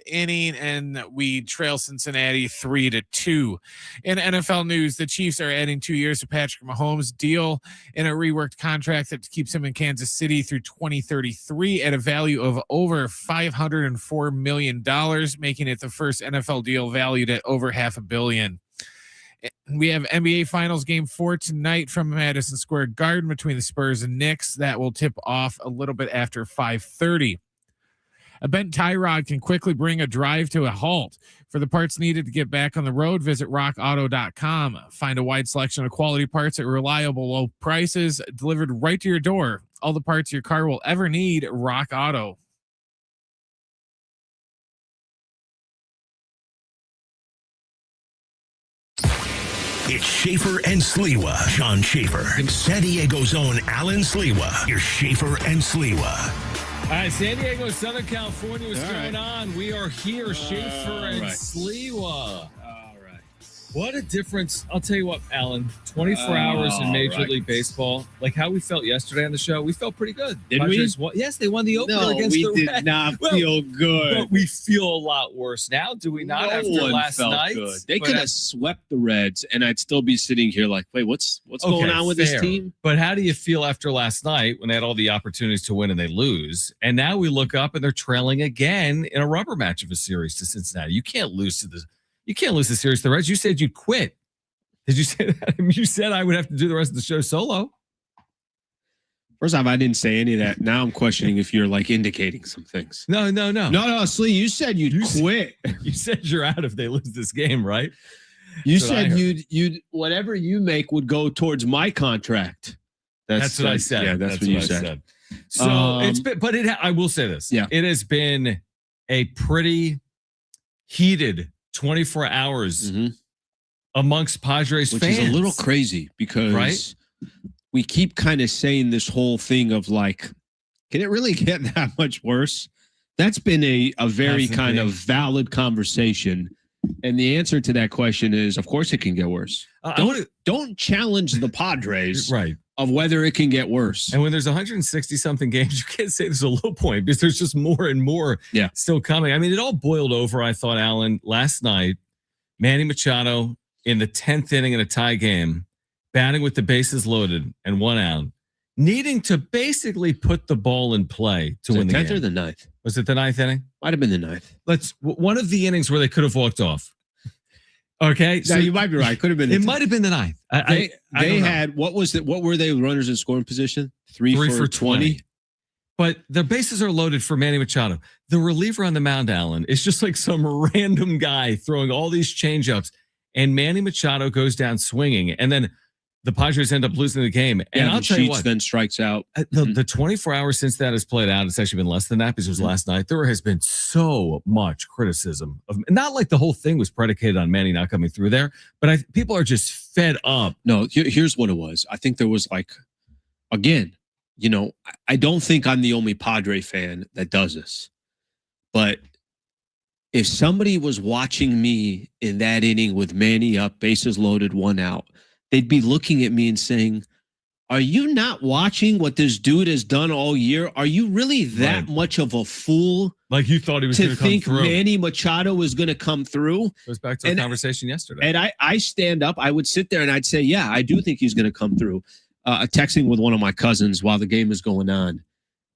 inning, and we trail Cincinnati 3-2. In NFL news, the Chiefs are adding 2 years to Patrick Mahomes' deal in a reworked contract that keeps him in Kansas City through 2033 at a value of over $504 million, making it the first NFL deal valued at over $500 million. We have NBA Finals Game 4 tonight from Madison Square Garden between the Spurs and Knicks. That will tip off a little bit after 5:30. A bent tie rod can quickly bring a drive to a halt. For the parts needed to get back on the road, visit rockauto.com. Find a wide selection of quality parts at reliable low prices delivered right to your door. All the parts your car will ever need, Rock Auto. It's Schaefer and Sliwa. John Schaefer. San Diego's own Alan Sliwa. You're Schaefer and Sliwa. All right, San Diego, Southern California, what's going on? We are here, Schaefer and Sliwa. All right. What a difference. I'll tell you what, Alan, 24 hours in Major League Baseball, like how we felt yesterday on the show, we felt pretty good. Did Padres we? Yes, they won the opener against the Reds. We did not feel good. But we feel a lot worse now, do we not, after last night? Good. They could have swept the Reds, and I'd still be sitting here like, wait, what's going on with this team? But how do you feel after last night when they had all the opportunities to win and they lose? And now we look up and they're trailing again in a rubber match of a series to Cincinnati. You can't lose the series to the Reds. You said you'd quit. Did you say that? You said I would have to do the rest of the show solo. First off, I didn't say any of that. Now I'm questioning if you're like indicating some things. No. Slee, you said you'd quit. You said you're out if they lose this game, right? You said you'd whatever you make would go towards my contract. That's what I said. Yeah, that's what you said. So it's been, but I will say this. Yeah, it has been a pretty heated 24 hours. Mm-hmm. Amongst Padres which fans. Is a little crazy because we keep kind of saying this whole thing of like, can it really get that much worse? That's been a very kind of valid conversation. And the answer to that question is, of course it can get worse. Don't challenge the Padres of whether it can get worse. And when there's 160 something games, you can't say there's a low point because there's just more and more still coming. I mean, it all boiled over, I thought, Alan, last night. Manny Machado in the 10th inning in a tie game, batting with the bases loaded and 1 out, needing to basically put the ball in play to win the game. 10th or the 9th? Was it the 9th inning? Might have been the 9th. One of the innings where they could have walked off. Okay, so you might be right. Could have been. It might have been the 9th. They had what was it? What were they? Runners in scoring position? Three for 20. But the bases are loaded for Manny Machado. The reliever on the mound, Alan, is just like some random guy throwing all these changeups. And Manny Machado goes down swinging, and then the Padres end up losing the game. And I'll tell you what, then strikes out. The 24 hours since that has played out, it's actually been less than that because it was last night. There has been so much criticism of, not like the whole thing was predicated on Manny not coming through there, but people are just fed up. No, here's what it was. I think there was like, again, I don't think I'm the only Padre fan that does this, but if somebody was watching me in that inning with Manny up, bases loaded, 1 out, they'd be looking at me and saying, are you not watching what this dude has done all year? Are you really that much of a fool? Like you thought he was going to come through. To think Manny Machado was going to come through? Goes back to the conversation yesterday. And I stand up, I would sit there and I'd say, yeah, I do think he's going to come through. Texting with one of my cousins while the game is going on.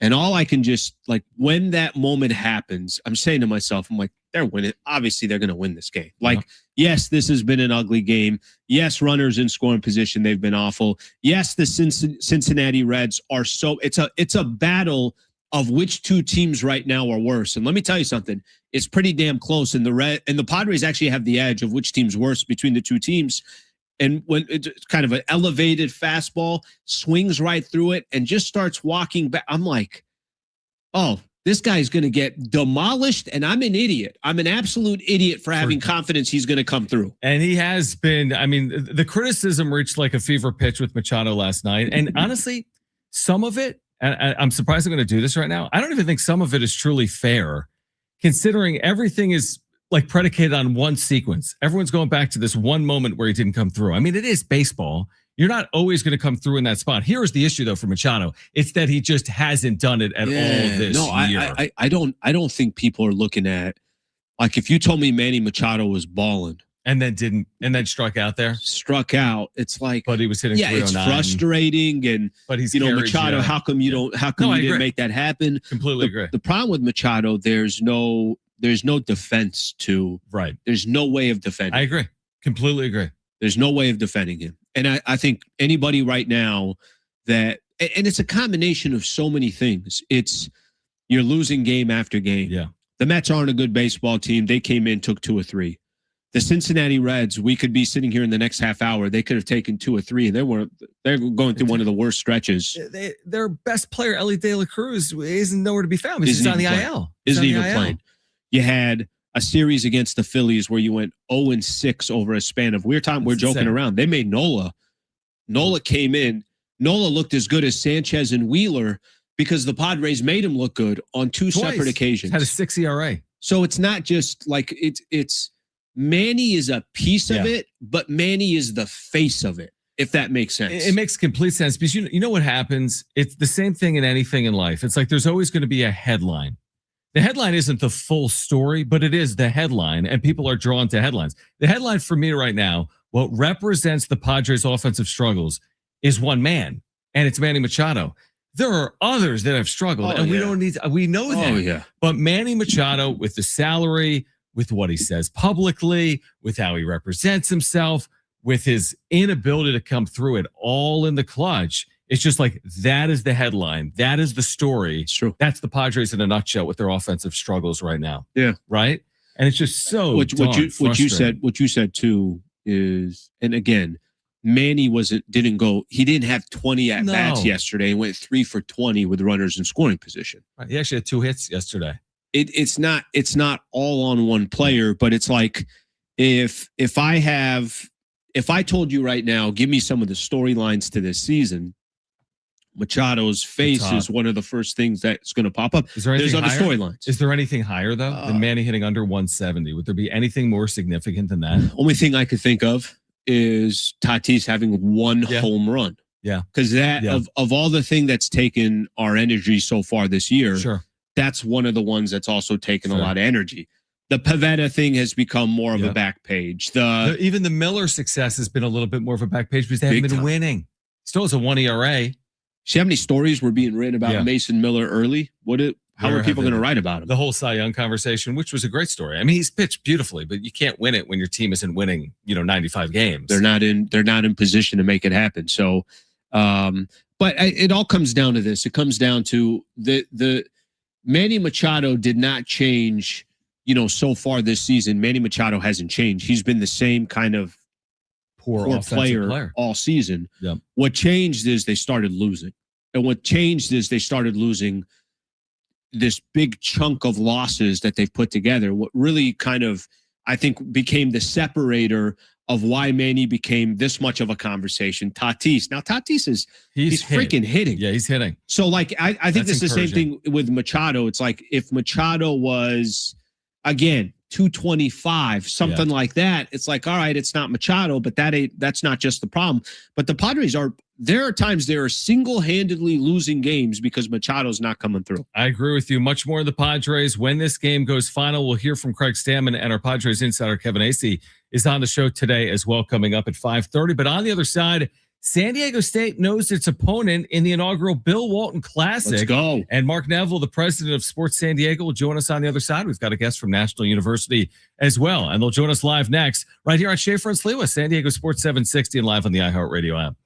And all I can just, like, when that moment happens, I'm saying to myself, I'm like, they're winning. Obviously, they're going to win this game. Like, yes, this has been an ugly game. Yes, runners in scoring position, they've been awful. Yes, the Cincinnati Reds are it's a battle of which two teams right now are worse. And let me tell you something. It's pretty damn close. And the Padres actually have the edge of which team's worse between the two teams. And when it's kind of an elevated fastball, swings right through it and just starts walking back. I'm like, oh, this guy's going to get demolished. And I'm an idiot. I'm an absolute idiot for having confidence he's going to come through. And he has been. I mean, the criticism reached like a fever pitch with Machado last night. And honestly, some of it, and I'm surprised I'm going to do this right now, I don't even think some of it is truly fair, considering everything is like predicated on one sequence. Everyone's going back to this one moment where he didn't come through. I mean, it is baseball. You're not always going to come through in that spot. Here is the issue, though, for Machado. It's that he just hasn't done it at all this year. I don't think people are looking at Like if you told me Manny Machado was balling and then struck out there, it's like, but he was hitting. Yeah, it's frustrating, and but he's Machado. How come you didn't make that happen? Completely agree. The problem with Machado, there's no defense to. Right. There's no way of defending. I agree. Completely agree. There's no way of defending him, and I think anybody right now that, and it's a combination of so many things. It's you're losing game after game. Yeah. The Mets aren't a good baseball team. They came in, took 2 or 3. The Cincinnati Reds, we could be sitting here in the next half hour. They could have taken 2 or 3. They're going through one of the worst stretches. Their best player, Ellie De La Cruz, isn't nowhere to be found. He's on the IL. Isn't even playing. You had a series against the Phillies where you went 0-6 over a span of we're joking around. They made Nola. Nola came in. Nola looked as good as Sanchez and Wheeler because the Padres made him look good on 2 separate occasions. Had a 6 ERA. So it's not just like it's Manny is a piece of it, but Manny is the face of it, if that makes sense. It makes complete sense because you know what happens? It's the same thing in anything in life. It's like there's always going to be a headline. The headline isn't the full story, but it is the headline, and people are drawn to headlines. The headline for me right now, what represents the Padres' offensive struggles is one man, and it's Manny Machado. There are others that have struggled, and we know that. Oh, yeah. But Manny Machado, with the salary, with what he says publicly, with how he represents himself, with his inability to come through it all in the clutch, it's just like that is the headline. That is the story. It's true. That's the Padres in a nutshell with their offensive struggles right now. Yeah. Right? And it's just so what you said too is, and again, Manny didn't have 20 at bats yesterday and went 3 for 20 with runners in scoring position. Right. He actually had 2 hits yesterday. It's not all on one player, but it's like if I told you right now, give me some of the storylines to this season, Machado's face is one of the first things that's going to pop up. There's other storylines. Is there anything higher though than Manny hitting under 170? Would there be anything more significant than that? Only thing I could think of is Tatis having 1 home run. Yeah. Because of all the thing that's taken our energy so far this year, sure, that's one of the ones that's also taken a lot of energy. The Pavetta thing has become more of a back page. Even the Miller success has been a little bit more of a back page because they haven't been winning. Still has a 1 ERA. See how many stories were being written about Mason Miller early? How are people going to write about him? The whole Cy Young conversation, which was a great story. I mean, he's pitched beautifully, but you can't win it when your team isn't winning, 95 games. They're not in position to make it happen. So, but it all comes down to this. It comes down to the Manny Machado did not change, so far this season. Manny Machado hasn't changed. He's been the same kind of poor player all season. Yep. What changed is they started losing. And what changed is they started losing this big chunk of losses that they've put together. What really kind of, I think, became the separator of why Manny became this much of a conversation. Tatis. Now, Tatis he's freaking hitting. Yeah, he's hitting. So, like, I think this is the same thing with Machado. It's like if Machado was, again, 225, something like that, it's like, all right, it's not Machado, but that's not just the problem. But the Padres there are times they are single-handedly losing games because Machado's not coming through. I agree with you. Much more of the Padres. When this game goes final, we'll hear from Craig Stammen, and our Padres insider, Kevin Acee, is on the show today as well, coming up at 5:30. But on the other side, San Diego State knows its opponent in the inaugural Bill Walton Classic. Let's go. And Mark Neville, the president of Sports San Diego, will join us on the other side. We've got a guest from National University as well, and they'll join us live next right here on Schaefer and Sliwa, San Diego Sports 760, and live on the iHeartRadio app.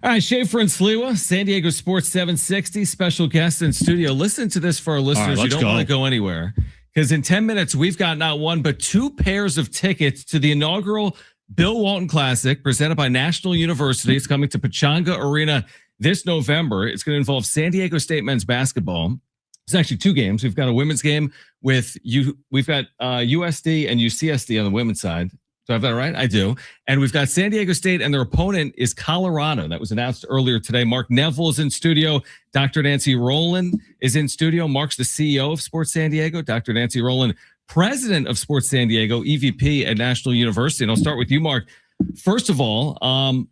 All right, Schaefer and Sliwa, San Diego Sports 760, special guest in studio. Listen to this for our listeners. You don't want to go anywhere because in 10 minutes, we've got not one, but two pairs of tickets to the inaugural Bill Walton Classic presented by National University. It's coming to Pechanga Arena this November. It's going to involve San Diego State men's basketball. It's actually two games. We've got a women's game with you. We've got USD and UCSD on the women's side. Do I have that right? I do. And we've got San Diego State, and their opponent is Colorado. That was announced earlier today. Mark Neville is in studio. Dr. Nancy Rowland is in studio. Mark's the CEO of Sports San Diego. Dr. Nancy Rowland, president of Sports San Diego, EVP at National University. And I'll start with you, Mark. First of all,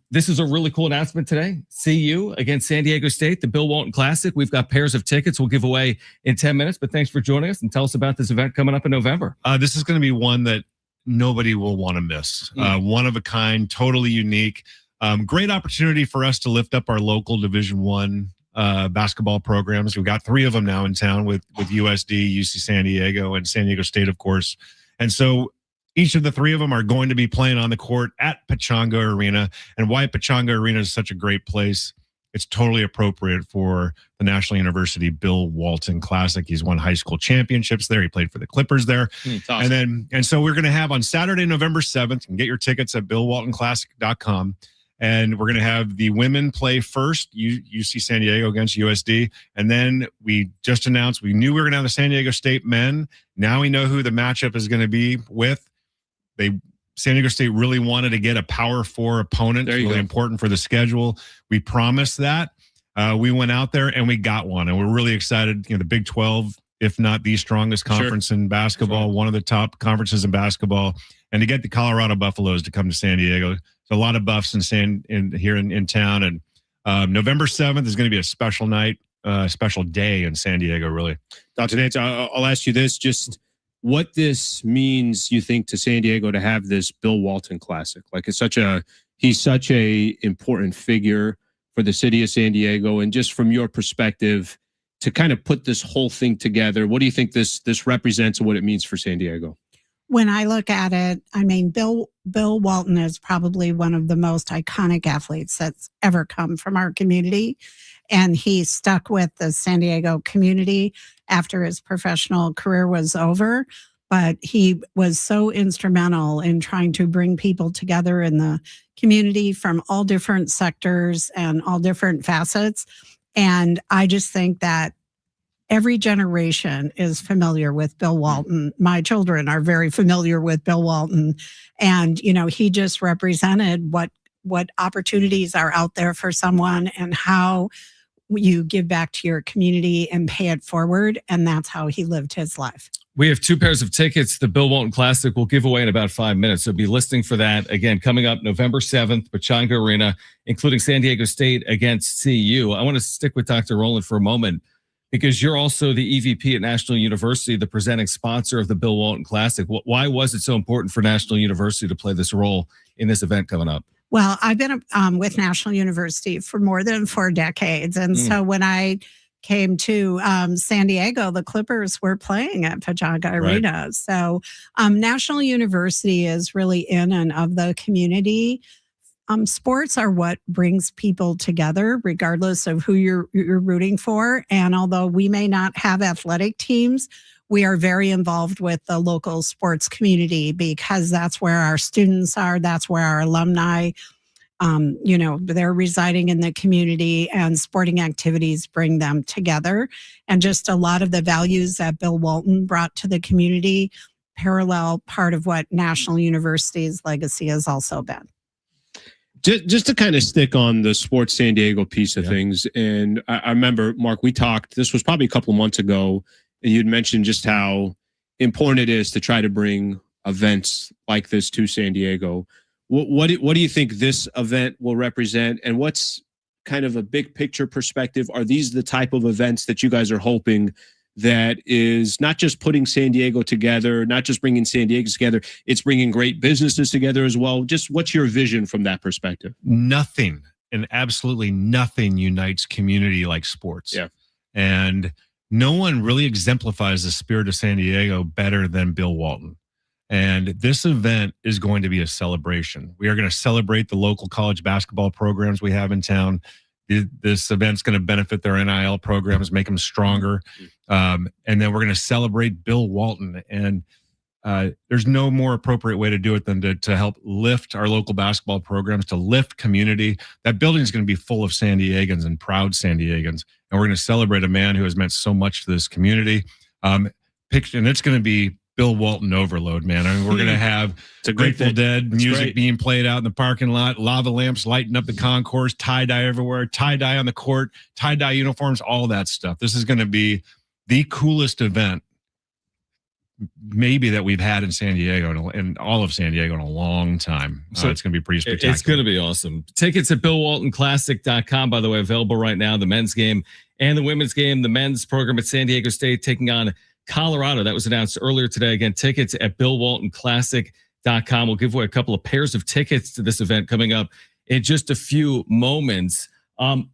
this is a really cool announcement today. CU against San Diego State, the Bill Walton Classic. We've got pairs of tickets we'll give away in 10 minutes. But thanks for joining us and tell us about this event coming up in November. This is going to be one that nobody will want to miss. One of a kind, totally unique. Great opportunity for us to lift up our local Division I basketball programs. We've got 3 of them now in town with USD, UC San Diego, and San Diego State, of course. And so each of the 3 of them are going to be playing on the court at Pechanga Arena. And why Pechanga Arena is such a great place, it's totally appropriate for the National University Bill Walton Classic. He's won high school championships there. He played for the Clippers there. Awesome. And so we're going to have on Saturday, November 7th, you can get your tickets at BillWaltonClassic.com. And we're going to have the women play first, UC San Diego against USD. And then we just announced, we knew we were going to have the San Diego State men. Now we know who the matchup is going to be with. San Diego State really wanted to get a Power 4 opponent. It's really important for the schedule. We promised that. We went out there and we got one, and we're really excited. The Big 12, if not the strongest conference in basketball, one of the top conferences in basketball, and to get the Colorado Buffaloes to come to San Diego. So a lot of Buffs here in town, and November 7th is going to be a special night, special day in San Diego. Really, Dr. Nancy, I'll ask you this: just what this means, you think, to San Diego to have this Bill Walton Classic? Like, he's such a important figure for the city of San Diego, and just from your perspective, to kind of put this whole thing together, what do you think this represents and what it means for San Diego? When I look at it, I mean, Bill Walton is probably one of the most iconic athletes that's ever come from our community. And he stuck with the San Diego community after his professional career was over. But he was so instrumental in trying to bring people together in the community from all different sectors and all different facets. And I just think that every generation is familiar with Bill Walton. My children are very familiar with Bill Walton. And, he just represented what opportunities are out there for someone and how you give back to your community and pay it forward. And that's how he lived his life. We have 2 pairs of tickets. The Bill Walton Classic we'll give away in about 5 minutes. So be listening for that. Again, coming up November 7th, Pechanga Arena, including San Diego State against CU. I want to stick with Dr. Rowland for a moment because you're also the EVP at National University, the presenting sponsor of the Bill Walton Classic. Why was it so important for National University to play this role in this event coming up? Well, I've been with National University for more than 4 decades. And so when I came to San Diego, the Clippers were playing at Pechanga Arena. So National University is really in and of the community. Sports are what brings people together, regardless of who you're rooting for. And although we may not have athletic teams, we are very involved with the local sports community because that's where our students are. That's where our alumni, they're residing in the community, and sporting activities bring them together. And just a lot of the values that Bill Walton brought to the community parallel part of what National University's legacy has also been. Just to kind of stick on the Sports San Diego piece of things. And I remember, Mark, we talked, this was probably a couple of months ago, and you'd mentioned just how important it is to try to bring events like this to San Diego. What do you think this event will represent? And what's kind of a big picture perspective? Are these the type of events that you guys are hoping that is not just putting San Diego together, not just bringing San Diego together, it's bringing great businesses together as well? Just what's your vision from that perspective? Nothing, and absolutely nothing unites community like sports. Yeah. And no one really exemplifies the spirit of San Diego better than Bill Walton. And this event is going to be a celebration. We are going to celebrate the local college basketball programs we have in town. This event's going to benefit their NIL programs, make them stronger. And then we're going to celebrate Bill Walton. And there's no more appropriate way to do it than to help lift our local basketball programs, to lift community. That building is going to be full of San Diegans and proud San Diegans. And we're going to celebrate a man who has meant so much to this community. And it's going to be Bill Walton overload, man. I mean, we're going to have Grateful Dead music being played out in the parking lot, lava lamps lighting up the concourse, tie-dye everywhere, tie-dye on the court, tie-dye uniforms, all that stuff. This is going to be the coolest event maybe that we've had in San Diego and all of San Diego in a long time. So it's going to be pretty spectacular. It's going to be awesome. Tickets at BillWaltonClassic.com, by the way, available right now. The men's game and the women's game. The men's program at San Diego State taking on Colorado. That was announced earlier today. Again, tickets at BillWaltonClassic.com. We'll give away a couple of pairs of tickets to this event coming up in just a few moments.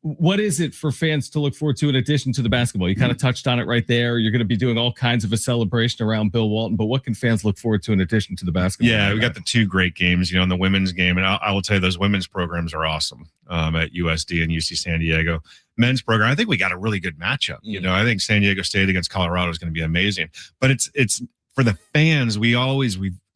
What is it for fans to look forward to in addition to the basketball? You kind of touched on it right there. You're going to be doing all kinds of a celebration around Bill Walton, but what can fans look forward to in addition to the basketball? Yeah, we got the two great games, in the women's game, and I will tell you those women's programs are awesome at USD and UC San Diego. Men's program, I think we got a really good matchup. I think San Diego State against Colorado is going to be amazing, but it's for the fans. We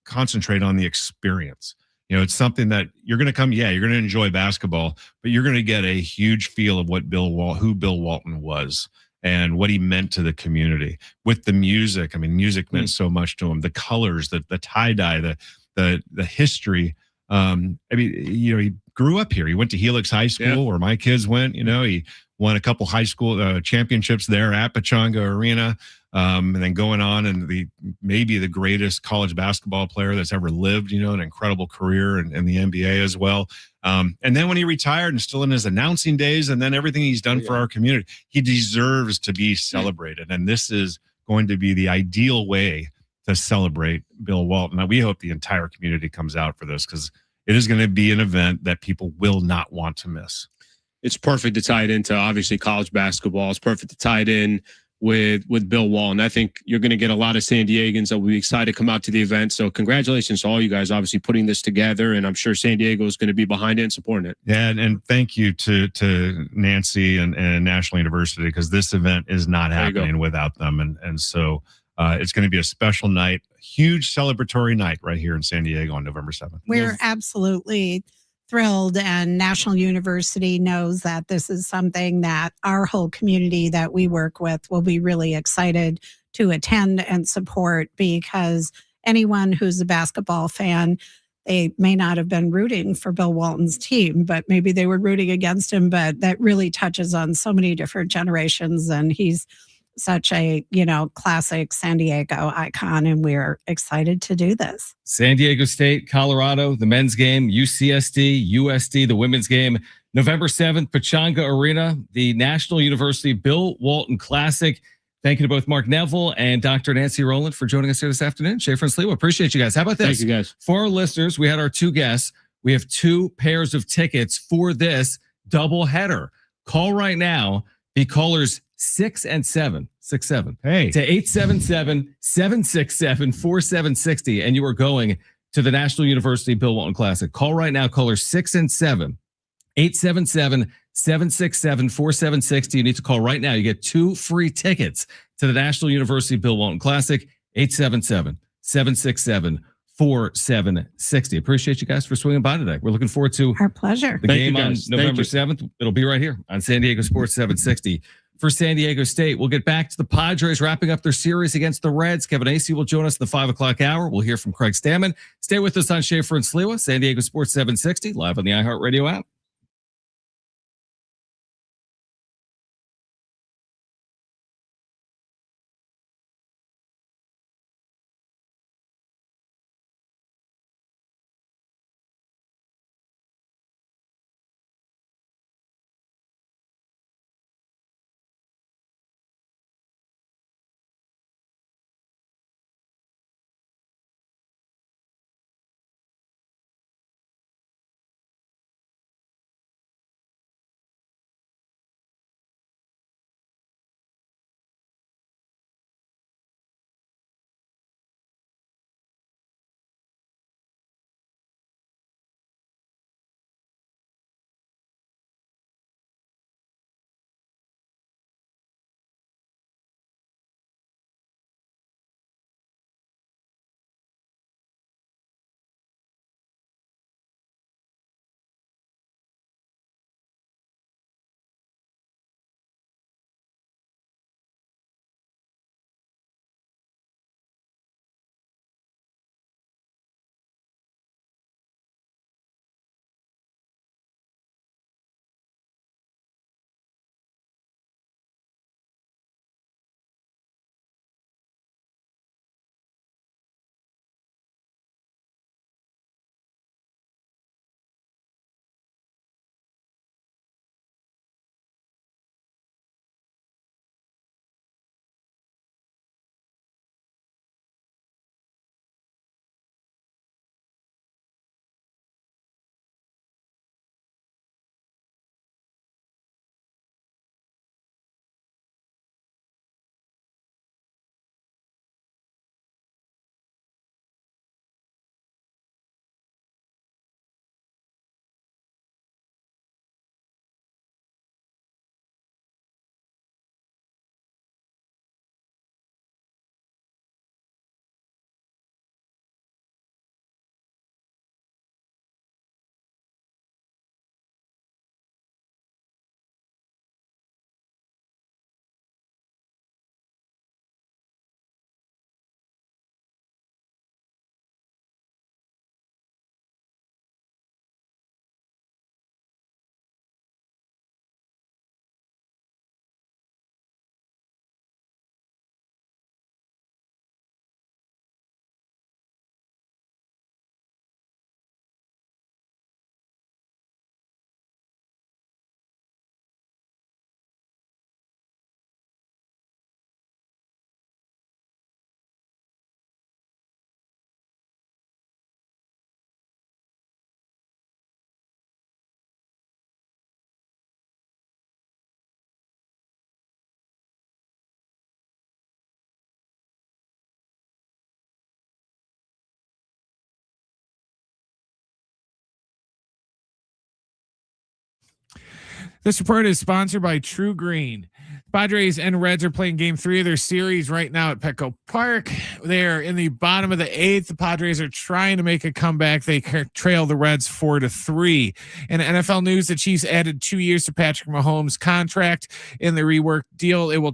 concentrate on the experience. It's something that you're going to come. Yeah, you're going to enjoy basketball, but you're going to get a huge feel of what who Bill Walton was and what he meant to the community with the music. I mean, music meant so much to him. The colors, the tie dye, the history. He grew up here. He went to Helix High School, where my kids went. He won a couple high school championships there at Pechanga Arena. And then going on and maybe the greatest college basketball player that's ever lived, an incredible career in the NBA as well. And then when he retired and still in his announcing days and then everything he's done for our community, he deserves to be celebrated. And this is going to be the ideal way to celebrate Bill Walton. Now, we hope the entire community comes out for this because it is going to be an event that people will not want to miss. It's perfect to tie it into, obviously, college basketball. It's perfect to tie it in with Bill Walton. I think you're going to get a lot of San Diegans that will be excited to come out to the event. So congratulations to all you guys, obviously putting this together, and I'm sure San Diego is going to be behind it and supporting it. Yeah, and thank you to Nancy and National University, because this event is not happening without them, and so it's going to be a special night, huge celebratory night right here in San Diego on November 7th. We're absolutely thrilled, and National University knows that this is something that our whole community that we work with will be really excited to attend and support, because anyone who's a basketball fan, they may not have been rooting for Bill Walton's team, but maybe they were rooting against him. But that really touches on so many different generations, and he's such a, classic San Diego icon, and we're excited to do this. San Diego State, Colorado, the men's game, UCSD, USD, the women's game, November 7th, Pechanga Arena, the National University Bill Walton Classic. Thank you to both Mark Neville and Dr. Nancy Rowland for joining us here this afternoon. Schaefer and Sliwa, appreciate you guys. How about this? Thank you, guys. For our listeners, we had our two guests. We have two pairs of tickets for this double header. Call right now. Be callers 6 and 7. Hey. To 877-767-4760. And you are going to the National University Bill Walton Classic. Call right now, caller 6 and 7. 877-767-4760. You need to call right now. You get 2 free tickets to the National University Bill Walton Classic. 877-767-4760. Appreciate you guys for swinging by today. We're looking forward to our pleasure. The game on November 7th. It'll be right here on San Diego Sports 760. For San Diego State, we'll get back to the Padres wrapping up their series against the Reds. Kevin Acee will join us in the 5 o'clock hour. We'll hear from Craig Stammen. Stay with us on Schaefer and Sliwa, San Diego Sports 760, live on the iHeartRadio app. This report is sponsored by True Green. Padres and Reds are playing game 3 of their series right now at Petco Park. They're in the bottom of the 8th. The Padres are trying to make a comeback. They trail the Reds 4-3. In NFL news, the Chiefs added 2 years to Patrick Mahomes' contract in the reworked deal. It will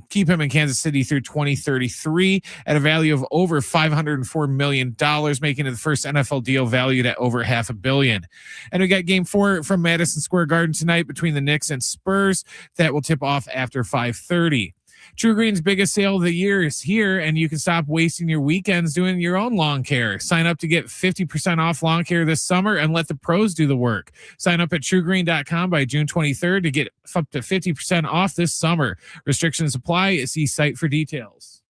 keep him in Kansas City through 2033 at a value of over $504 million, making it the first NFL deal valued at over $500 million. And we got game 4 from Madison Square Garden tonight between the Knicks and Spurs. That will tip off after 5:30. True Green's biggest sale of the year is here, and you can stop wasting your weekends doing your own lawn care. Sign up to get 50% off lawn care this summer and let the pros do the work. Sign up at truegreen.com by June 23rd to get up to 50% off this summer. Restrictions apply. See site for details.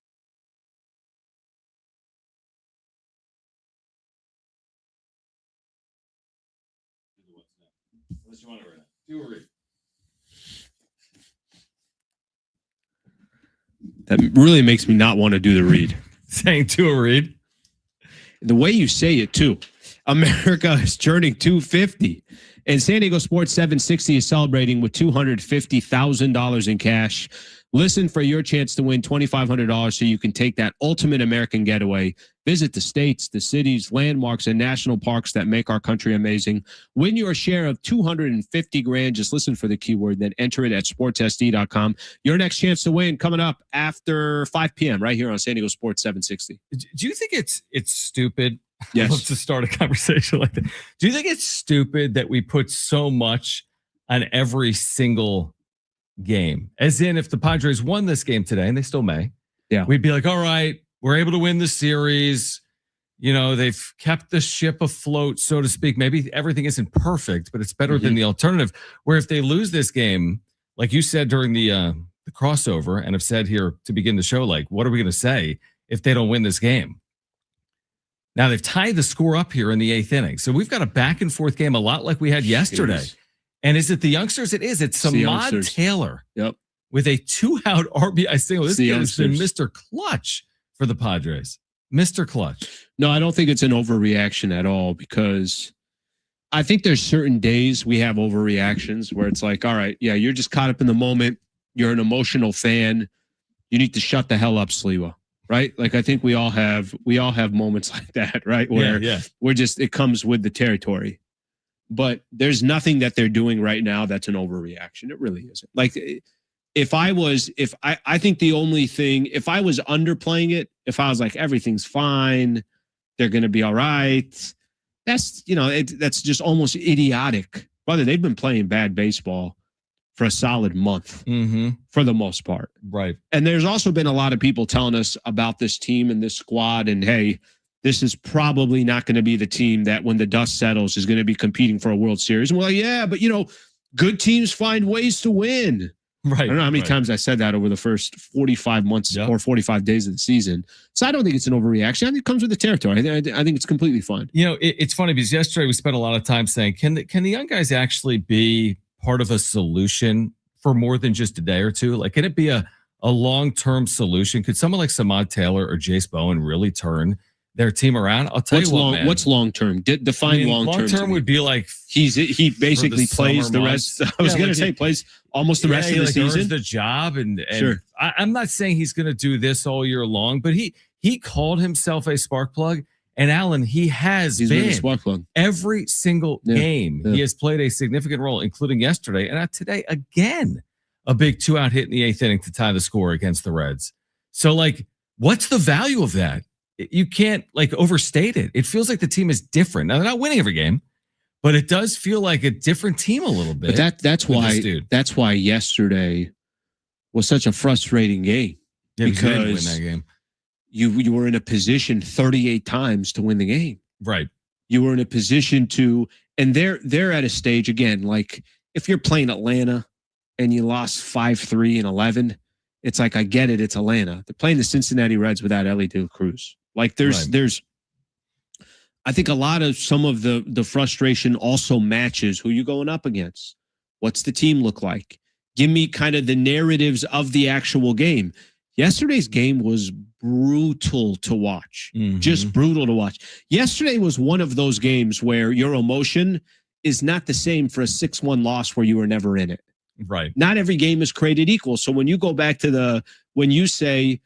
That really makes me not want to do the read. Saying to a read. The way you say it, too. America is turning 250. And San Diego Sports 760 is celebrating with $250,000 in cash. Listen for your chance to win $2,500 so you can take that ultimate American getaway. Visit the states, the cities, landmarks, and national parks that make our country amazing. Win your share of $250,000. Just listen for the keyword, then enter it at sportssd.com. Your next chance to win coming up after 5 p.m. right here on San Diego Sports 760. Do you think it's stupid? Yes. To start a conversation like that. Do you think it's stupid that we put so much on every single game? As in, if the Padres won this game today, and they still may, we'd be like, all right, we're able to win the series. You know, they've kept the ship afloat, so to speak. Maybe everything isn't perfect, but it's better than the alternative. Where if they lose this game, like you said during the crossover, and have said here to begin the show, like, what are we going to say if they don't win this game? Now they've tied the score up here in the 8th inning. So we've got a back and forth game, a lot like we had yesterday. Jeez. And is it the youngsters? It is. It's Samad Taylor. Yep. With a 2-out RBI single. This kid has been Mr. Clutch for the Padres. Mr. Clutch. No, I don't think it's an overreaction at all, because I think there's certain days we have overreactions where it's like, all right, yeah, you're just caught up in the moment. You're an emotional fan. You need to shut the hell up, Sliwa. Right? Like, I think we all have moments like that, right? Where we're just, it comes with the territory. But there's nothing that they're doing right now that's an overreaction. It really isn't. Like, I think the only thing, if I was underplaying it, if I was like, everything's fine, they're going to be all right. That's, that's just almost idiotic. Brother, they've been playing bad baseball for a solid month for the most part. Right. And there's also been a lot of people telling us about this team and this squad, and hey, this is probably not going to be the team that when the dust settles is going to be competing for a World Series. And we're like, yeah, but good teams find ways to win. Right. I don't know how many times I said that over the first 45 months or 45 days of the season. So I don't think it's an overreaction. I think it comes with the territory. I think it's completely fine. It's funny because yesterday we spent a lot of time saying, can the young guys actually be part of a solution for more than just a day or two? Like, can it be a long-term solution? Could someone like Samad Taylor or Jace Bowen really turn their team around? I'll tell you what, man. What's long-term? Define long-term. Long-term would be like he basically plays the rest. I was going to say plays almost the rest of the season. Earns the job, and sure. I'm not saying he's going to do this all year long, but he called himself a spark plug. And Alan, he's been a spark plug. Every single game. He has played a significant role, including yesterday. And today, again, a big 2-out hit in the 8th inning to tie the score against the Reds. So, like, what's the value of that? You can't, overstate it. It feels like the team is different. Now, they're not winning every game, but it does feel like a different team a little bit. But that's why yesterday was such a frustrating game. Yeah, because you didn't win that game. You were in a position 38 times to win the game. Right. You were in a position to, and they're at a stage again, like if you're playing Atlanta and you lost 5-3 and 11, it's like, I get it. It's Atlanta. They're playing the Cincinnati Reds without Ellie De La Cruz. Like there's, I think a lot of some of the frustration also matches who you're going up against. What's the team look like? Give me kind of the narratives of the actual game. Yesterday's game was brutal to watch. Just brutal to watch. Yesterday was one of those games where your emotion is not the same for a 6-1 loss where you were never in it. Right. Not every game is created equal. So when you go back to when you say,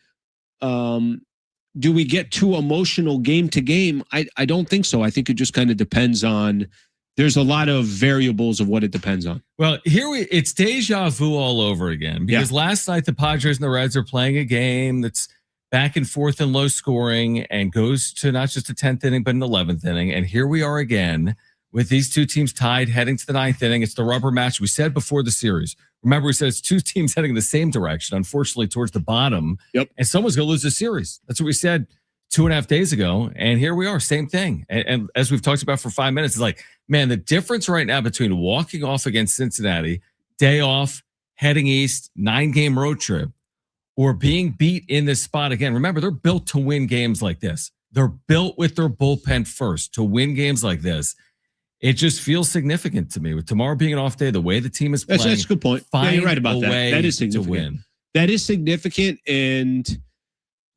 do we get too emotional game to game? I don't think so. I think it just kind of depends on, there's a lot of variables of what it depends on. Well, it's deja vu all over again, because last night the Padres and the Reds are playing a game that's back and forth and low scoring and goes to not just the 10th inning, but an 11th inning. And here we are again with these two teams tied heading to the 9th inning. It's the rubber match we said before the series. Remember, we said it's two teams heading in the same direction, unfortunately, towards the bottom. Yep. And someone's going to lose the series. That's what we said 2.5 days ago. And here we are, same thing. And as we've talked about for 5 minutes, it's like, man, the difference right now between walking off against Cincinnati, day off, heading east, 9-game road trip, or being beat in this spot again. Remember, they're built to win games like this. They're built with their bullpen first to win games like this. It just feels significant to me with tomorrow being an off day, the way the team is playing. That's a good point. Yeah, you're right about that. That is significant. To win. That is significant. And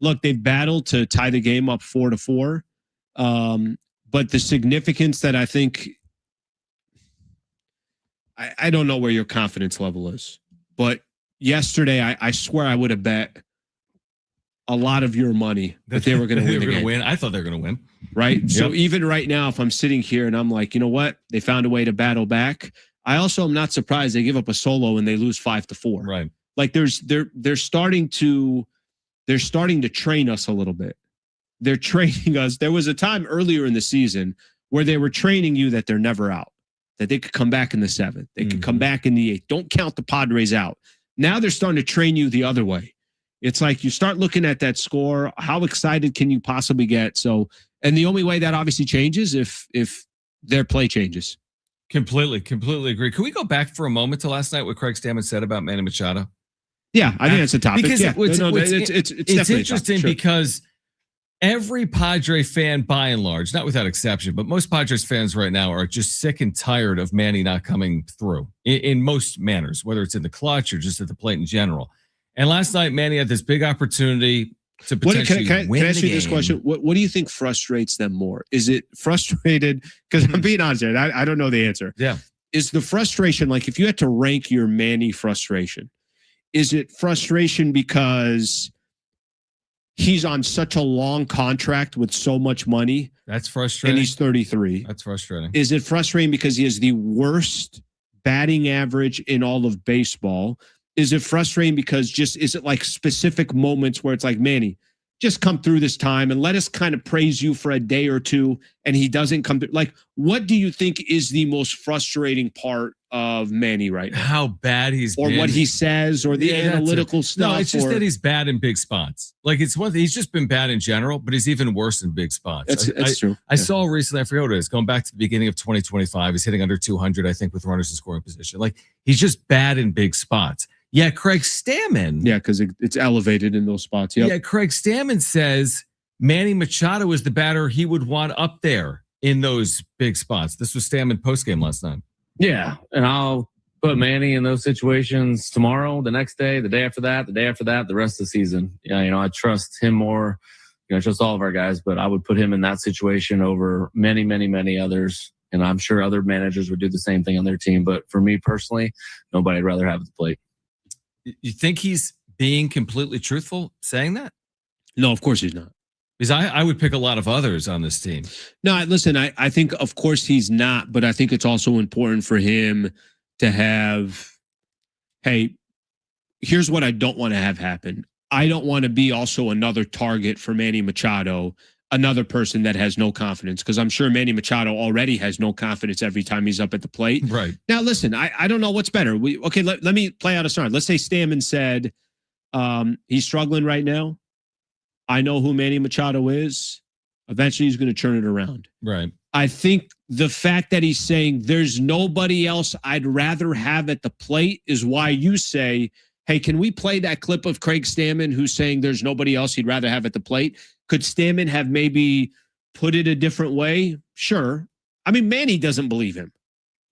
look, they've battled to tie the game up 4-4. But the significance that I think, I don't know where your confidence level is, but yesterday I swear I would have bet a lot of your money that they were going to win the game. Win. I thought they were going to win. Right. Yep. So even right now, if I'm sitting here and I'm like, you know what? They found a way to battle back. I also am not surprised they give up a solo and they lose 5-4. Right. Like they're starting to train us a little bit. They're training us. There was a time earlier in the season where they were training you that they're never out, that they could come back in the 7th. They could come back in the 8th. Don't count the Padres out. Now they're starting to train you the other way. It's like you start looking at that score. How excited can you possibly get? So, and the only way that obviously changes if their play changes. Completely agree. Can we go back for a moment to last night what Craig Stammen said about Manny Machado? Yeah, I think that's a topic. Because yeah. It's interesting because every Padre fan, by and large, not without exception, but most Padres fans right now are just sick and tired of Manny not coming through in most manners, whether it's in the clutch or just at the plate in general. And last night, Manny had this big opportunity to potentially win the game. Can I ask you this question? What do you think frustrates them more? Is it frustrated? Because I'm being honest here, I don't know the answer. Yeah. Is the frustration, like if you had to rank your Manny frustration, is it frustration because he's on such a long contract with so much money? That's frustrating. And he's 33. That's frustrating. Is it frustrating because he has the worst batting average in all of baseball? Is it frustrating because is it like specific moments where it's like, Manny, just come through this time and let us kind of praise you for a day or two and he doesn't come through? Like, what do you think is the most frustrating part of Manny right now? How bad he's been. Or what he says or the analytical stuff. No, it's just that he's bad in big spots. Like he's just been bad in general, but he's even worse in big spots. That's true. I saw recently, I forget what it is, going back to the beginning of 2025, he's hitting under 200, I think, with runners in scoring position. Like he's just bad in big spots. Yeah, Craig Stammen. Yeah, because it's elevated in those spots. Yep. Yeah, Craig Stammen says Manny Machado is the batter he would want up there in those big spots. This was Stammen postgame last night. Yeah, and I'll put Manny in those situations tomorrow, the next day, the day after that, the rest of the season. Yeah, I trust him more. I trust all of our guys, but I would put him in that situation over many, many, many others. And I'm sure other managers would do the same thing on their team. But for me personally, nobody I'd rather have at the plate. You think he's being completely truthful saying that? No, of course he's not. Because I would pick a lot of others on this team. No, listen, I think, of course, he's not, but I think it's also important for him to have, hey, here's what I don't want to have happen. I don't want to be also another target for Manny Machado, another person that has no confidence, because I'm sure Manny Machado already has no confidence every time he's up at the plate. Right. Now, listen, I don't know what's better. Let me play out a scenario. Let's say Stammen said he's struggling right now. I know who Manny Machado is. Eventually, he's going to turn it around. Right. I think the fact that he's saying there's nobody else I'd rather have at the plate is why you say, hey, can we play that clip of Craig Stammen who's saying there's nobody else he'd rather have at the plate? Could Stammen have maybe put it a different way? Sure. I mean, Manny doesn't believe him.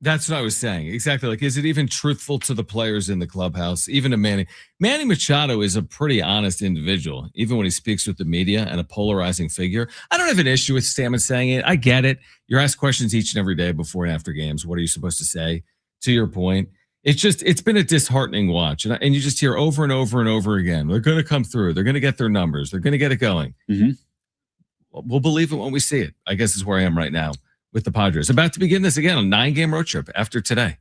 That's what I was saying. Exactly. Like, is it even truthful to the players in the clubhouse? Even to Manny. Manny Machado is a pretty honest individual, even when he speaks with the media and a polarizing figure. I don't have an issue with Stammen saying it. I get it. You're asked questions each and every day before and after games. What are you supposed to say? To your point, it's been a disheartening watch. And you just hear over and over and over again, they're going to come through. They're going to get their numbers. They're going to get it going. Mm-hmm. We'll believe it when we see it, I guess is where I am right now with the Padres. About to begin this again, a 9-game road trip after today.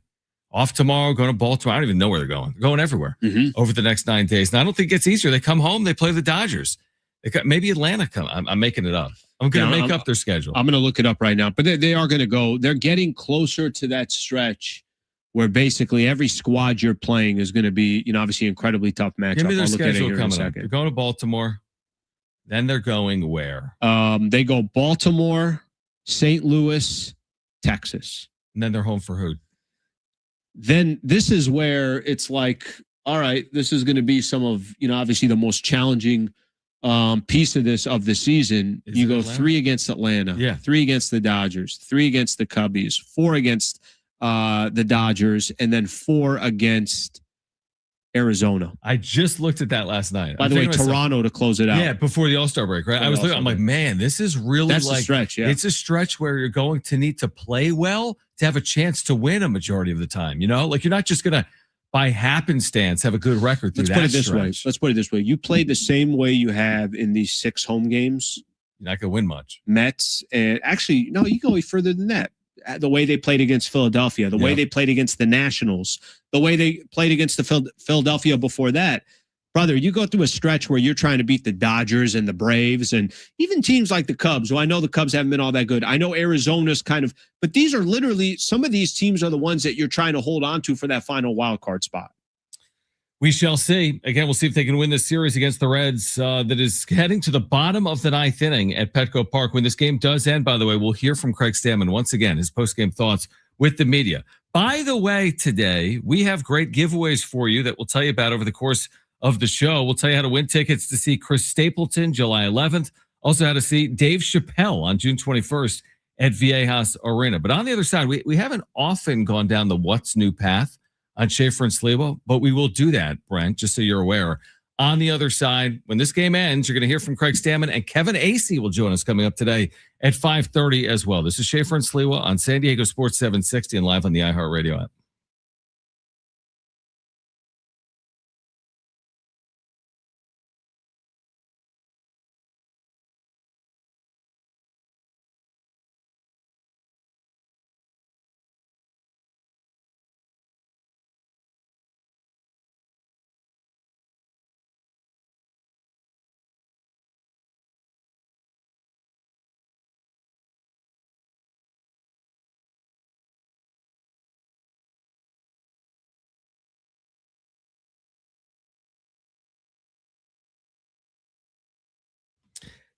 Off tomorrow, going to Baltimore. I don't even know where they're going. They're going everywhere over the next 9 days. And I don't think it gets easier. They come home, they play the Dodgers. They got maybe Atlanta come. I'm making it up. I'm going to make up their schedule. I'm going to look it up right now. But they are going to go. They're getting closer to that stretch where basically every squad you're playing is going to be, obviously incredibly tough matchup. Give me their I'll look at it schedule here in a coming up. second. They're going to Baltimore. Then they're going where? They go Baltimore, St. Louis, Texas. And then they're home for who? Then this is where it's like, all right, this is going to be some of, obviously the most challenging piece of the season. You go Atlanta? 3 against Atlanta, 3 against the Dodgers, 3 against the Cubbies, 4 against the Dodgers, and then 4 against Arizona. I just looked at that last night. By the way, Toronto to close it out. Yeah, before the All-Star break, right? I was looking, I'm like, man, this is really That's like a stretch, yeah. It's a stretch where you're going to need to play well to have a chance to win a majority of the time. Like you're not just gonna by happenstance have a good record through Let's that put it this stretch. way. Let's put it this way. You play the same way you have in these 6 home games. You're not gonna win much. Mets, and actually, no, you go further than that. The way they played against Philadelphia, the way they played against the Nationals, the way they played against the Philadelphia before that. Brother, you go through a stretch where you're trying to beat the Dodgers and the Braves and even teams like the Cubs, who I know the Cubs haven't been all that good. I know Arizona's but these are literally, some of these teams are the ones that you're trying to hold on to for that final wild card spot. We shall see. Again, we'll see if they can win this series against the Reds that is heading to the bottom of the 9th inning at Petco Park. When this game does end, by the way, we'll hear from Craig Stammen once again, his post-game thoughts with the media. By the way, today, we have great giveaways for you that we'll tell you about over the course of the show. We'll tell you how to win tickets to see Chris Stapleton July 11th. Also how to see Dave Chappelle on June 21st at Viejas Arena. But on the other side, we haven't often gone down the what's new path on Schaefer and Sliwa, but we will do that, Brent, just so you're aware. On the other side, when this game ends, you're going to hear from Craig Stammen, and Kevin Acee will join us coming up today at 5:30 as well. This is Schaefer and Sliwa on San Diego Sports 760 and live on the iHeartRadio app.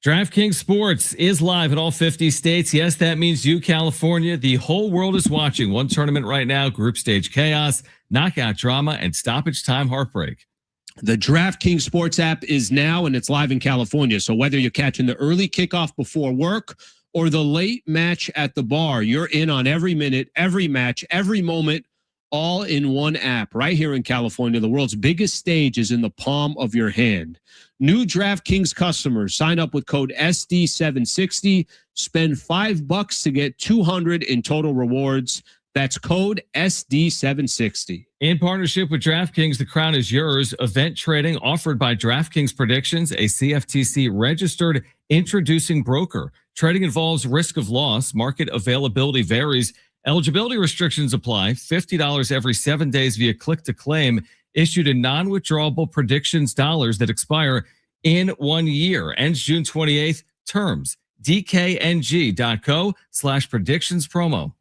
DraftKings Sports is live in all 50 states. Yes, that means you, California. The whole world is watching. One tournament right now, group stage chaos, knockout drama, and stoppage time heartbreak. The DraftKings Sports app is now, and it's live in California. So whether you're catching the early kickoff before work or the late match at the bar, you're in on every minute, every match, every moment, all in one app. Right here in California, the world's biggest stage is in the palm of your hand. New DraftKings customers sign up with code SD760. Spend $5 to get $200 in total rewards. That's code SD760. In partnership with DraftKings, the crown is yours. Event trading offered by DraftKings Predictions, a CFTC registered introducing broker. Trading involves risk of loss. Market availability varies. Eligibility restrictions apply. $50 every 7 days via click to claim. Issued in non-withdrawable predictions dollars that expire in 1 year. Ends June 28th. Terms dkng.co/predictions promo.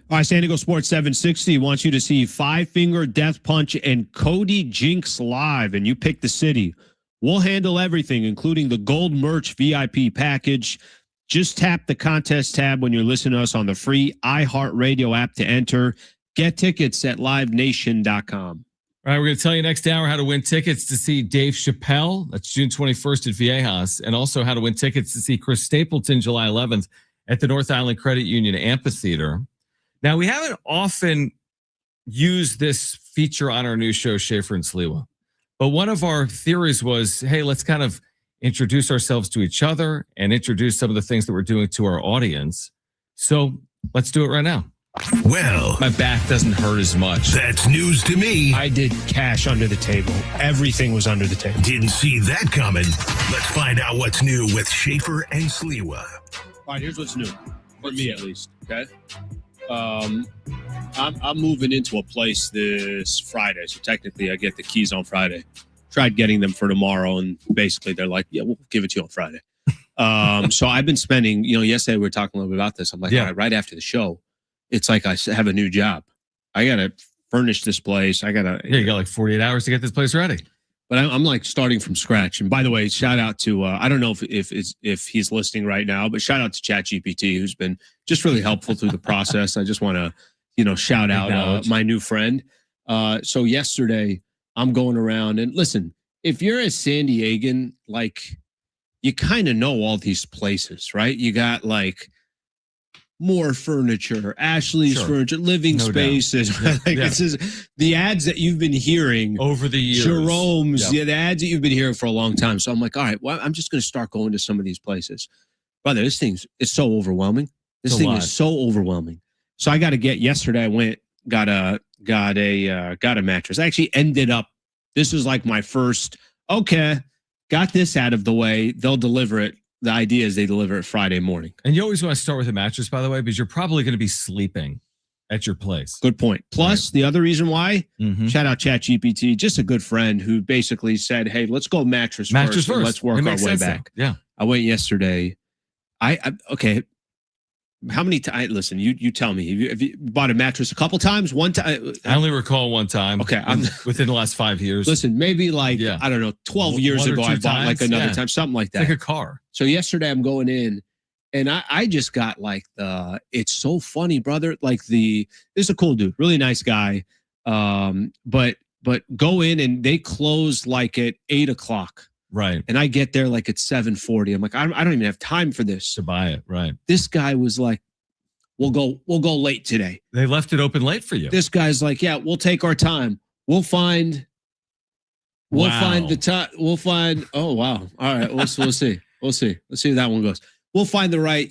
All right, San Diego Sports 760 wants you to see Five Finger Death Punch and Cody Jinks live, and you pick the city. We'll handle everything, including the gold merch VIP package. Just tap the contest tab when you're listening to us on the free iHeartRadio app to enter. Get tickets at livenation.com. All right, we're going to tell you next hour how to win tickets to see Dave Chappelle. That's June 21st at Viejas. And also how to win tickets to see Chris Stapleton July 11th at the North Island Credit Union Amphitheater. Now, we haven't often used this feature on our new show, Schaefer and Sliwa. But one of our theories was, hey, let's kind of introduce ourselves to each other and introduce some of the things that we're doing to our audience. So let's do it right now. Well, My back doesn't hurt as much. that's news to me. I did cash under the table. Everything was under the table. Didn't see that coming. Let's find out what's new with Schaefer and Sliwa. All right, here's what's new for me, at least. Okay, I'm moving into a place this Friday, so technically I get the keys on Friday. Tried getting them for tomorrow, and basically they're like, "Yeah, we'll give it to you on Friday." So I've been spending. Yesterday we were talking a little bit about this. I'm like, all right after the show, it's like I have a new job. I gotta furnish this place. You got like 48 hours to get this place ready. But I'm like starting from scratch. And by the way, shout out to I don't know if he's listening right now, but shout out to ChatGPT, who's been just really helpful through the process. I just want to shout out my new friend. So yesterday I'm going around, and listen, if you're a San Diegan, like, you kind of know all these places, right? You got like More Furniture, Ashley's Furniture, Living Spaces. This is the ads that you've been hearing over the years. Jerome's, the ads that you've been hearing for a long time. So I'm like, all right, well, I'm just going to start going to some of these places. Brother, this thing is so overwhelming. This thing is so overwhelming. So I got to yesterday I went, got a mattress. I actually ended up, this was like my first, got this out of the way. They'll deliver it. The idea is they deliver it Friday morning. And you always want to start with a mattress, by the way, because you're probably going to be sleeping at your place. Good point. Plus, the other reason why, shout out ChatGPT, just a good friend who basically said, hey, let's go mattress first. Let's work our way back. Yeah. I went yesterday. Okay. How many times? Listen, you tell me. Have you bought a mattress a couple times? One time? I only recall one time. Okay. Within the last 5 years. Listen, maybe like, I don't know, 12 years ago, I bought like another time, something like that. Like a car. So yesterday I'm going in, and I just got like it's so funny, brother. Like this is a cool dude, really nice guy. But go in and they close like at 8:00. Right. And I get there like at 7:40. I'm like, I don't even have time for this to buy it. Right. This guy was like, we'll go late today. They left it open late for you. This guy's like, yeah, we'll take our time. We'll find the time. We'll find. Oh, wow. All right. We'll see. We'll see. Let's see how that one goes. We'll find the right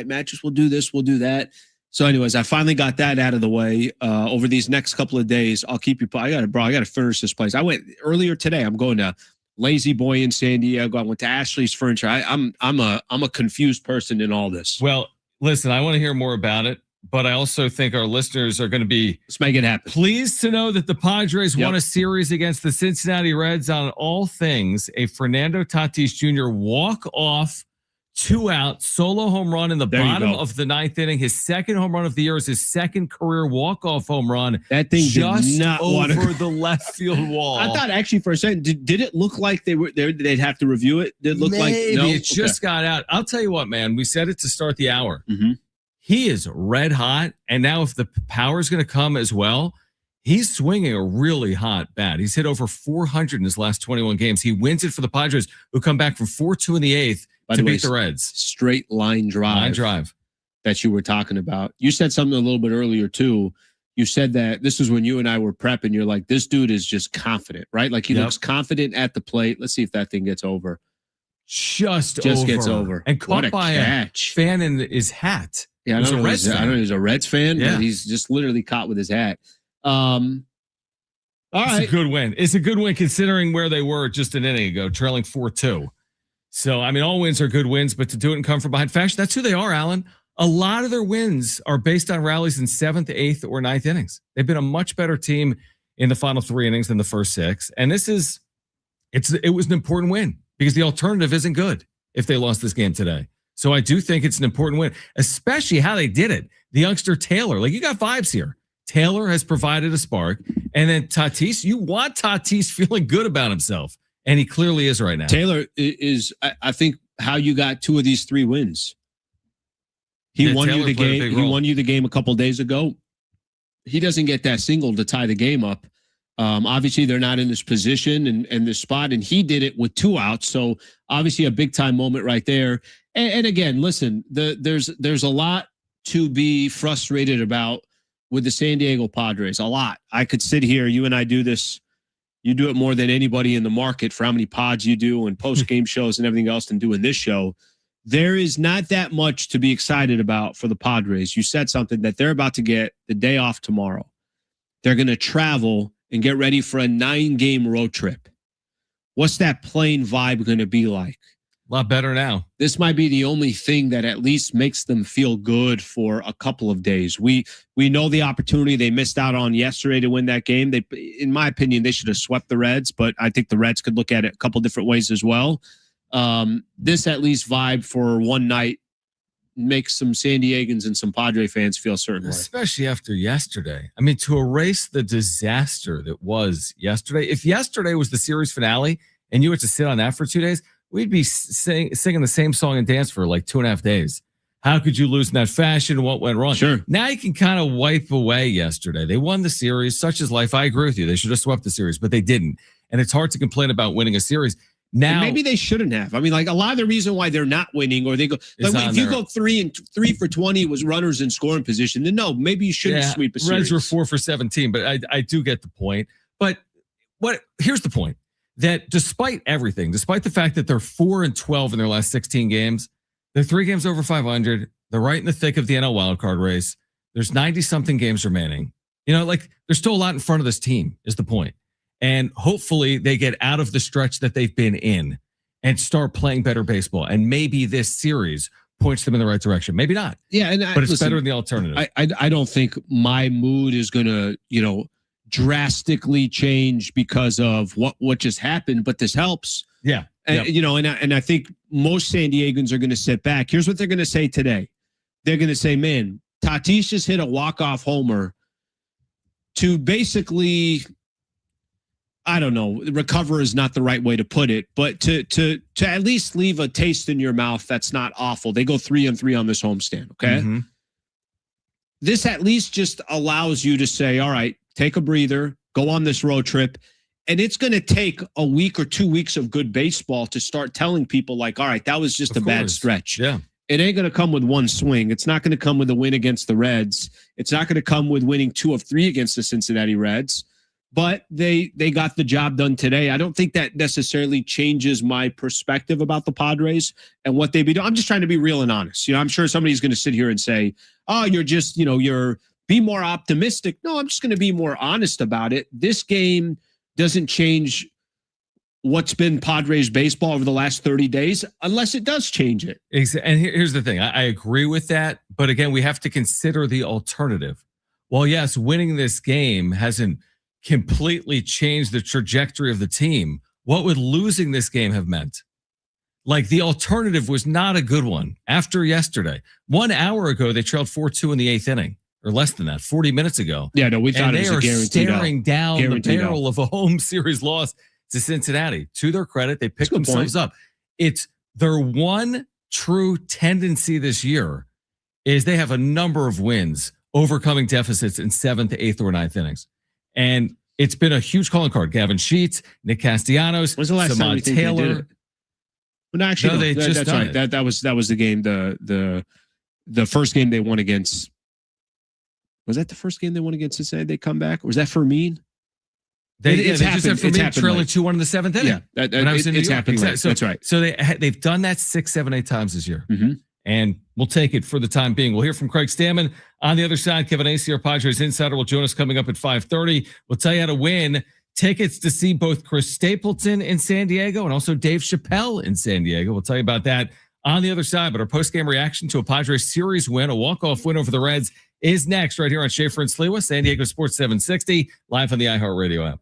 mattress. We'll do this. We'll do that. So anyways, I finally got that out of the way. Over these next couple of days, I'll keep you. I got to furnish this place. I went earlier today. I'm going to Lazy Boy in San Diego. I went to Ashley's Furniture. I'm a confused person in all this. Well, listen, I want to hear more about it, but I also think our listeners are going to be let's make it happen. Pleased to know that the Padres won a series against the Cincinnati Reds on all things. A Fernando Tatis Jr. walk-off, 2-out solo home run in the bottom of the ninth inning. His second home run of the year is his second career walk-off home run. That thing just did not over the left field wall. I thought actually for a second, did it look like they'd have to review it? Did it look like no? It just got out. I'll tell you what, man. We said it to start the hour. He is red hot, and now if the power is going to come as well, he's swinging a really hot bat. He's hit over 400 in his last 21 games. He wins it for the Padres, who come back from 4-2 in the eighth to beat the Reds. Straight line drive that you were talking about. You said something a little bit earlier too. You said that this is when you and I were prepping. You're like, this dude is just confident, right? Like he looks confident at the plate. Let's see if that thing gets over. Just gets over. And caught by a fan in his hat. Yeah, I don't know. He's a Reds fan, but he's just literally caught with his hat. All right. It's a good win. It's a good win considering where they were just an inning ago, trailing 4-2. So, I mean, all wins are good wins, but to do it and come from behind fashion, that's who they are, Alan. A lot of their wins are based on rallies in 7th, 8th, or 9th innings. They've been a much better team in the final 3 innings than the first 6. And it was an important win because the alternative isn't good if they lost this game today. So I do think it's an important win, especially how they did it. The youngster Taylor, like you got vibes here. Taylor has provided a spark. And then Tatis, you want Tatis feeling good about himself. And he clearly is right now. Taylor is, I think, how you got 2 of these 3 wins. He won Taylor you the played a game. big He role. won you the game a couple days ago. He doesn't get that single to tie the game up. Obviously, they're not in this position and this spot, and he did it with 2 outs. So obviously, a big time moment right there. And again, listen, there's a lot to be frustrated about with the San Diego Padres. A lot. I could sit here. You and I do this. You do it more than anybody in the market for how many pods you do and post game shows and everything else than doing this show. There is not that much to be excited about for the Padres. You said something that they're about to get the day off tomorrow. They're going to travel and get ready for a 9-game road trip. What's that plane vibe going to be like? A lot better now. This might be the only thing that at least makes them feel good for a couple of days. We know the opportunity they missed out on yesterday to win that game. They, in my opinion, they should have swept the Reds, but I think the Reds could look at it a couple different ways as well. This at least vibe for one night makes some San Diegans and some Padre fans feel certain way. Especially after yesterday. I mean, to erase the disaster that was yesterday. If yesterday was the series finale and you were to sit on that for 2 days, we'd be singing the same song and dance for like 2.5 days. How could you lose in that fashion? What went wrong? Sure. Now you can kind of wipe away yesterday. They won the series. Such is life. I agree with you. They should have swept the series, but they didn't. And it's hard to complain about winning a series. Now, and maybe they shouldn't have. I mean, like a lot of the reason why they're not winning, or they go like if you go 3 for 20 was runners in scoring position, then no, maybe you shouldn't sweep a series. Reds were 4 for 17, but I do get the point. But here's the point: that despite everything, despite the fact that they're 4-12 in their last 16 games, they're 3 games over 500. They're right in the thick of the NL wildcard race. There's 90-something games remaining. You know, like there's still a lot in front of this team. Is the point? And hopefully they get out of the stretch that they've been in and start playing better baseball. And maybe this series points them in the right direction. Maybe not. Yeah, but it's better than the alternative. I don't think my mood is going to, drastically change because of what just happened. But this helps. Yeah. And, and I think most San Diegans are going to sit back. Here's what they're going to say today. They're going to say, man, Tatis just hit a walk-off homer to basically, I don't know, recover is not the right way to put it, but to at least leave a taste in your mouth that's not awful. They go 3-3 on this homestand, okay? Mm-hmm. This at least just allows you to say, all right, take a breather, go on this road trip, and it's going to take a week or 2 weeks of good baseball to start telling people like, all right, that was just a bad stretch. Yeah. It ain't going to come with one swing. It's not going to come with a win against the Reds. It's not going to come with winning 2 of 3 against the Cincinnati Reds. But they got the job done today. I don't think that necessarily changes my perspective about the Padres and what they be doing. I'm just trying to be real and honest. I'm sure somebody's going to sit here and say, oh, you're just, you're be more optimistic. No, I'm just going to be more honest about it. This game doesn't change what's been Padres baseball over the last 30 days, unless it does change it. And here's the thing. I agree with that. But again, we have to consider the alternative. Well, yes, winning this game hasn't completely changed the trajectory of the team. What would losing this game have meant? Like the alternative was not a good one after yesterday. 1 hour ago, they trailed 4-2 in the 8th inning, or less than that, 40 minutes ago. Yeah, no, we thought it was a guaranteed out. Staring down the barrel of a home series loss to Cincinnati. To their credit, they picked themselves up. It's their one true tendency this year is they have a number of wins, overcoming deficits in 7th, 8th, or 9th innings. And it's been a huge calling card. Gavin Sheets, Nick Castellanos, when's the last time Taylor. They did it? Well, no, actually, they just that's right. That was the game. The first game they won against. Was that the first game they won against Cincinnati? They come back, or was that Fermin? They just had Fermin trailing 2-1 in the 7th inning. Yeah, it's happened. Exactly. So, that's right. So they've done that 6, 7, 8 times this year. Mm-hmm. And we'll take it for the time being. We'll hear from Craig Stammen. On the other side, Kevin Acee, our Padres insider, will join us coming up at 5:30. We'll tell you how to win tickets to see both Chris Stapleton in San Diego and also Dave Chappelle in San Diego. We'll tell you about that on the other side. But our post-game reaction to a Padres series win, a walk-off win over the Reds, is next right here on Schaefer and Sliwa, San Diego Sports 760, live on the iHeartRadio app.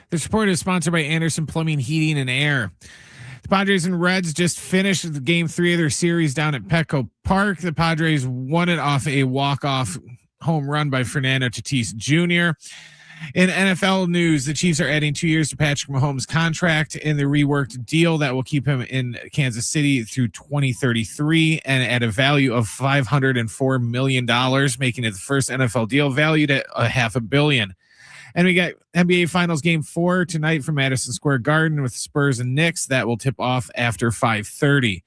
The report is sponsored by Anderson Plumbing, Heating, and Air. The Padres and Reds just finished the game 3 of their series down at Petco Park. The Padres won it off a walk-off home run by Fernando Tatis Jr. In NFL news, the Chiefs are adding 2 years to Patrick Mahomes' contract in the reworked deal that will keep him in Kansas City through 2033 and at a value of $504 million, making it the first NFL deal valued at $500 million. And we got NBA Finals Game 4 tonight from Madison Square Garden with Spurs and Knicks. That will tip off after 5:30.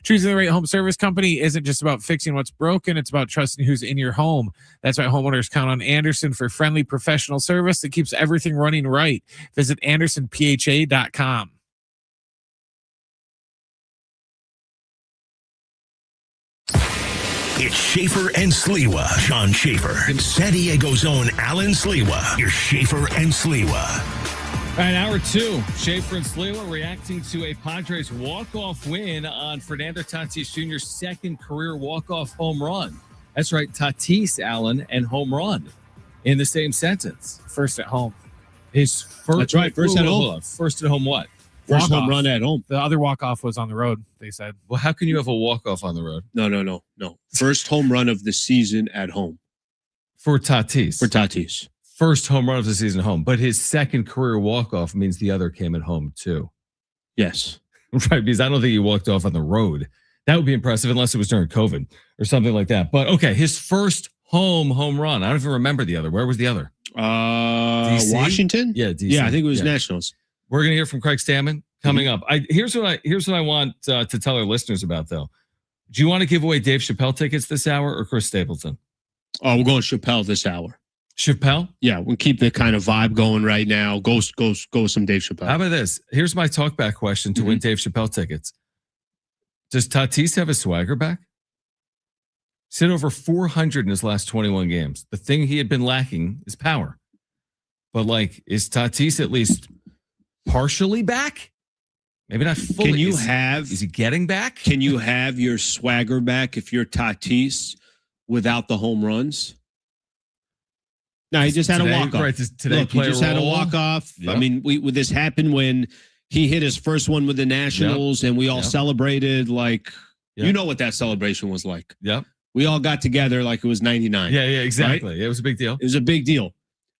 Choosing the right home service company isn't just about fixing what's broken. It's about trusting who's in your home. That's why homeowners count on Anderson for friendly professional service that keeps everything running right. Visit AndersonPHA.com. It's Schaefer and Sliwa. Sean Schaefer. San Diego's own Alan Sliwa. Your Schaefer and Sliwa. All right, hour 2. Schaefer and Sliwa reacting to a Padres walk-off win on Fernando Tatis Jr.'s second career walk-off home run. That's right, Tatis, Alan, and home run in the same sentence. First at home. His first. That's right, first at home. First at home what? First Walk-off. home run at home. The other walk-off was on the road, they said. Well, how can you have a walk-off on the road? No. First home run of the season at home. For Tatis. For Tatis. First home run of the season at home. But his second career walk-off means the other came at home, too. Yes. Right, because I don't think he walked off on the road. That would be impressive unless it was during COVID or something like that. But, okay, his first home run. I don't even remember the other. Where was the other? DC? Washington? Yeah, DC. Yeah, I think it was Nationals. We're going to hear from Craig Stammen coming up. Here's what I want to tell our listeners about, though. Do you want to give away Dave Chappelle tickets this hour or Chris Stapleton? Oh, we're going Chappelle this hour. Chappelle? Yeah, we'll keep the kind of vibe going right now. Go with some Dave Chappelle. How about this? Here's my talkback question to win Dave Chappelle tickets. Does Tatis have his swagger back? He's hit over 400 in his last 21 games. The thing he had been lacking is power. But, is Tatis at least partially back? Maybe not fully. Is he getting back? Can you have your swagger back if you're Tatis without the home runs? No, he just had a walk-off. Right, Look, he just had a walk-off. Yep. I mean, this happened when he hit his first one with the Nationals, and we all celebrated you know what that celebration was like. Yep. We all got together like it was 99. Yeah, exactly. Right? Yeah, it was a big deal. It was a big deal.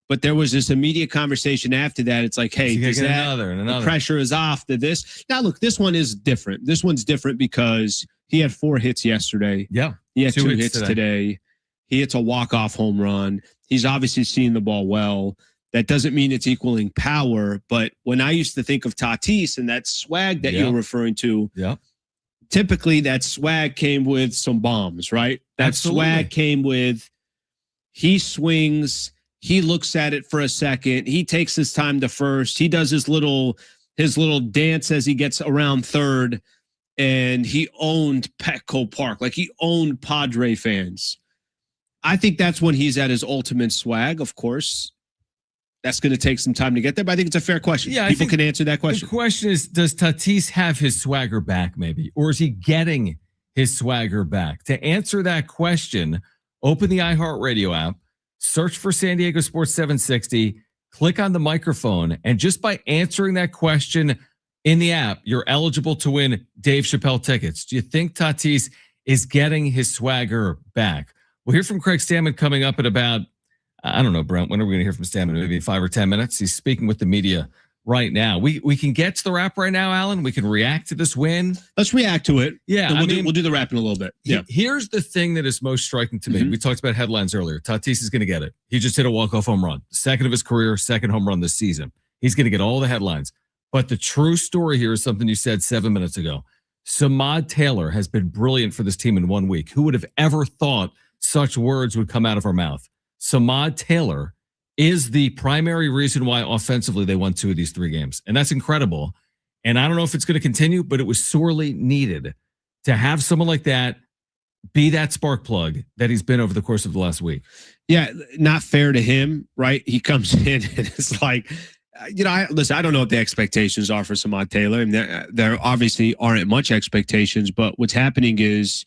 But there was this immediate conversation after that. It's like, hey, the pressure is off to this. Now, look, this one is different. This one's different because he had 4 hits yesterday. Yeah. He had 2 hits today. He hits a walk-off home run. He's obviously seeing the ball well. That doesn't mean it's equaling power. But when I used to think of Tatis and that swag that you're referring to, typically that swag came with some bombs, right? That swag came with he swings, he looks at it for a second, he takes his time to first, he does his little dance as he gets around third, and he owned Petco Park. Like, he owned Padre fans. I think that's when he's at his ultimate swag. Of course, that's going to take some time to get there, but I think it's a fair question. Yeah, people can answer that question. The question is, does Tatis have his swagger back, maybe? Or is he getting his swagger back? To answer that question, open the iHeartRadio app, search for San Diego Sports 760, click on the microphone, and just by answering that question in the app, you're eligible to win Dave Chappelle tickets. Do you think Tatis is getting his swagger back? We'll hear from Craig Stammen coming up at about, I don't know, Brent, when are we going to hear from Stammen? Maybe 5 or 10 minutes. He's speaking with the media right now. We can get to the wrap right now, Alan. We can react to this win. Let's react to it. Yeah. We'll do the wrap in a little bit. Yeah. Here's the thing that is most striking to me. We talked about headlines earlier. Tatis is going to get it. He just hit a walk-off home run. Second of his career, second home run this season. He's going to get all the headlines. But the true story here is something you said 7 minutes ago. Samad Taylor has been brilliant for this team in 1 week. Who would have ever thought such words would come out of our mouth? Samad Taylor is the primary reason why offensively they won 2 of these 3 games. And that's incredible. And I don't know if it's going to continue, but it was sorely needed to have someone like that be that spark plug that he's been over the course of the last week. Yeah, not fair to him, right? He comes in and it's like, listen, I don't know what the expectations are for Samad Taylor. And there obviously aren't much expectations, but what's happening is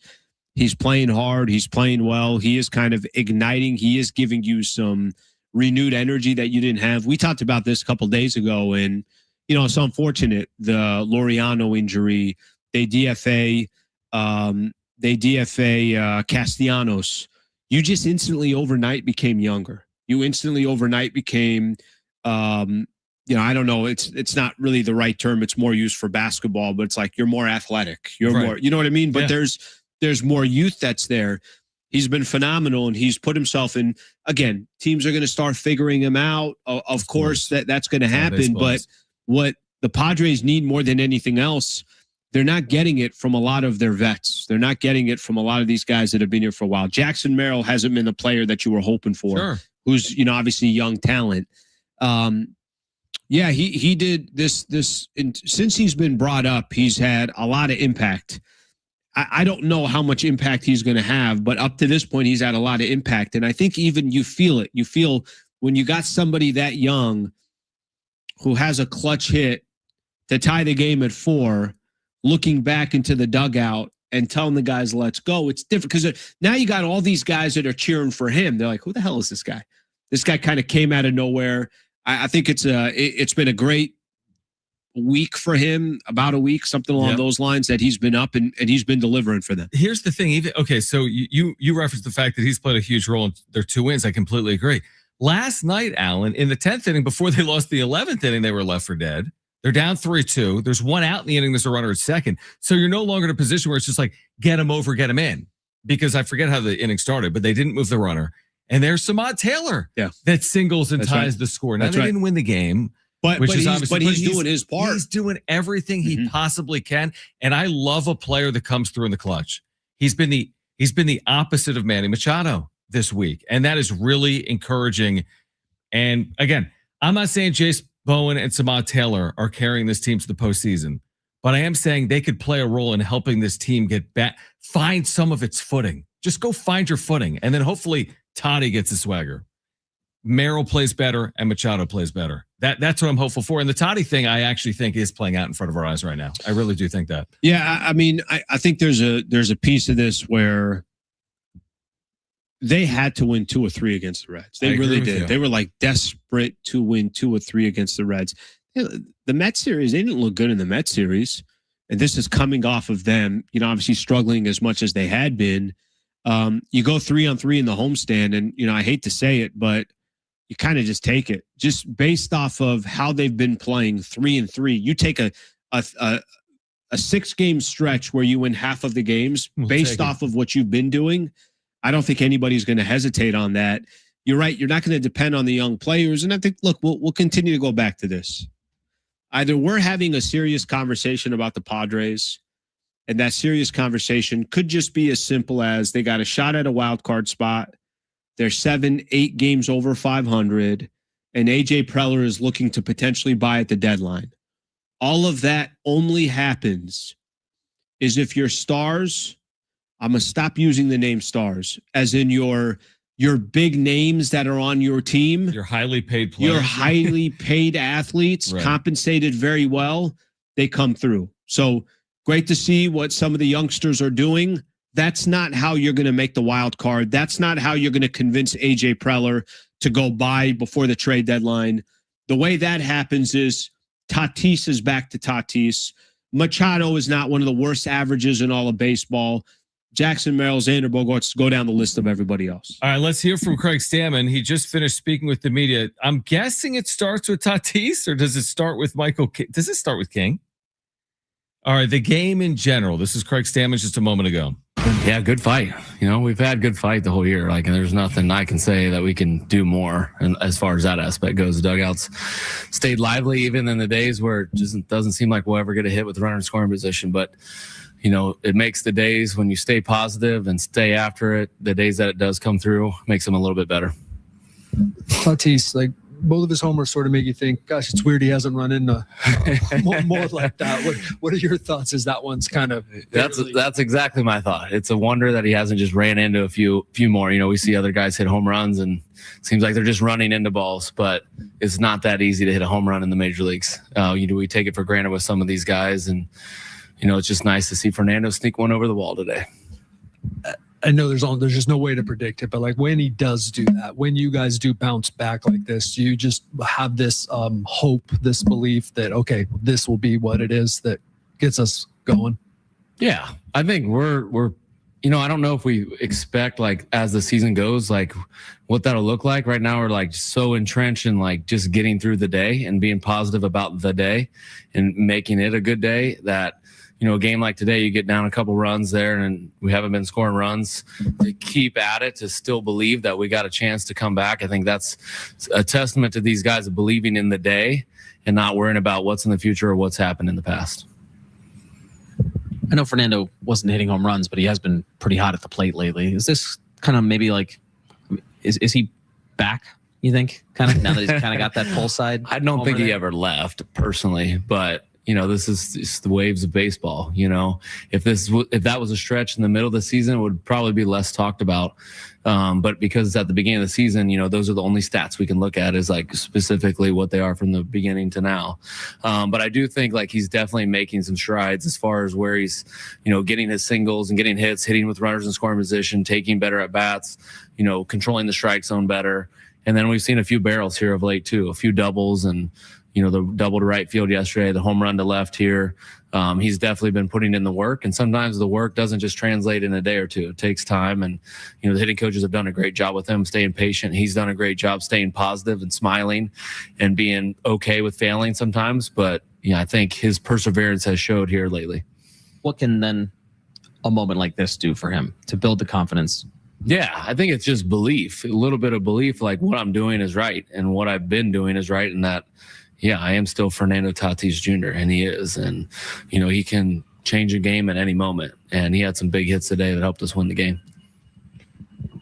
he's playing hard. He's playing well. He is kind of igniting. He is giving you some renewed energy that you didn't have. We talked about this a couple days ago, and it's unfortunate, the Laureano injury. They DFA Castellanos. You just instantly overnight became younger. You instantly overnight became I don't know, it's not really the right term. It's more used for basketball, but it's like you're more athletic. You're more, you know what I mean? But there's more youth that's there. He's been phenomenal, and he's put himself in. Again, teams are going to start figuring him out. Of course, that's going to happen. But what the Padres need more than anything else, they're not getting it from a lot of their vets. They're not getting it from a lot of these guys that have been here for a while. Jackson Merrill hasn't been the player that you were hoping for, who's obviously young talent. He did this since he's been brought up, he's had a lot of impact. I don't know how much impact he's going to have, but up to this point, he's had a lot of impact. And I think even you feel it. You feel when you got somebody that young who has a clutch hit to tie the game at 4, looking back into the dugout and telling the guys, let's go. It's different because now you got all these guys that are cheering for him. They're like, who the hell is this guy? This guy kind of came out of nowhere. I think it's been a great week for him, about a week, something along those lines, that he's been up and he's been delivering for them. Here's the thing. So you referenced the fact that he's played a huge role in their 2 wins. I completely agree. Last night, Alan, in the 10th inning, before they lost the 11th inning, they were left for dead. They're down 3-2. There's one out in the inning. There's a runner at second. So you're no longer in a position where it's just like, get him over, get him in. Because I forget how the inning started, but they didn't move the runner. And there's Samad Taylor that singles and ties the score. Now, they didn't win the game. But he's doing his part. He's doing everything he possibly can. And I love a player that comes through in the clutch. He's been the opposite of Manny Machado this week. And that is really encouraging. And again, I'm not saying Jace Bowen and Samad Taylor are carrying this team to the postseason, but I am saying they could play a role in helping this team get back, find some of its footing. Just go find your footing. And then hopefully Toddy gets the swagger. Merrill plays better and Machado plays better. That's what I'm hopeful for. And the Toddy thing, I actually think is playing out in front of our eyes right now. I really do think that. Yeah, I mean, I think there's a piece of this where they had to win 2 or 3 against the Reds. They really did. They were like desperate to win 2 or 3 against the Reds. The Mets series, they didn't look good in the Mets series. And this is coming off of them, obviously struggling as much as they had been. You go 3-on-3 in the homestand, and I hate to say it, but you kind of just take it, just based off of how they've been playing 3-3. You take a 6-game stretch where you win half of the games based off of what you've been doing. I don't think anybody's going to hesitate on that. You're right. You're not going to depend on the young players. And I think, look, we'll continue to go back to this. Either we're having a serious conversation about the Padres, and that serious conversation could just be as simple as they got a shot at a wild card spot. They're 7-8 games over 500, and AJ Preller is looking to potentially buy at the deadline. All of that only happens is if your stars, I'm going to stop using the name stars, as in your big names that are on your team. Your highly paid players. Your highly paid athletes, compensated very well, they come through. So great to see what some of the youngsters are doing. That's not how you're going to make the wild card. That's not how you're going to convince AJ Preller to go buy before the trade deadline. The way that happens is Tatis is back to Tatis. Machado is not one of the worst averages in all of baseball. Jackson Merrill, Xander Bogaerts, go down the list of everybody else. All right, let's hear from Craig Stammen. He just finished speaking with the media. I'm guessing it starts with Tatis, or does it start with Michael King? Does it start with King? All right, the game in general. This is Craig Stammen just a moment ago. Yeah, good fight. We've had good fight the whole year. And there's nothing I can say that we can do more. And as far as that aspect goes, the dugouts stayed lively even in the days where it just doesn't seem like we'll ever get a hit with the runner in scoring position. But, it makes the days when you stay positive and stay after it, the days that it does come through, makes them a little bit better. Tatis, both of his homers sort of make you think, gosh, it's weird he hasn't run into more like that. What are your thoughts as that one's kind of... That's exactly my thought. It's a wonder that he hasn't just ran into a few more. We see other guys hit home runs and it seems like they're just running into balls, but it's not that easy to hit a home run in the major leagues. We take it for granted with some of these guys, and it's just nice to see Fernando sneak one over the wall today. I know there's just no way to predict it, but like when he does do that, when you guys do bounce back like this, you just have this hope, this belief that, okay, this will be what it is that gets us going. Yeah, I think we're I don't know if we expect, like, as the season goes, like what that'll look like. Right now we're like so entrenched in like just getting through the day and being positive about the day and making it a good day that, a game like today, you get down a couple runs there and we haven't been scoring runs, to keep at it, to still believe that we got a chance to come back. I think that's a testament to these guys believing in the day and not worrying about what's in the future or what's happened in the past. I know Fernando wasn't hitting home runs, but he has been pretty hot at the plate lately. Is this kind of maybe like, is he back, you think, kind of, now that he's kind of got that pull side? I don't think he ever left personally, but this is just the waves of baseball. If that was a stretch in the middle of the season, it would probably be less talked about. But because it's at the beginning of the season, those are the only stats we can look at, is like specifically what they are from the beginning to now. But I do think like he's definitely making some strides as far as where he's, getting his singles and getting hits, hitting with runners in scoring position, taking better at bats, controlling the strike zone better. And then we've seen a few barrels here of late too, a few doubles, and the double to right field yesterday, the home run to left here. He's definitely been putting in the work, and sometimes the work doesn't just translate in a day or two. It takes time, and the hitting coaches have done a great job with him staying patient. He's done a great job staying positive and smiling and being okay with failing sometimes. But I think his perseverance has showed here lately. What can then a moment like this do for him to build the confidence? Yeah, I think it's just belief, a little bit of belief, like what I'm doing is right and what I've been doing is right, and that, yeah, I am still Fernando Tatis Jr., and he is. And, he can change a game at any moment. And he had some big hits today that helped us win the game.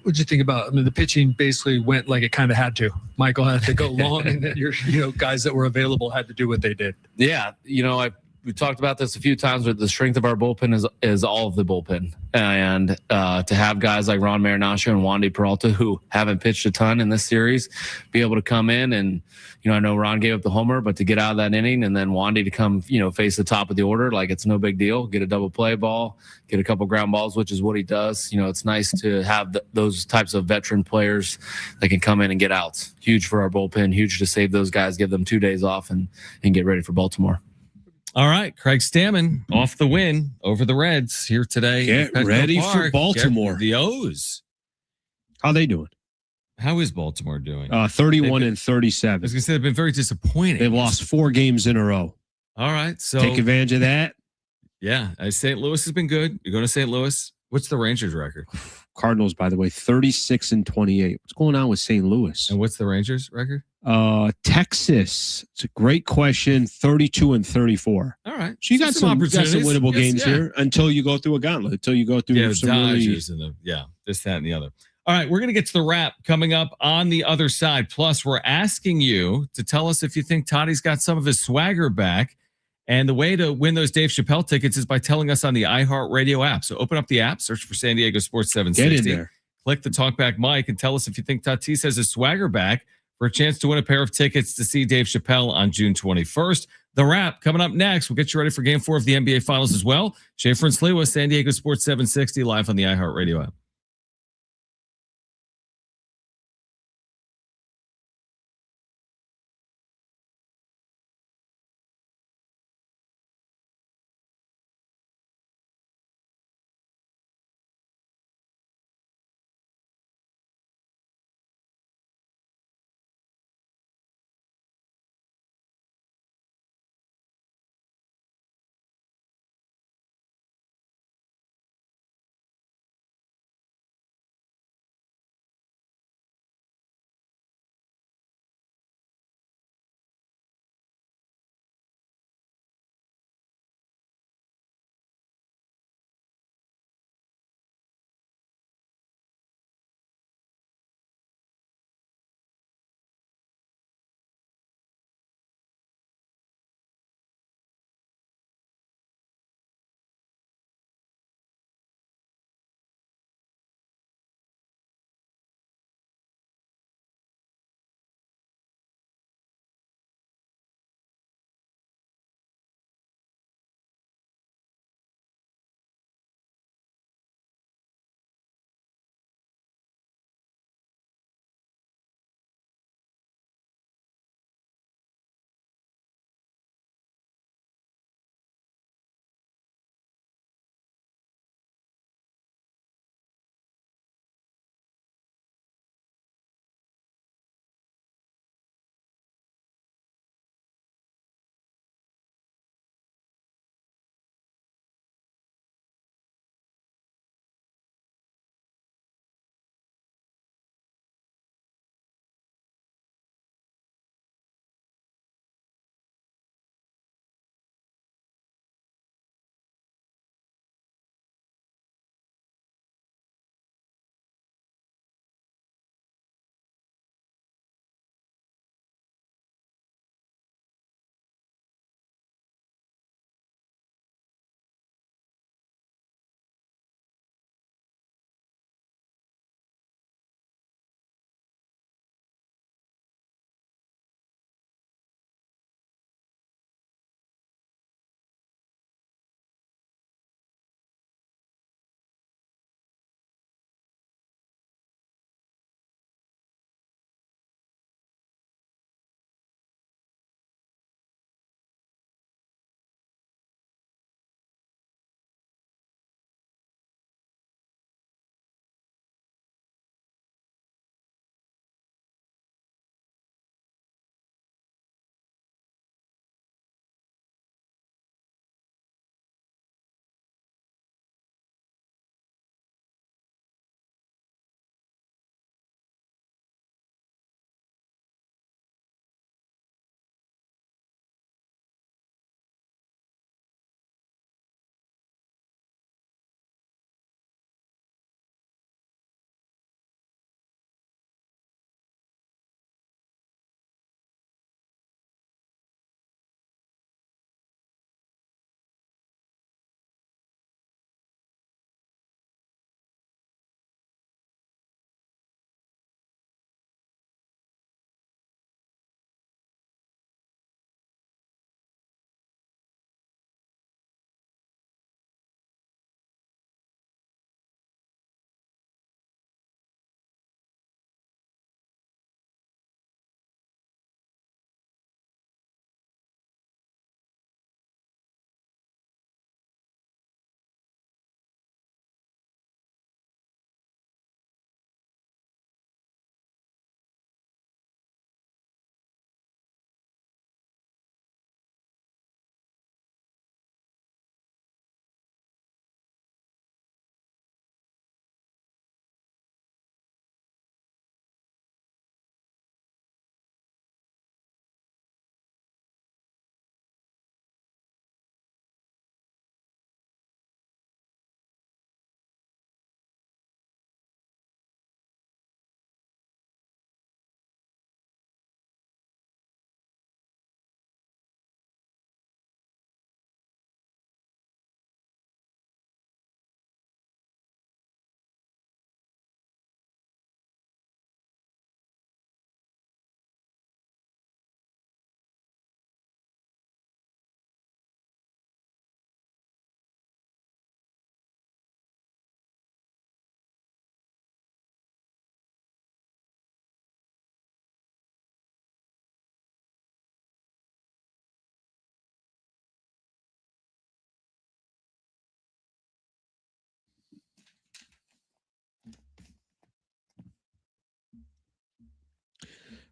What'd you think about, the pitching basically went like it kind of had to. Michael had to go long, and then your guys that were available had to do what they did. Yeah, we talked about this a few times, but the strength of our bullpen is all of the bullpen. And to have guys like Ron Marinaccio and Wandy Peralta, who haven't pitched a ton in this series, be able to come in and, I know Ron gave up the homer, but to get out of that inning and then Wandy to come, face the top of the order, like it's no big deal. Get a double play ball, get a couple ground balls, which is what he does. It's nice to have those types of veteran players that can come in and get outs. Huge for our bullpen, huge to save those guys, give them 2 days off and get ready for Baltimore. All right, Craig Stammen off the win over the Reds here today. Get ready for Baltimore. The O's. How they doing? How is Baltimore doing? 31 and 37. I was going to say they've been very disappointing. They've lost 4 games in a row. All right, so take advantage of that. Yeah, St. Louis has been good. You're going to St. Louis. What's the Rangers record? Cardinals, by the way, 36 and 28. What's going on with St. Louis? And what's the Rangers record? Texas. It's a great question. 32 and 34. All right. So you got some winnable games here until you go through a gauntlet. Until you go through some Dodgers and this, that, and the other. All right, we're going to get to the wrap coming up on the other side. Plus, we're asking you to tell us if you think Toddy's got some of his swagger back. And the way to win those Dave Chappelle tickets is by telling us on the iHeartRadio app. So open up the app, search for San Diego Sports 760. Get in there. Click the Talkback mic and tell us if you think Tatis has his swagger back for a chance to win a pair of tickets to see Dave Chappelle on June 21st. The wrap coming up next. We'll get you ready for Game 4 of the NBA Finals as well. Schaefer and Sliwa, San Diego Sports 760, live on the iHeartRadio app.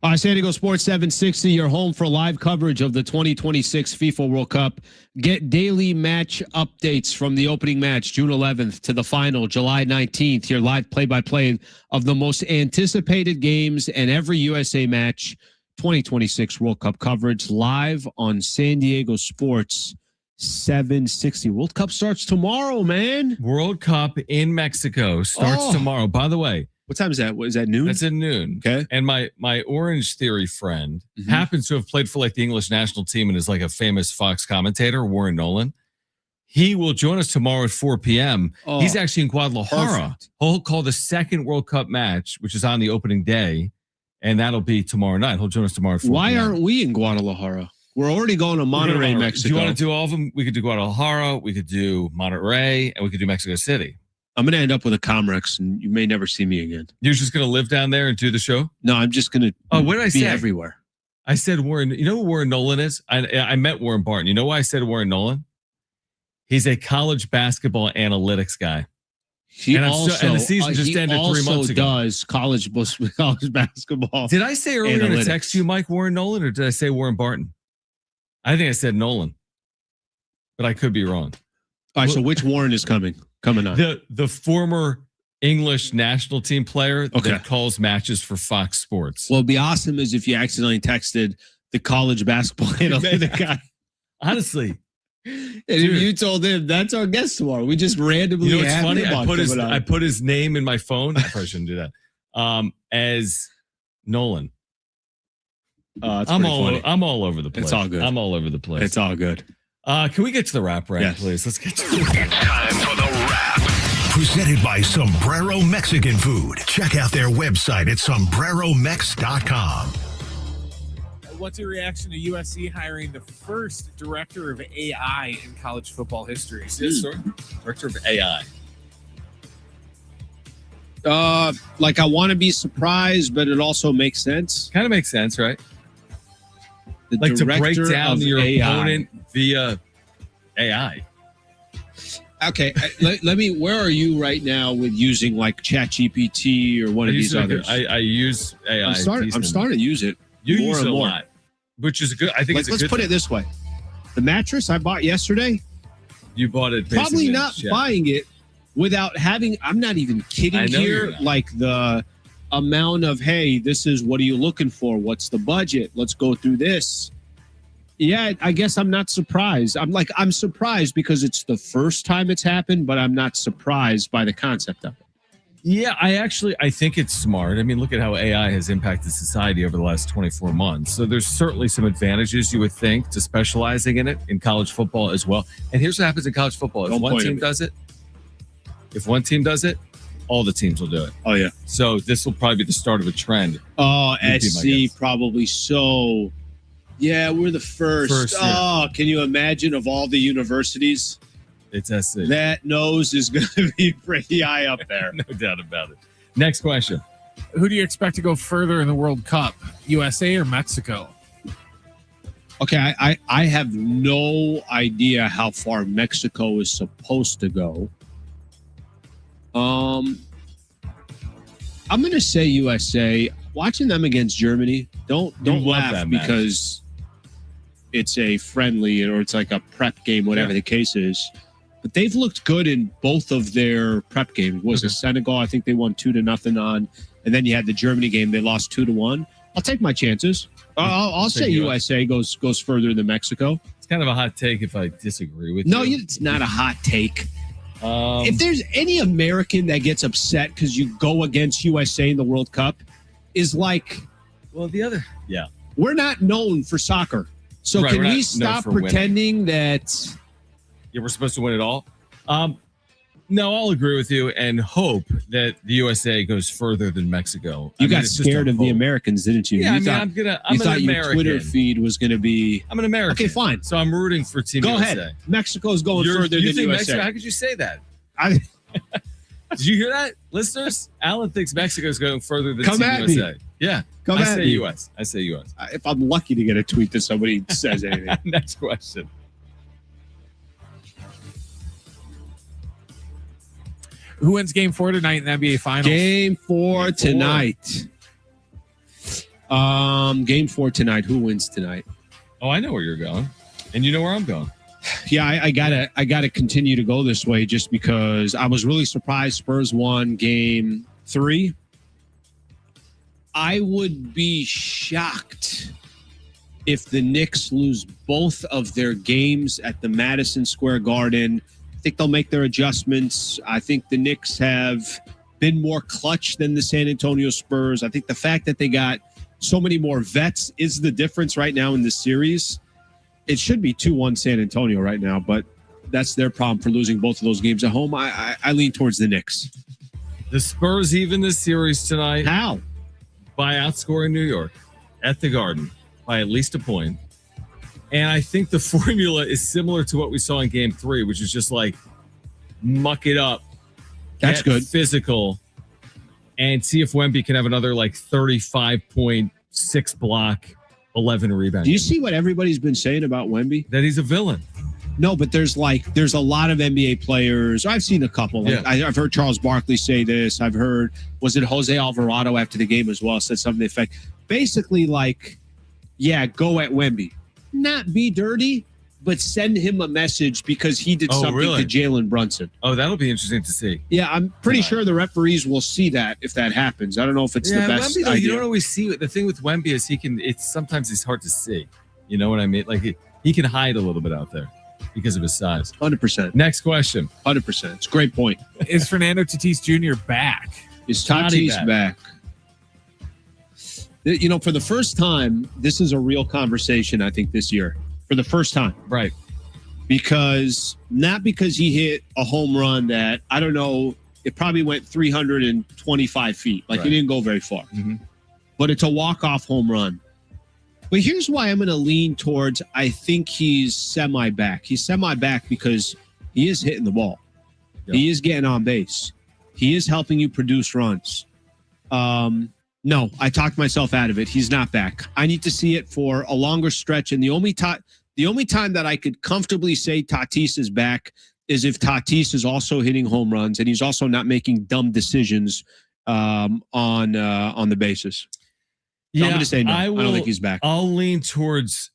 San Diego Sports 760, your home for live coverage of the 2026 FIFA World Cup. Get daily match updates from the opening match, June 11th, to the final, July 19th. Your live play-by-play of the most anticipated games and every USA match. 2026 World Cup coverage live on San Diego Sports 760. World Cup starts tomorrow, man. World Cup in Mexico starts tomorrow. By the way, what time is that? Is that noon? That's at noon. Okay. And my Orange Theory friend happens to have played for like the English national team and is like a famous Fox commentator, Warren Nolan. He will join us tomorrow at 4 p.m. He's actually in Guadalajara. Perfect. He'll call the second World Cup match, which is on the opening day, and that'll be tomorrow night. He'll join us tomorrow at 4 Why p.m. aren't we in Guadalajara? We're already going to Monterrey, Mexico. Do you want to do all of them? We could do Guadalajara, we could do Monterrey, and we could do Mexico City. I'm going to end up with a Comrex, and you may never see me again. You're just going to live down there and do the show? No, I'm just going to what did I say? everywhere. I said Warren. You know who Warren Nolan is? I met Warren Barton. You know why I said Warren Nolan? He's a college basketball analytics guy. And the season just ended 3 months ago. Does college basketball. Did I say earlier analytics. to text you, Mike, Warren Nolan, or did I say Warren Barton? I think I said Nolan, but I could be wrong. All right, so which Warren is coming on? The former English national team player that calls matches for Fox Sports. Well, it'd be awesome as if you accidentally texted the college basketball analytic guy. Honestly. And if you told him that's our guest tomorrow, we just randomly. You know what's funny? I put his name in my phone. I probably shouldn't do that. As Nolan. I'm all over the place. It's all good. I'm all over the place. It's all good. Can we get to the rap rant, please? Let's get to it. It's time for the wrap. Presented by Sombrero Mexican Food. Check out their website at sombreromex.com. What's your reaction to USC hiring the first director of AI in college football history? Director of AI. Like I want to be surprised, but it also makes sense. Kind of makes sense, right? The like to break down your AI. opponent via AI. Okay, let me. Where are you right now with using like ChatGPT or one of these others? I use AI. I'm starting to use it. You more use it and a more. lot, which is good. I think let's put it this way: the mattress I bought yesterday. You bought it. Probably not buying it without having. I'm not even kidding here. Like the amount of hey, this is what are you looking for? What's the budget? Let's go through this. Yeah, I guess I'm not surprised. I'm surprised because it's the first time it's happened, but I'm not surprised by the concept of it. Yeah, I think it's smart. I mean, look at how AI has impacted society over the last 24 months. So there's certainly some advantages, you would think, to specializing in it in college football as well. And here's what happens in college football. If one team does it, all the teams will do it. Oh, yeah. So this will probably be the start of a trend. Oh, Acee probably so. Yeah, we're the first. Can you imagine of all the universities? It's Acee. That nose is going to be pretty high up there. No doubt about it. Next question. Who do you expect to go further in the World Cup, USA or Mexico? Okay, I have no idea how far Mexico is supposed to go. I'm going to say USA. Watching them against Germany, don't laugh because it's a friendly or it's like a prep game, whatever the case is. But they've looked good in both of their prep games. Was it Senegal? I think they won 2-0 on. And then you had the Germany game. They lost 2-1. I'll take my chances. I'll say USA goes further than Mexico. It's kind of a hot take if I disagree with you. No, it's not a hot take. If there's any American that gets upset because you go against USA in the World Cup, is like, well, we're not known for soccer. So can we stop pretending that? Yeah, we're supposed to win it all. No, I'll agree with you and hope that the USA goes further than Mexico. You got scared of the Americans, didn't you? Yeah, you I'm you thought an American. Your Twitter feed was going to be. I'm an American. Okay, fine. So I'm rooting for Team USA. Go ahead. Mexico's going further than USA. Mexico, how could you say that? Did you hear that, listeners? Alan thinks Mexico's going further than Team USA. Yeah. I say US. If I'm lucky to get a tweet that somebody says anything. Next question. Who wins Game 4 tonight in the NBA Finals? Game 4 tonight. Game 4 tonight. Who wins tonight? Oh, I know where you're going, and you know where I'm going. Yeah, I gotta continue to go this way just because I was really surprised Spurs won game 3. I would be shocked if the Knicks lose both of their games at the Madison Square Garden. I think they'll make their adjustments. I think the Knicks have been more clutch than the San Antonio Spurs. I think the fact that they got so many more vets is the difference right now in this series. It should be 2-1 San Antonio right now, but that's their problem for losing both of those games at home. I lean towards the Knicks. The Spurs even this series tonight. How? By outscoring New York at the Garden by at least a point. And I think the formula is similar to what we saw in game 3, which is just like muck it up. That's good. Physical. And see if Wemby can have another like 35.6 block, 11 rebounds. Do you see what everybody's been saying about Wemby? That he's a villain. No, but there's a lot of NBA players. I've seen a couple. Like, Yeah. I've heard Charles Barkley say this. I've heard, was it Jose Alvarado after the game as well, said something to the effect. Basically, like, yeah, go at Wemby. Not be dirty, but send him a message because he did something really? to Jalen Brunson. Oh, that'll be interesting to see. Yeah, I'm pretty sure the referees will see that if that happens. I don't know if it's the best Wemby, though, idea. you don't always see it. The thing with Wemby is sometimes he's hard to see. You know what I mean? Like he can hide a little bit out there because of his size. 100%. Next question. 100%. It's a great point. Is Fernando Tatis Jr. back? Is Tatis back? You know, for the first time, this is a real conversation, I think, this year. For the first time. Right. Not because he hit a home run that, I don't know, it probably went 325 feet. Like, Right. He didn't go very far. Mm-hmm. But it's a walk-off home run. But here's why I'm going to lean towards, I think he's semi-back. He's semi-back because he is hitting the ball. Yep. He is getting on base. He is helping you produce runs. No, I talked myself out of it. He's not back. I need to see it for a longer stretch. And the only time that I could comfortably say Tatis is back is if Tatis is also hitting home runs and he's also not making dumb decisions on the bases. So I'm going to say no. I don't think he's back. I'll lean towards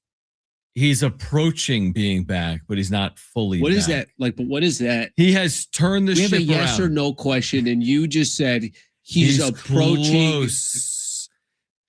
he's approaching being back, but he's not fully What back. is that? Like, but what is that? He has turned the We have ship a yes around. or no question, and you just said he's approaching. Close.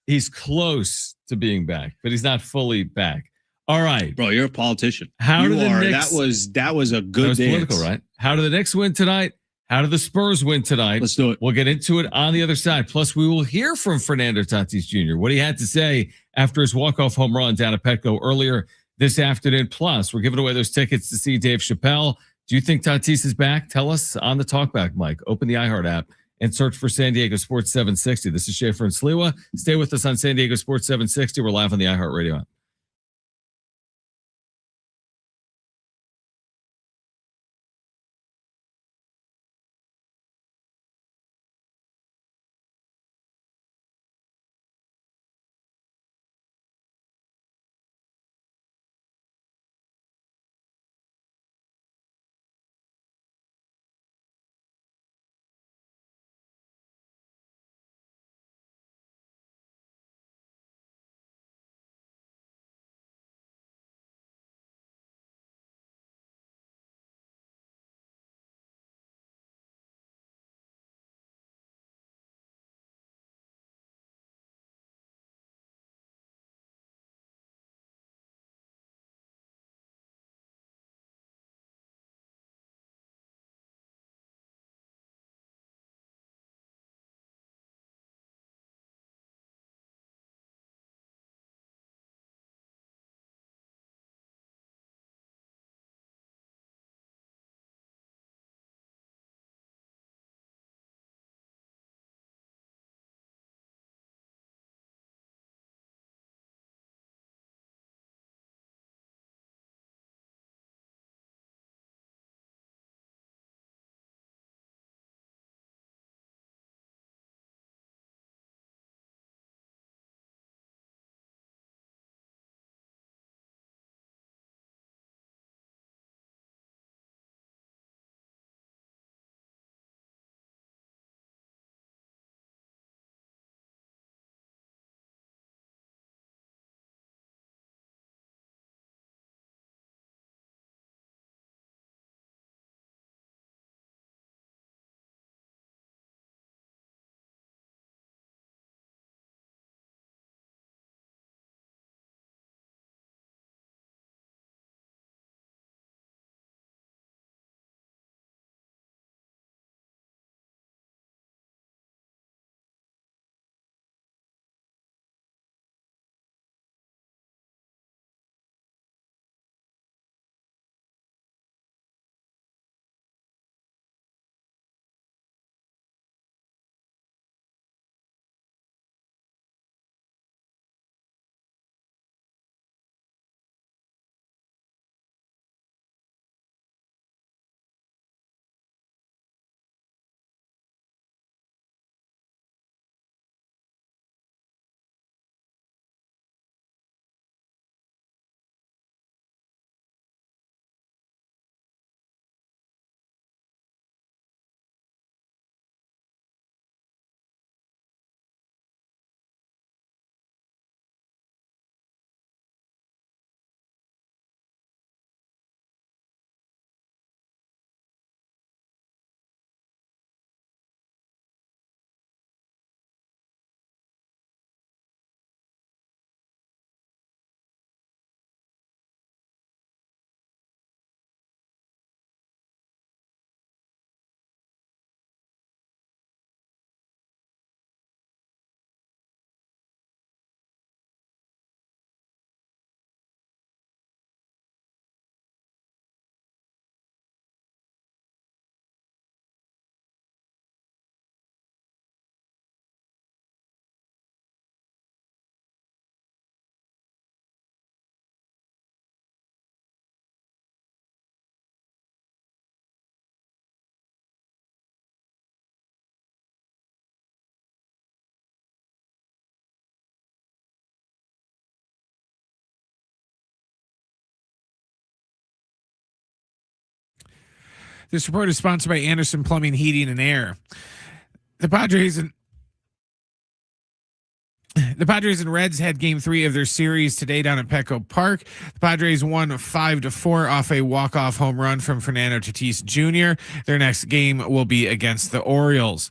He's close to being back, but he's not fully back. All right. Bro, you're a politician. How do the Knicks? That was a good That was dance. political, right? How do the Knicks win tonight? How do the Spurs win tonight? Let's do it. We'll get into it on the other side. Plus, we will hear from Fernando Tatis Jr., what he had to say after his walk-off home run down at Petco earlier this afternoon. Plus, we're giving away those tickets to see Dave Chappelle. Do you think Tatis is back? Tell us on the Talkback mic. Open the iHeart app and search for San Diego Sports 760. This is Schaefer and Sliwa. Stay with us on San Diego Sports 760. We're live on the iHeart Radio app. This report is sponsored by Anderson Plumbing, Heating, and Air. The Padres and Reds had game 3 of their series today down at Petco Park. The Padres won 5-4 off a walk-off home run from Fernando Tatis Jr. Their next game will be against the Orioles.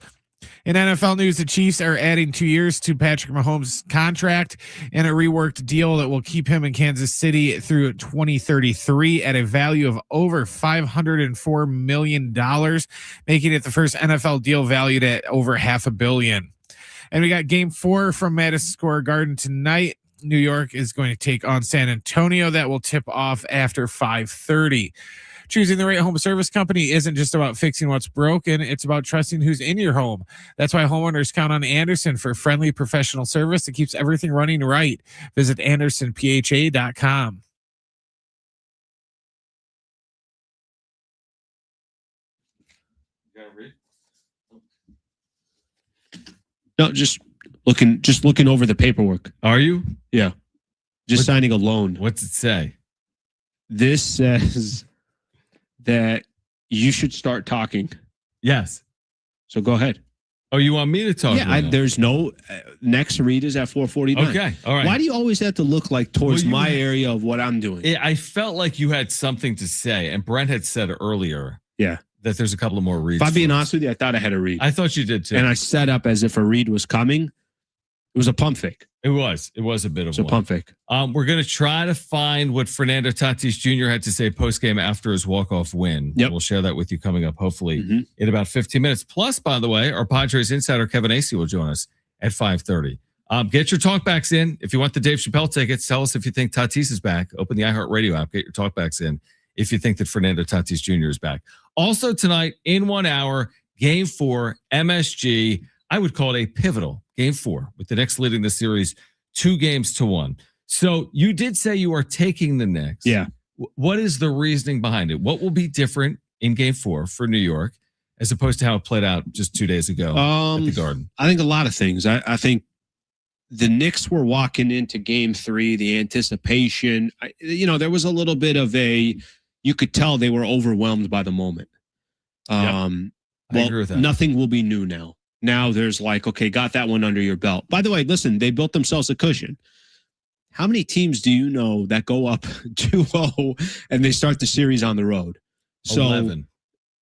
In NFL news, the Chiefs are adding 2 years to Patrick Mahomes' contract and a reworked deal that will keep him in Kansas City through 2033 at a value of over $504 million, making it the first NFL deal valued at over $500 million. And we got game 4 from Madison Square Garden tonight. New York is going to take on San Antonio. That will tip off after 5:30. Choosing the right home service company isn't just about fixing what's broken. It's about trusting who's in your home. That's why homeowners count on Anderson for friendly professional service that keeps everything running right. Visit AndersonPHA.com. No, just looking over the paperwork. Are you? Yeah. Just signing a loan. What's it say? This says that you should start talking. Yes. So go ahead. Oh, you want me to talk? Yeah, there's no next read is at 4:49. Okay, all right. Why do you always have to look like towards my area of what I'm doing? I felt like you had something to say, and Brent had said earlier. Yeah. That there's a couple of more reads. If I'm being honest with you, I thought I had a read. I thought you did too. And I set up as if a read was coming. It was a pump fake. It was a bit of a pump fake. We're going to try to find what Fernando Tatis Jr. had to say post-game after his walk-off win. Yep. We'll share that with you coming up, hopefully, in about 15 minutes. Plus, by the way, our Padres insider, Kevin Acee, will join us at 5:30. Get your talkbacks in. If you want the Dave Chappelle tickets, tell us if you think Tatis is back. Open the iHeartRadio app. Get your talkbacks in if you think that Fernando Tatis Jr. is back. Also tonight, in 1 hour, Game 4, MSG. I would call it a pivotal Game 4 with the Knicks leading the series 2-1. So you did say you are taking the Knicks. Yeah. What is the reasoning behind it? What will be different in Game 4 for New York as opposed to how it played out just 2 days ago at the Garden? I think a lot of things. I think the Knicks were walking into Game 3, the anticipation. There was a little bit of you could tell they were overwhelmed by the moment. I agree with that. Nothing will be new now. Now there's okay, got that one under your belt. By the way, listen, they built themselves a cushion. How many teams do you know that go up 2-0 and they start the series on the road? So 11.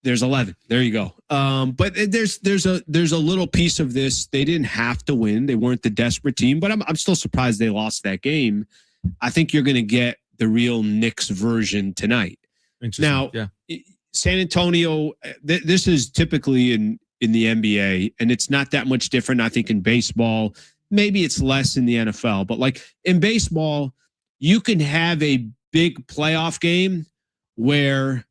There's 11. There you go. But there's a little piece of this. They didn't have to win. They weren't the desperate team, but I'm still surprised they lost that game. I think you're going to get the real Knicks version tonight. Now, San Antonio, this is typically in the NBA, and it's not that much different, I think, in baseball. Maybe it's less in the NFL, but in baseball, you can have a big playoff game where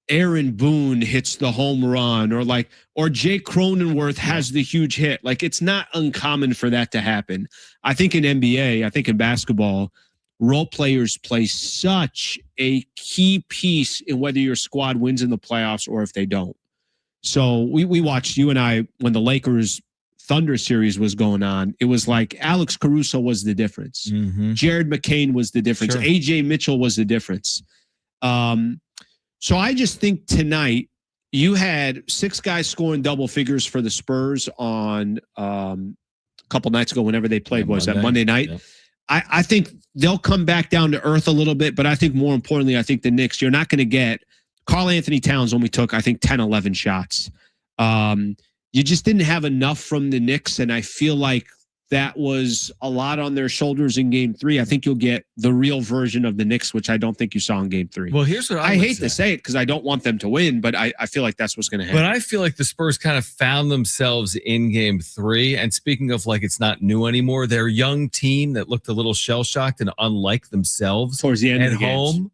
Aaron Boone hits the home run or Jake Cronenworth has the huge hit. It's not uncommon for that to happen. I think in NBA, I think in basketball, role players play such a key piece in whether your squad wins in the playoffs or if they don't. So we watched, you and I, when the Lakers Thunder series was going on, it was Alex Caruso was the difference. Jared McCain was the difference. Sure. AJ Mitchell was the difference. So I just think tonight you had 6 guys scoring double figures for the Spurs on a couple nights ago, whenever they played. Was that Monday night? Yep. I think they'll come back down to earth a little bit, but I think more importantly, I think the Knicks, you're not going to get Karl Anthony Towns only took, I think, 10, 11 shots. You just didn't have enough from the Knicks, and I feel like that was a lot on their shoulders in Game 3. I think you'll get the real version of the Knicks, which I don't think you saw in Game 3. Well, here's what I hate to say it because I don't want them to win, but I feel like that's what's going to happen. But I feel like the Spurs kind of found themselves in Game 3. And speaking of it's not new anymore, their young team that looked a little shell-shocked and unlike themselves towards the end at of the home. games.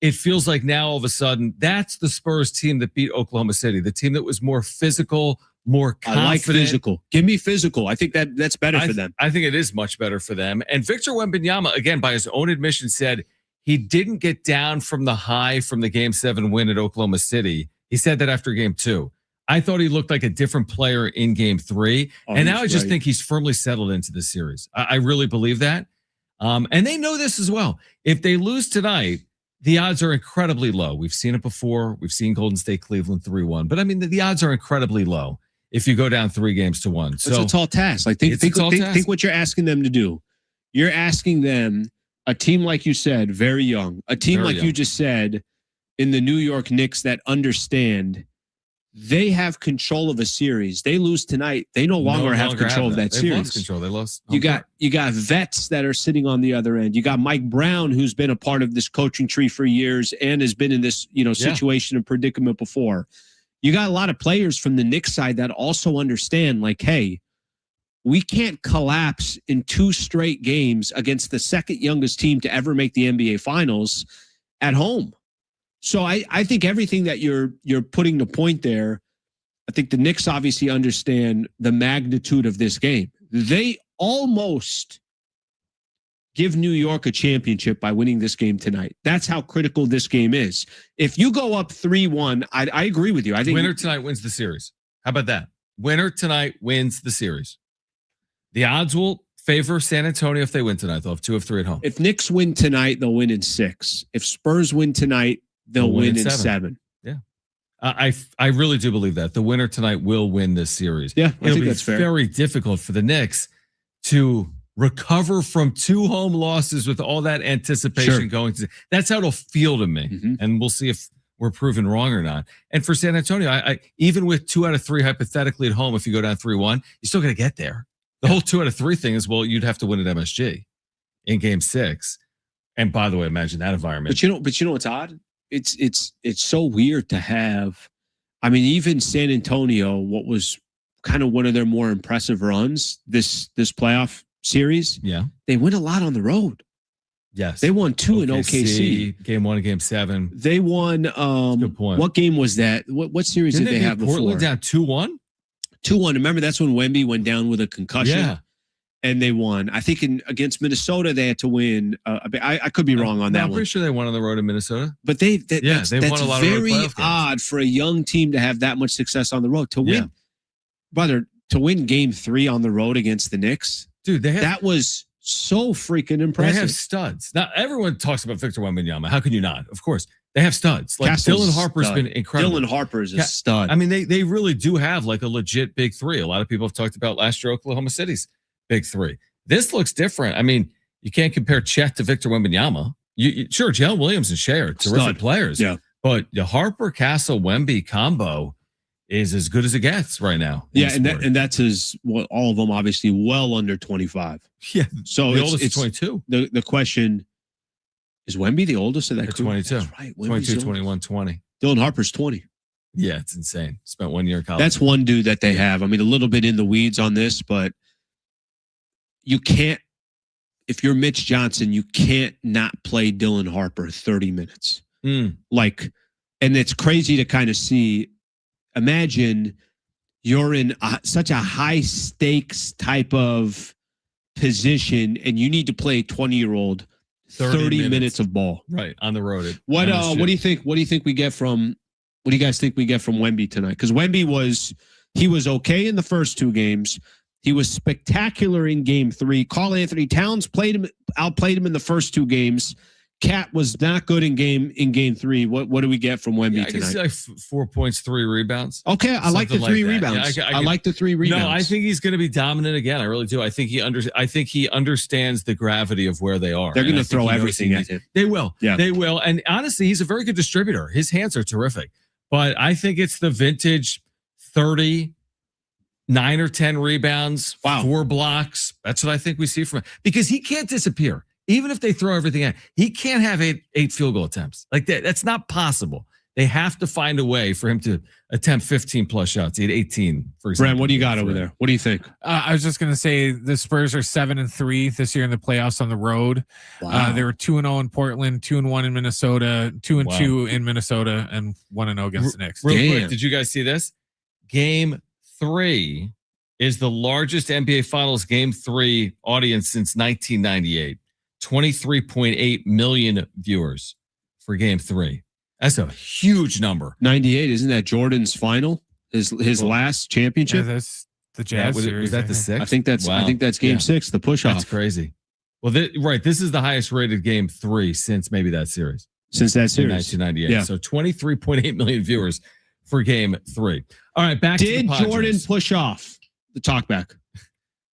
It feels like now all of a sudden that's the Spurs team that beat Oklahoma City, the team that was more physical, more confident. I like physical. Give me physical. I think that's better for them. I think it is much better for them. And Victor Wembanyama, again, by his own admission, said he didn't get down from the high from the Game 7 win at Oklahoma City. He said that after Game 2. I thought he looked like a different player in Game 3. And now I just think he's firmly settled into the series. I really believe that. And they know this as well. If they lose tonight, the odds are incredibly low. We've seen it before. We've seen Golden State, Cleveland 3-1. But I mean, the odds are incredibly low if you go down 3-1. So it's a tall task. Like think what you're asking them to do. You're asking them, a team like you said, very young, a team very like young. You just said, in the New York Knicks that understand they have control of a series. They lose tonight, they no longer have control of that series. Lost control. They lost. You got vets that are sitting on the other end. You got Mike Brown, who's been a part of this coaching tree for years and has been in this situation and predicament before. You got a lot of players from the Knicks side that also understand, like, hey, we can't collapse in 2 straight games against the second youngest team to ever make the NBA Finals at home. So I think everything that you're putting to point there, I think the Knicks obviously understand the magnitude of this game. They almost give New York a championship by winning this game tonight. That's how critical this game is. If you go up 3-1, I agree with you. I think winner tonight wins the series. How about that? Winner tonight wins the series. The odds will favor San Antonio if they win tonight. They'll have 2 of 3 at home. If Knicks win tonight, they'll win in 6. If Spurs win tonight, they'll win in 7. Yeah. I really do believe that. The winner tonight will win this series. Yeah, I think that's fair. Very difficult for the Knicks to recover from 2 home losses with all that anticipation going to. That's how it'll feel to me. Mm-hmm. And we'll see if we're proven wrong or not. And for San Antonio, I even with 2 out of 3 hypothetically at home, if you go down 3-1, you're still going to get there. The whole 2 out of 3 thing is, well, you'd have to win at MSG in game 6. And by the way, imagine that environment. But you know what's odd? It's so weird to have. I mean, even San Antonio, what was kind of one of their more impressive runs this playoff series. Yeah, they win a lot on the road. Yes, they won 2 in OKC, game 1 and game 7. They won. Good point. What game was that? What series did they have before? Portland down 2-1. 2-1. Remember, that's when Wemby went down with a concussion. Yeah. And they won. I think against Minnesota, they had to win. I could be wrong on that one. I'm pretty sure they won on the road in Minnesota. But that's won a lot of very odd for a young team to have that much success on the road. To win, brother, to win game 3 on the road against the Knicks, dude, that was so freaking impressive. They have studs. Now, everyone talks about Victor Wembanyama. How can you not? Of course. They have studs. Like Dylan Harper's been incredible. Dylan Harper is a stud. I mean, they really do have like a legit big 3. A lot of people have talked about last year Oklahoma City's big 3. This looks different. I mean, you can't compare Chet to Victor Wembanyama. Sure, Jalen Williams and Shea are terrific players. Yeah. But the Harper, Castle, Wemby combo is as good as it gets right now. Yeah, and that's all of them obviously well under 25. Yeah. So the oldest is 22. The question is Wemby the oldest of that crew? 22. That's right. 22, 21, 20. Dylan Harper's 20. Yeah, it's insane. Spent 1 year in college. That's one dude that they have. I mean, a little bit in the weeds on this, but you can't, if you're Mitch Johnson, you can't not play Dylan Harper 30 minutes. Like, and it's crazy to kind of see. Imagine you're in such a high stakes type of position and you need to play a 20-year-old 30 minutes of ball. Right. On the road. What do you think? What do you think we get from, what do you guys think we get from Wemby tonight? Because Wemby was okay in the first 2 games. He was spectacular in game 3. Karl Anthony Towns outplayed him in the first 2 games. Cat was not good in game 3. What do we get from Wemby tonight? I can see like 4 points, 3 rebounds. Okay, I like the 3 rebounds. I like the 3 rebounds. No, I think he's going to be dominant again. I really do. I think he understands the gravity of where they are. They're going to throw everything at him. They will. Yeah, they will. And honestly, he's a very good distributor. His hands are terrific. But I think it's the vintage 30. 9 or 10 rebounds, 4 blocks. That's what I think we see from him. Because he can't disappear. Even if they throw everything at, he can't have 8 field goal attempts. Like that. That's not possible. They have to find a way for him to attempt 15 plus shots. He had 18, for example. Brent, what do you got over there? What do you think? I was just going to say the Spurs are 7-3 this year in the playoffs on the road. Wow. They were 2-0 in Portland, 2-1 in Minnesota, 2-2 in Minnesota, and 1-0 against the Knicks. Real quick, did you guys see this? Game 3 is the largest NBA Finals Game 3 audience since 1998. 23.8 million viewers for Game 3. That's a huge number. 98, isn't that Jordan's final? His last championship? Yeah, that's the Jazz series. Was that the 6th? I think that's Game 6, the push-off. That's crazy. Well, this is the highest rated Game 3 since maybe that series. since that in series. 1998. Yeah. So 23.8 million viewers for game 3. All right, back to the Did Padres. Jordan push off the talkback?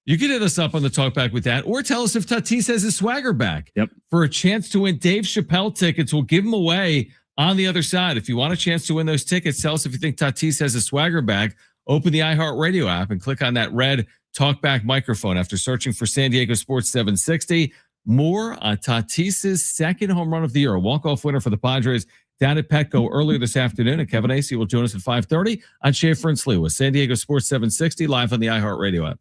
You can hit us up on the talkback with that, or tell us if Tatis has his swagger back. Yep. For a chance to win Dave Chappelle tickets, we'll give them away on the other side. If you want a chance to win those tickets, tell us if you think Tatis has his swagger back. Open the iHeartRadio app and click on that red talkback microphone after searching for San Diego Sports 760. More on Tatis's second home run of the year, a walk-off winner for the Padres down at Petco earlier this afternoon. And Kevin Acee will join us at 5:30 on Schaefer and Sliwa, San Diego Sports 760, live on the iHeartRadio app.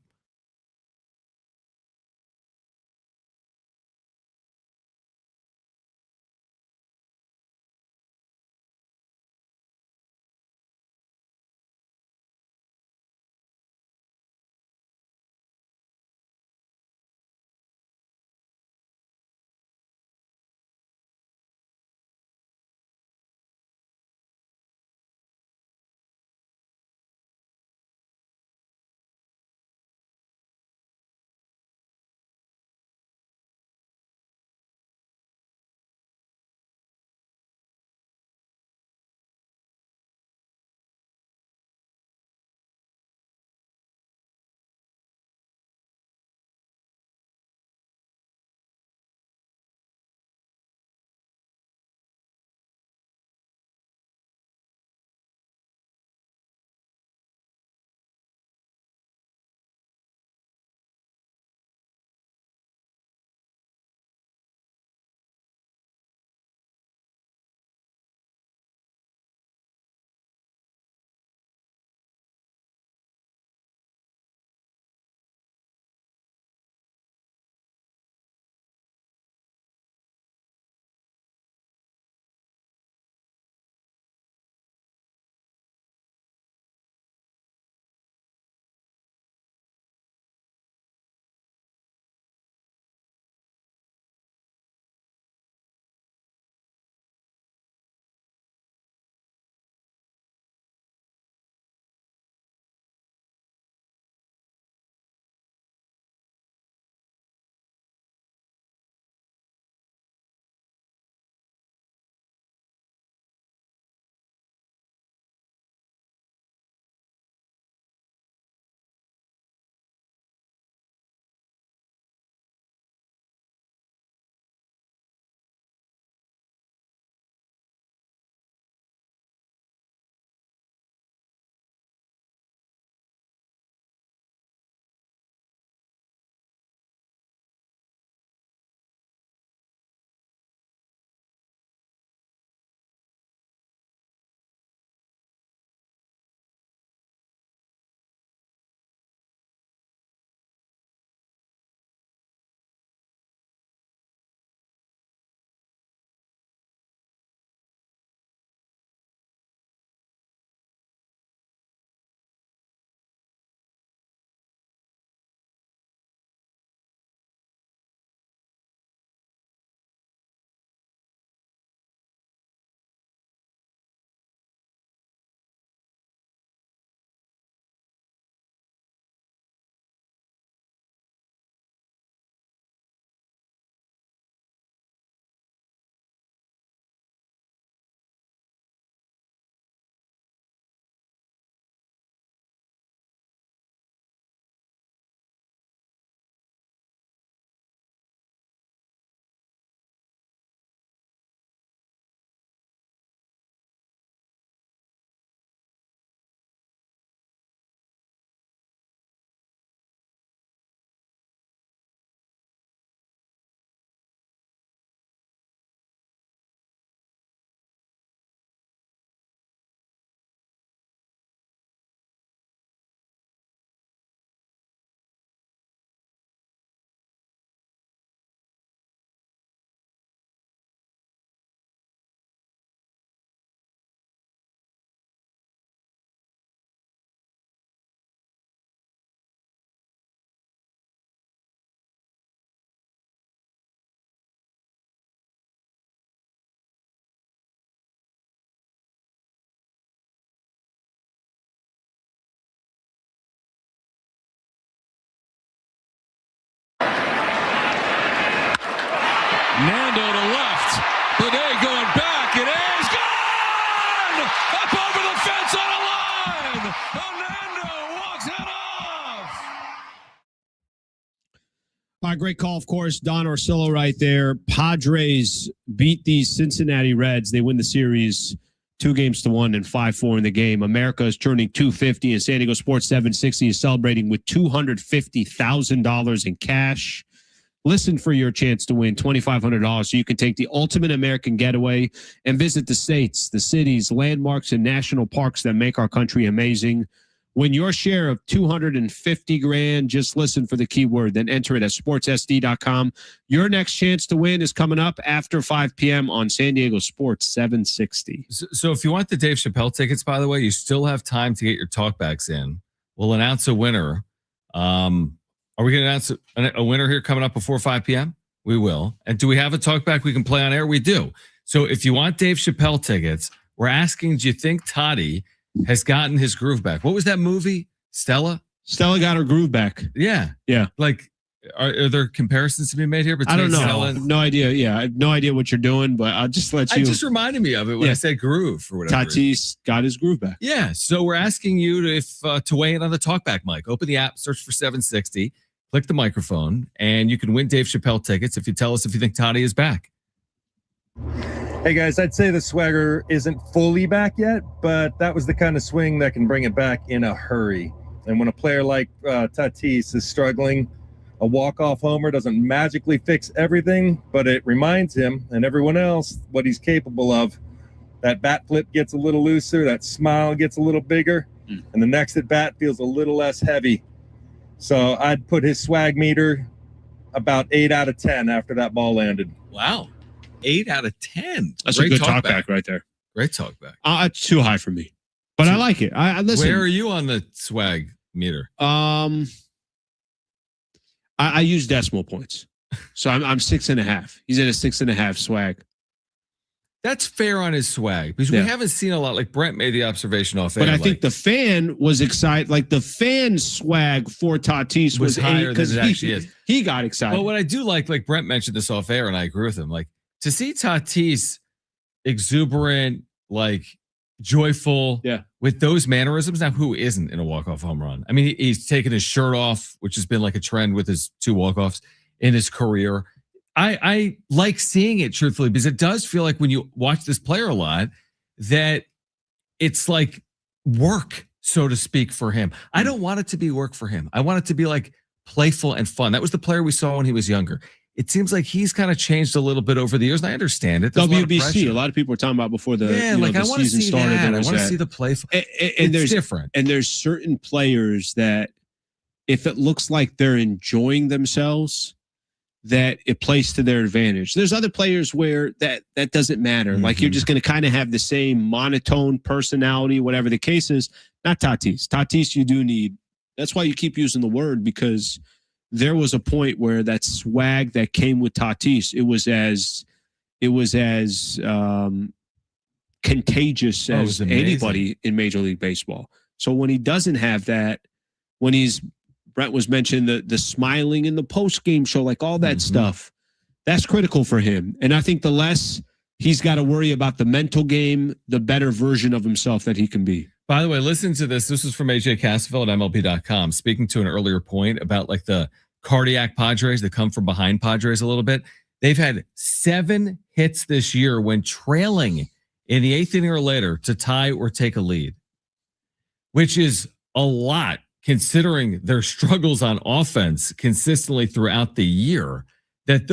Nando to left. Bidet going back. right, great call, of course. Don Orsillo right there. Padres beat the Cincinnati Reds. They win the series 2-1 and 5-4 in the game. America is turning 250, and San Diego Sports 760 is celebrating with $250,000 in cash. Listen for your chance to win $2,500 so you can take the ultimate American getaway and visit the states, the cities, landmarks, and national parks that make our country amazing. Win your share of $250,000. Just listen for the keyword, then enter it at sportssd.com. Your next chance to win is coming up after 5 p.m. on San Diego Sports 760. So if you want the Dave Chappelle tickets, by the way, you still have time to get your talkbacks in. We'll announce a winner. Are we going to announce a winner here coming up before 5 p.m.? We will. And do we have a talkback we can play on air? We do. So if you want Dave Chappelle tickets, we're asking, do you think Toddy has gotten his groove back? What was that movie? Stella? Stella got her groove back. Yeah. Yeah. Like, are there comparisons to be made here between I don't know. Stella I have no idea. Yeah, I have no idea what you're doing, but I'll just let you. It just reminded me of it when I said groove or whatever. Tatis got his groove back. Yeah. So we're asking you to weigh in on the talkback mic. Open the app, search for 760, click the microphone, and you can win Dave Chappelle tickets if you tell us if you think Toddy is back. Hey guys, I'd say the swagger isn't fully back yet, but that was the kind of swing that can bring it back in a hurry. And when a player like Tatis is struggling, a walk-off homer doesn't magically fix everything, but it reminds him and everyone else what he's capable of. That bat flip gets a little looser, that smile gets a little bigger, and the next at bat feels a little less heavy. So I'd put his swag meter about 8 out of 10 after that ball landed. Wow. 8 out of 10. That's a good talkback right there. Great talkback. It's too high for me, but I like it. I listen. Where are you on the swag meter? I use decimal points, so I'm 6.5. He's at a 6.5 swag. That's fair on his swag because we haven't seen a lot. Like Brent made the observation off air. But I think the fan was excited. Like the fan swag for Tatis was higher than it actually is. He got excited. Well, what I do like Brent mentioned this off air, and I agree with him. Like to see Tatis exuberant, like joyful, with those mannerisms. Now, who isn't in a walk-off home run? I mean, he's taken his shirt off, which has been like a trend with his 2 walk-offs in his career. I like seeing it, truthfully, because it does feel like when you watch this player a lot that it's like work, so to speak, for him. I don't want it to be work for him. I want it to be like playful and fun. That was the player we saw when he was younger. It seems like he's kind of changed a little bit over the years, and I understand it. There's WBC, a lot of people were talking about before the, the season started. I want to see the playful. And there's different. And there's certain players that if it looks like they're enjoying themselves, that it plays to their advantage. There's other players where that doesn't matter. Mm-hmm. Like you're just going to kind of have the same monotone personality, whatever the case is. Not Tatis. Tatis, you do need. That's why you keep using the word, because there was a point where that swag that came with Tatis, it was as contagious as anybody in Major League Baseball. So when he doesn't have that, when Brent was mentioning the smiling in the post-game show, like all that stuff, that's critical for him. And I think the less he's got to worry about the mental game, the better version of himself that he can be. By the way, listen to this. This is from AJ Cassavell at MLB.com, speaking to an earlier point about like the cardiac Padres that come from behind Padres a little bit. They've had 7 hits this year when trailing in the 8th inning or later to tie or take a lead, which is a lot considering their struggles on offense consistently throughout the year. That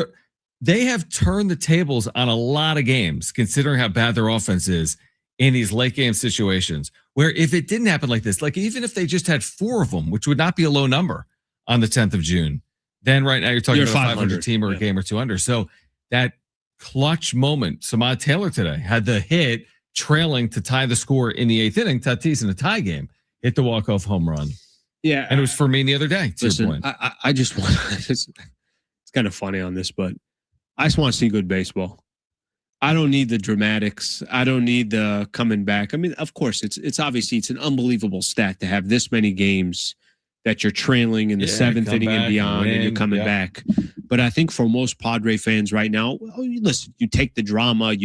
they have turned the tables on a lot of games, considering how bad their offense is in these late game situations, where if it didn't happen like this, like even if they just had 4 of them, which would not be a low number on the 10th of June, then right now you're talking about a 500 team or a game or 2 under. So that clutch moment, Samad Taylor today had the hit trailing to tie the score in the 8th inning. Tatis in a tie game hit the walk-off home run. Yeah. And it was for me the other day. Listen, I just want it's kind of funny on this, but I just want to see good baseball. I don't need the dramatics. I don't need the coming back. I mean, of course, it's obviously it's an unbelievable stat to have this many games that you're trailing in the 7th inning and beyond, and you're coming back. But I think for most Padre fans right now, listen, you take the drama,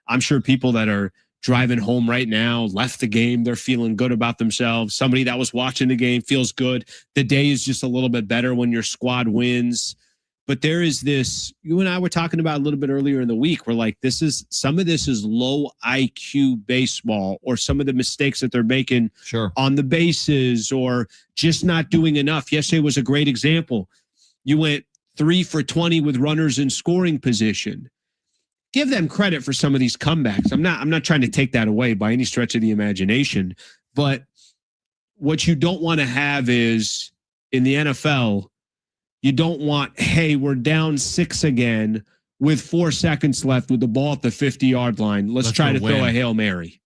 I'm sure people that are driving home right now, left the game, they're feeling good about themselves. Somebody that was watching the game feels good. The day is just a little bit better when your squad wins. But there is this, you and I were talking about a little bit earlier in the week, we're like, some of this is low IQ baseball, or some of the mistakes that they're making on the bases, or just not doing enough. Yesterday was a great example. You went 3 for 20 with runners in scoring position. Give them credit for some of these comebacks. I'm not trying to take that away by any stretch of the imagination, but what you don't want to have is, in the NFL, you don't want, hey, we're down 6 again with 4 seconds left with the ball at the 50-yard line. Let's try to throw a Hail Mary.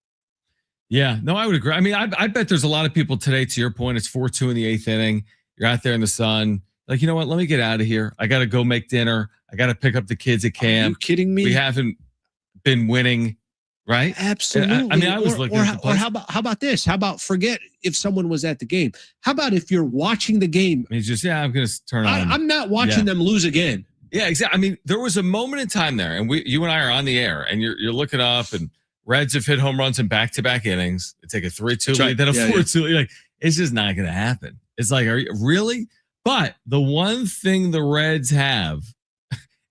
Yeah, no, I would agree. I mean, I bet there's a lot of people today, to your point, it's 4-2 in the 8th inning. You're out there in the sun. Like, you know what? Let me get out of here. I got to go make dinner. I got to pick up the kids at camp. Are you kidding me? We haven't been winning, right? Absolutely. I mean, I was looking at the place. How about this? How about, forget if someone was at the game. How about if you're watching the game? I mean, just, I'm going to turn on. I'm not watching them lose again. Yeah, exactly. I mean, there was a moment in time there, and you and I are on the air, and you're looking up, and Reds have hit home runs in back-to-back innings. They take a 3-2 lead, then a 4-2 lead. Like, it's just not going to happen. It's like, are you really? But the one thing the Reds have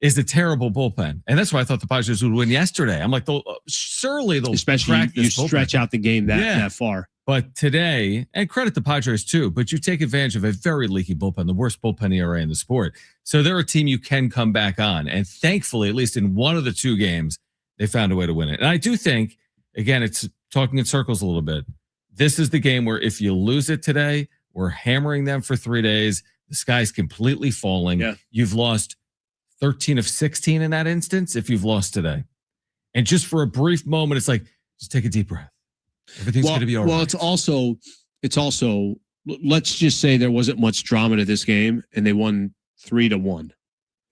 is a terrible bullpen. And that's why I thought the Padres would win yesterday. I'm like, surely they'll especially you bullpen. Stretch out the game that far. But today, and credit the Padres too, but you take advantage of a very leaky bullpen, the worst bullpen ERA in the sport. So they're a team you can come back on. And thankfully, at least in one of the 2 games, they found a way to win it. And I do think, again, it's talking in circles a little bit. This is the game where if you lose it today, we're hammering them for 3 days. The sky's completely falling. Yeah. You've lost 13 of 16 in that instance if you've lost today. And just for a brief moment, it's like, just take a deep breath. Everything's going to be all right. Well, it's also, let's just say there wasn't much drama to this game and they won 3-1.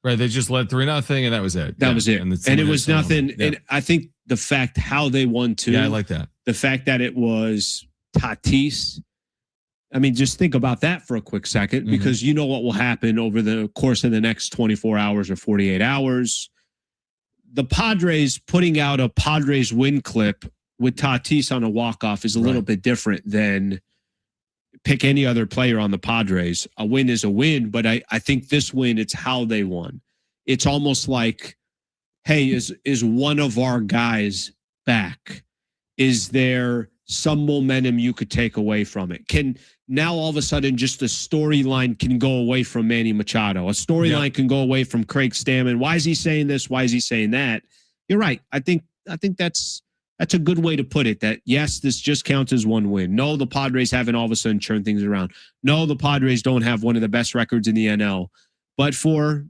Right. They just led 3-0 and that was it. That was it. And it was nothing. Yeah. And I think the fact how they won too. Yeah, I like that. The fact that it was Tatis. I mean, just think about that for a quick second, because you know what will happen over the course of the next 24 hours or 48 hours. The Padres putting out a Padres win clip with Tatis on a walk-off is a little bit different than pick any other player on the Padres. A win is a win, but I think this win, it's how they won. It's almost like, hey, is one of our guys back? Is there some momentum you could take away from it? Can now all of a sudden just the storyline can go away from Manny Machado? A storyline can go away from Craig Stammen. Why is he saying this? Why is he saying that? You're right. I think that's a good way to put it, that yes, this just counts as one win. No, the Padres haven't all of a sudden turned things around. No, the Padres don't have one of the best records in the NL. But for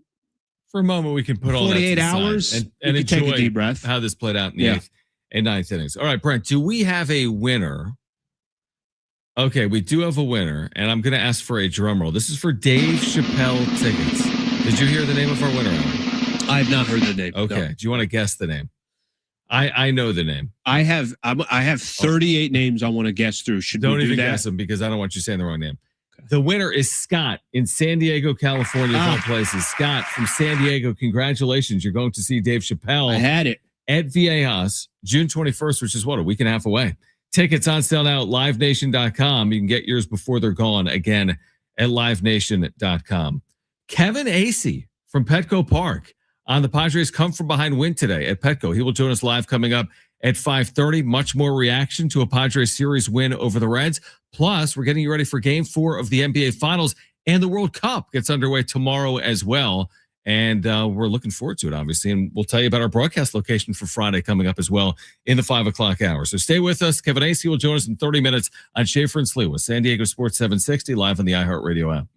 a moment, we can put all 48 that hours and enjoy take a deep breath. How this played out in the 8th and 9th innings. All right, Brent, do we have a winner? Okay, we do have a winner, and I'm going to ask for a drum roll. This is for Dave Chappelle tickets. Did you hear the name of our winner, Alan? I have not heard the name. Okay, no. Do you want to guess the name? I know the name. I have 38 names I want to guess through. Don't even guess them, because I don't want you saying the wrong name. Okay. The winner is Scott in San Diego, California, of all places. Scott from San Diego, congratulations. You're going to see Dave Chappelle. I had it. At Viejas, June 21st, which is a week and a half away. Tickets on sale now at livenation.com. You can get yours before they're gone, again, at livenation.com. Kevin Acee from Petco Park on the Padres come from behind win today at Petco. He will join us live coming up at 5:30. Much more reaction to a Padres series win over the Reds. Plus, we're getting you ready for Game 4 of the NBA Finals, and the World Cup gets underway tomorrow as well. And we're looking forward to it, obviously. And we'll tell you about our broadcast location for Friday coming up as well in the 5 o'clock hour. So stay with us. Kevin Acee will join us in 30 minutes on Schaefer and Sliwa, San Diego Sports 760, live on the iHeartRadio app.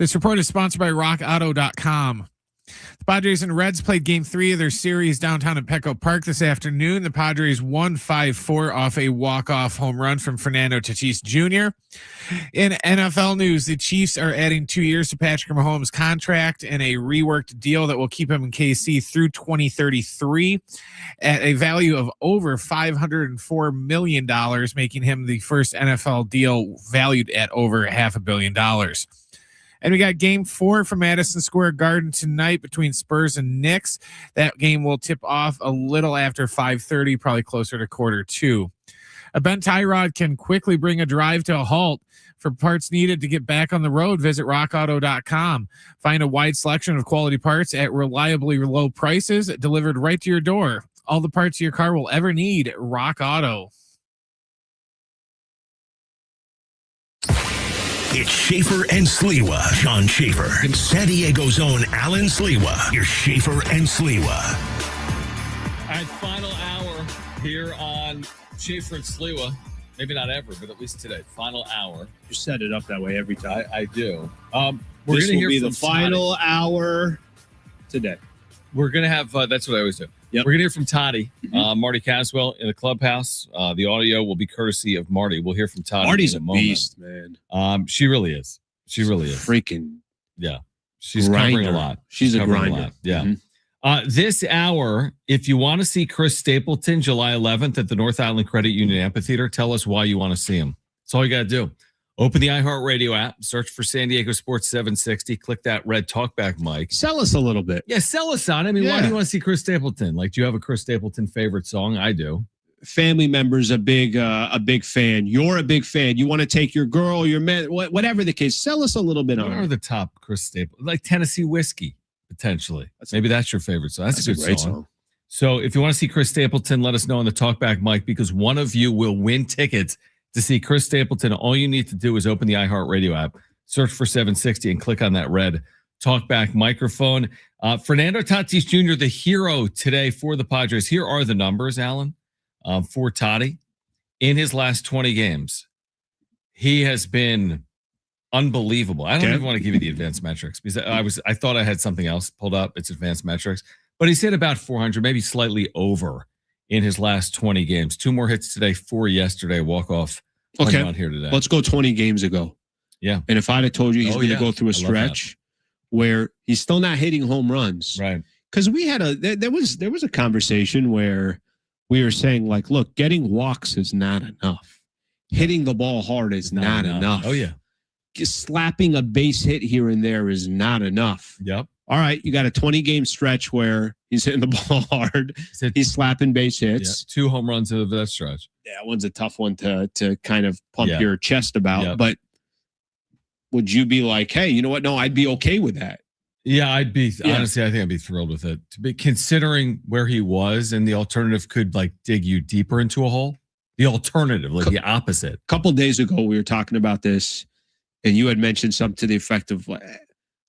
This report is sponsored by rockauto.com. The Padres and Reds played game 3 of their series downtown at Petco Park this afternoon. The Padres won 5-4 off a walk-off home run from Fernando Tatis Jr. In NFL news, the Chiefs are adding 2 years to Patrick Mahomes' contract and a reworked deal that will keep him in KC through 2033 at a value of over $504 million, making him the first NFL deal valued at over $500 million. And we got game 4 from Madison Square Garden tonight between Spurs and Knicks. That game will tip off a little after 5:30, probably closer to 1:45. A bent tie rod can quickly bring a drive to a halt. For parts needed to get back on the road, visit rockauto.com. Find a wide selection of quality parts at reliably low prices delivered right to your door. All the parts your car will ever need. Rock Auto. It's Schaefer and Sliwa. Sean Schaefer and San Diego's own Alan Sliwa. Your Schaefer and Sliwa. All right, final hour here on Schaefer and Sliwa. Maybe not ever, but at least today. Final hour. You set it up that way every time. I do. We're This going to will be from the final hour today. We're going to have, that's what I always do. Yep. We're going to hear from Toddy, Marty Caswell in the clubhouse. The audio will be courtesy of Marty. We'll hear from Toddy. Marty's in a moment. beast, man. She really is. She really is. Freaking. Yeah. She's covering a lot. She's a covering grinder. lot. Yeah. Mhm. This hour, if you want to see Chris Stapleton July 11th at the North Island Credit Union Amphitheater, tell us why you want to see him. That's all you got to do. Open the iHeartRadio app, search for San Diego Sports 760, click that red talkback mic. Sell us a little bit. Yeah, sell us on. I mean, why do you want to see Chris Stapleton? Like, do you have a Chris Stapleton favorite song? I do. Family member's a big fan. You're a big fan. You want to take your girl, your man, whatever the case. Sell us a little bit What on are it. the top Chris Stapleton? Like Tennessee Whiskey, potentially. Maybe that's your favorite song. That's a good great song. So if you want to see Chris Stapleton, let us know on the talkback mic because one of you will win tickets to see Chris Stapleton. All you need to do is open the iHeartRadio app, search for 760, and click on that red talkback microphone. Fernando Tatis Jr., the hero today for the Padres. Here are the numbers, Alan, for Toddy. In his last 20 games, he has been unbelievable. I don't even want to give you the advanced metrics because I thought I had something else pulled up. It's advanced metrics, but he's hit about 400, maybe slightly over in his last 20 games. 2 more hits today, 4 yesterday. Walk-off. Okay. Out here today. Let's go 20 games ago. Yeah. And if I'd have told you he's going to go through a stretch where he's still not hitting home runs. Right. Because we had there was a conversation where we were saying, like, look, getting walks is not enough. Hitting the ball hard is not enough. Oh, yeah. Just slapping a base hit here and there is not enough. Yep. All right, you got a 20-game stretch where he's hitting the ball hard. He's slapping base hits. Yeah, 2 home runs over that stretch. Yeah, that one's a tough one to kind of pump your chest about. Yep. But would you be like, hey, you know what? No, I'd be okay with that. Yeah, I'd be honestly, I think I'd be thrilled with it. To be considering where he was and the alternative could like dig you deeper into a hole. The alternative, like the opposite. A couple days ago, we were talking about this, and you had mentioned something to the effect of,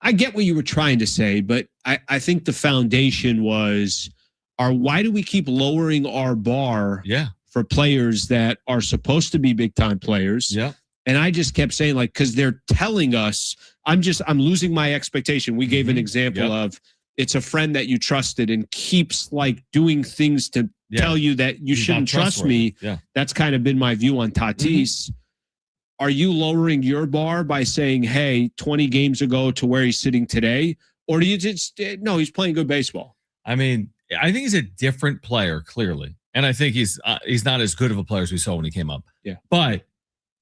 I get what you were trying to say, but I think the foundation was, why do we keep lowering our bar for players that are supposed to be big time players? Yeah. And I just kept saying, like, because they're telling us, I'm losing my expectation. We gave an example of it's a friend that you trusted and keeps like doing things to tell you that you shouldn't trust me. Yeah. That's kind of been my view on Tatis. Are you lowering your bar by saying, hey, 20 games ago to where he's sitting today? Or do you just, no, he's playing good baseball? I mean, I think he's a different player, clearly. And I think he's not as good of a player as we saw when he came up. Yeah. But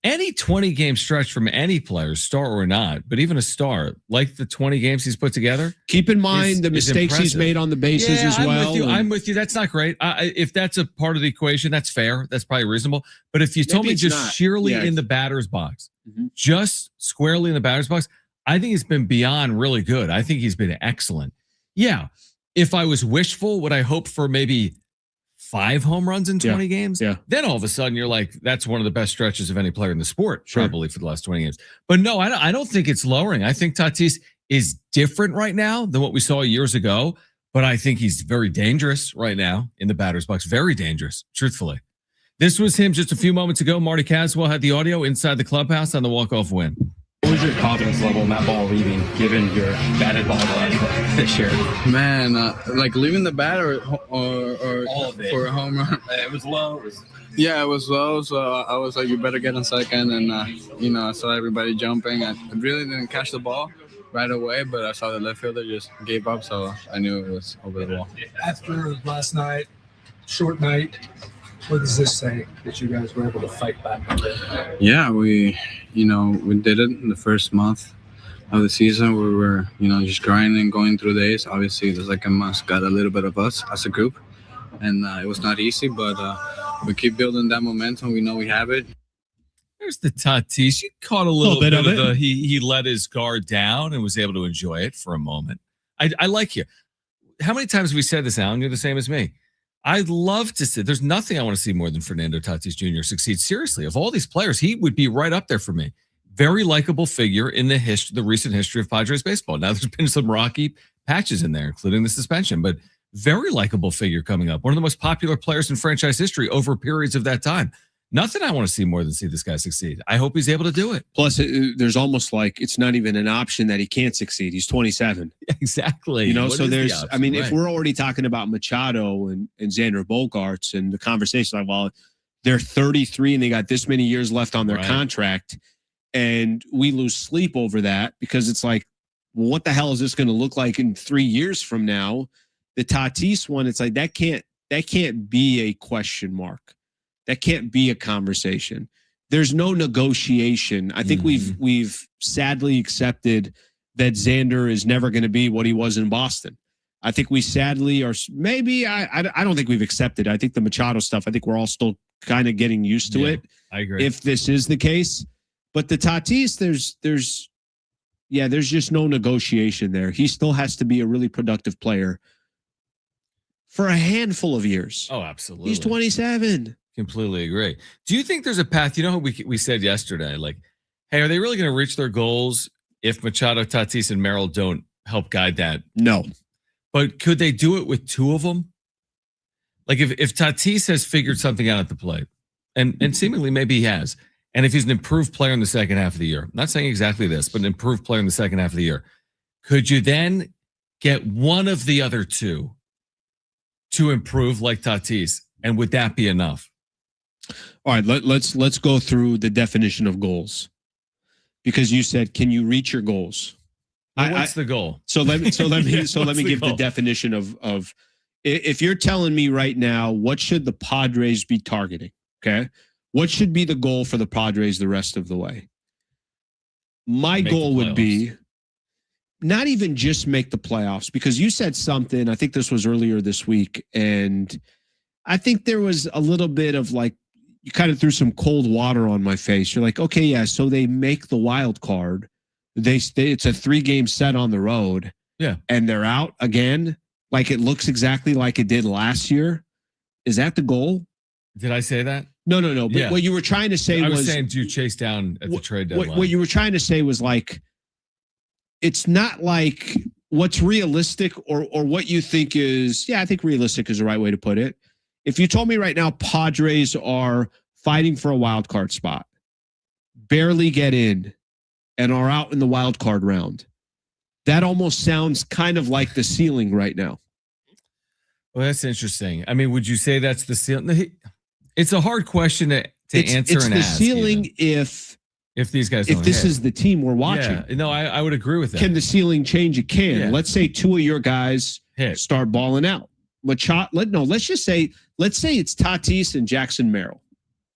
any 20-game stretch from any player, star or not, but even a star, like the 20 games he's put together. Keep in mind the mistakes he's made on the bases as well. I'm with you. That's not great. If that's a part of the equation, that's fair. That's probably reasonable. But if you told me just sheerly in the batter's box, just squarely in the batter's box, I think he's been beyond really good. I think he's been excellent. Yeah. If I was wishful, would I hope for maybe 5 home runs in 20 games? Yeah. Then all of a sudden you're like, that's one of the best stretches of any player in the sport, probably for the last 20 games. But no, I don't think it's lowering. I think Tatis is different right now than what we saw years ago. But I think he's very dangerous right now in the batter's box. Very dangerous, truthfully. This was him just a few moments ago. Marty Caswell had the audio inside the clubhouse on the walk-off win. What was your confidence level in that ball leaving, given your batted ball this year? Man, like leaving the bat or all of it for a home run. It was low. Yeah, it was low. So I was like, you better get on second, and I saw everybody jumping. I really didn't catch the ball right away, but I saw the left fielder just gave up, so I knew it was over the wall. After last night, short night, what does this say that you guys were able to fight back? Yeah, we did it in the first month of the season. We were, just grinding, going through days. Obviously, the second month got a little bit of us as a group, and it was not easy, but we keep building that momentum. We know we have it. There's the Tatis. You caught a little bit of the he let his guard down and was able to enjoy it for a moment. I like you. How many times have we said this, Alan? You're the same as me. I'd love to see. There's nothing I want to see more than Fernando Tatis Jr. succeed. Seriously, of all these players, he would be right up there for me. Very likable figure in the recent history of Padres baseball. Now there's been some rocky patches in there, including the suspension, but very likable figure coming up. One of the most popular players in franchise history over periods of that time. Nothing I want to see more than see this guy succeed. I hope he's able to do it. Plus, there's almost like it's not even an option that he can't succeed. He's 27. Exactly. So there's, if we're already talking about Machado and Xander Bogaerts and the conversation, like, well, they're 33 and they got this many years left on their contract, and we lose sleep over that because it's like, well, what the hell is this going to look like in 3 years from now? The Tatis one, it's like that can't be a question mark. That can't be a conversation. There's no negotiation. I think we've sadly accepted that Xander is never going to be what he was in Boston. I think we sadly are. Maybe I don't think we've accepted. I think the Machado stuff, I think we're all still kind of getting used to it. I agree. If this is the case, but the Tatis, there's just no negotiation there. He still has to be a really productive player for a handful of years. Oh, absolutely. He's 27. Completely agree. Do you think there's a path? You know, we said yesterday, like, hey, are they really going to reach their goals if Machado, Tatis, and Merrill don't help guide that? No. But could they do it with two of them? Like if Tatis has figured something out at the plate, and seemingly maybe he has, and if he's an improved player in the second half of the year, I'm not saying exactly this, but an improved player in the second half of the year, could you then get one of the other two to improve like Tatis? And would that be enough? All right, let's go through the definition of goals, because you said, can you reach your goals? Well, what's the goal? So let me give the definition of if you're telling me right now, what should the Padres be targeting? Okay, what should be the goal for the Padres the rest of the way? My goal would be not even just make the playoffs, because you said something, I think this was earlier this week, and I think there was a little bit of like, you kind of threw some cold water on my face. You're like, okay, yeah, so they make the wild card. It's a 3-game set on the road. Yeah. And they're out again. Like it looks exactly like it did last year. Is that the goal? Did I say that? No. But what you were trying to say was saying, do you chase down at the trade deadline? What you were trying to say was like, it's not like what's realistic or what you think is, I think realistic is the right way to put it. If you told me right now Padres are fighting for a wild card spot, barely get in, and are out in the wild card round, that almost sounds kind of like the ceiling right now. Well, that's interesting. I mean, would you say that's the ceiling? It's a hard question to answer and ask. It's the ceiling if these guys if this is the team we're watching. Yeah, no, I would agree with that. Can the ceiling change? It can. Yeah. Let's say two of your guys start balling out. Machado, let's say it's Tatis and Jackson Merrill.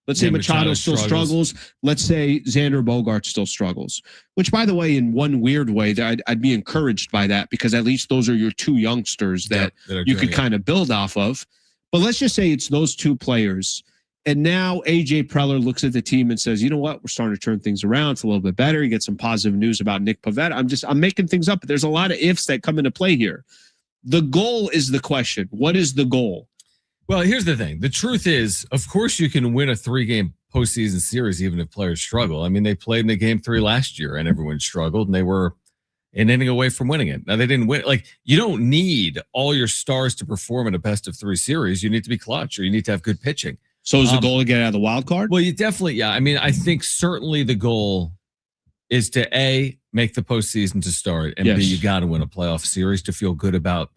Let's say Machado still struggles. Let's say Xander Bogaerts still struggles. Which, by the way, in one weird way, I'd be encouraged by that, because at least those are your two youngsters that you could kind of build off of. But let's just say it's those two players. And now AJ Preller looks at the team and says, you know what? We're starting to turn things around. It's a little bit better. You get some positive news about Nick Pivetta. I'm making things up, but there's a lot of ifs that come into play here. The goal is the question. What is the goal? Well, here's the thing. The truth is, of course, you can win a 3-game postseason series even if players struggle. I mean, they played in the game 3 last year and everyone struggled, and they were an inning away from winning it. Now, they didn't win. Like, you don't need all your stars to perform in a best-of-3 series. You need to be clutch, or you need to have good pitching. So is the goal to get out of the wild card? Well, you definitely, I mean, I think certainly the goal is to A, make the postseason to start, and Yes. B, you got to win a playoff series to feel good about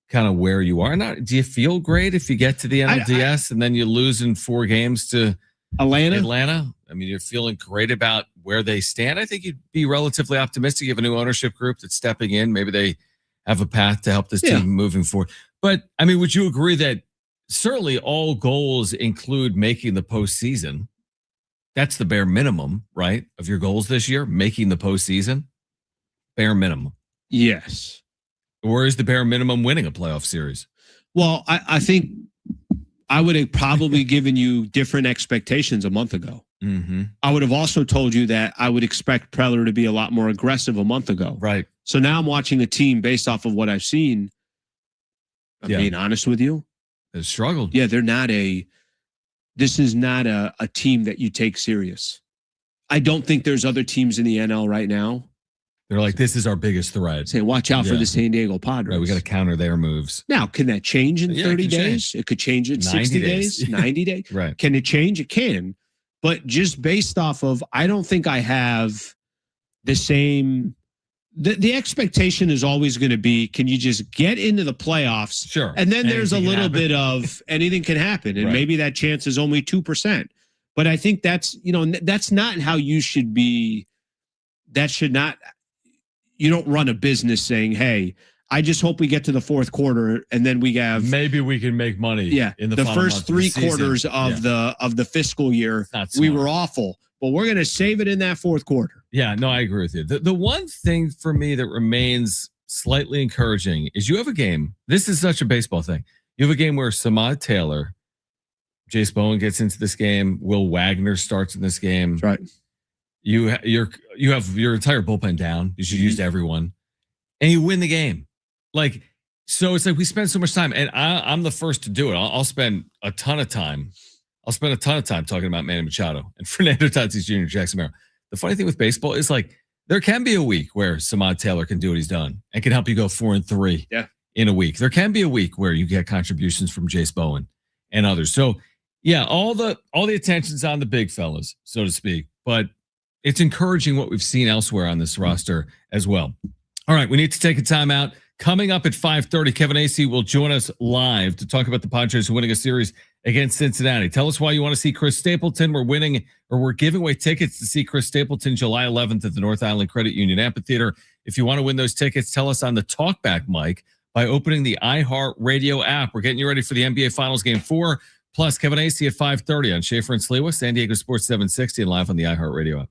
kind of where you are. Now, do you feel great if you get to the NLDS and then you lose in 4 games to Atlanta? I mean, you're feeling great about where they stand. I think you'd be relatively optimistic. You have a new ownership group that's stepping in. Maybe they have a path to help this team moving forward. But, I mean, would you agree that certainly all goals include making the postseason? That's the bare minimum, right, of your goals this year, making the postseason? Bare minimum. Yes. Or is the bare minimum winning a playoff series? Well, I think I would have probably given you different expectations a month ago. Mm-hmm. I would have also told you that I would expect Preller to be a lot more aggressive a month ago. Right. So now I'm watching a team based off of what I've seen. I'm being honest with you. They've struggled. Yeah, this is not a team that you take serious. I don't think there's other teams in the NL right now. They're like, this is our biggest threat. Say, watch out for the San Diego Padres. Right, we got to counter their moves. Now, can that change in 30 days? It could change in 60 days, 90 days. Right. Can it change? It can. But just based off of, I don't think I have the same. The expectation is always going to be, can you just get into the playoffs? Sure. And then there's a little bit of anything can happen. And maybe that chance is only 2%. But I think that's not how you should be. That should not. You don't run a business saying, hey, I just hope we get to the 4th quarter and then we have maybe we can make money. Yeah. In the first 3 quarters of the fiscal year, we were awful, but we're going to save it in that 4th quarter. Yeah, no, I agree with you. The one thing for me that remains slightly encouraging is you have a game. This is such a baseball thing. You have a game where Samad Taylor, Jace Bowen gets into this game. Will Wagner starts in this game. That's right. You have your entire bullpen down. You should use everyone, and you win the game. Like, so it's like we spend so much time, and I'm the first to do it. I'll spend a ton of time. I'll spend a ton of time talking about Manny Machado and Fernando Tatis Jr., Jackson Merrill. The funny thing with baseball is like there can be a week where Samad Taylor can do what he's done and can help you go 4-3 in a week. There can be a week where you get contributions from Jace Bowen and others. So yeah, all the attention's on the big fellas, so to speak, but it's encouraging what we've seen elsewhere on this roster as well. All right, we need to take a timeout. Coming up at 5:30, Kevin Acee will join us live to talk about the Padres winning a series against Cincinnati. Tell us why you want to see Chris Stapleton. We're giving away tickets to see Chris Stapleton July 11th at the North Island Credit Union Amphitheater. If you want to win those tickets, tell us on the talkback mic by opening the iHeart Radio app. We're getting you ready for the NBA Finals Game 4, plus Kevin Acee at 5:30 on Schaefer and Sliwa, San Diego Sports 760, and live on the iHeart Radio app.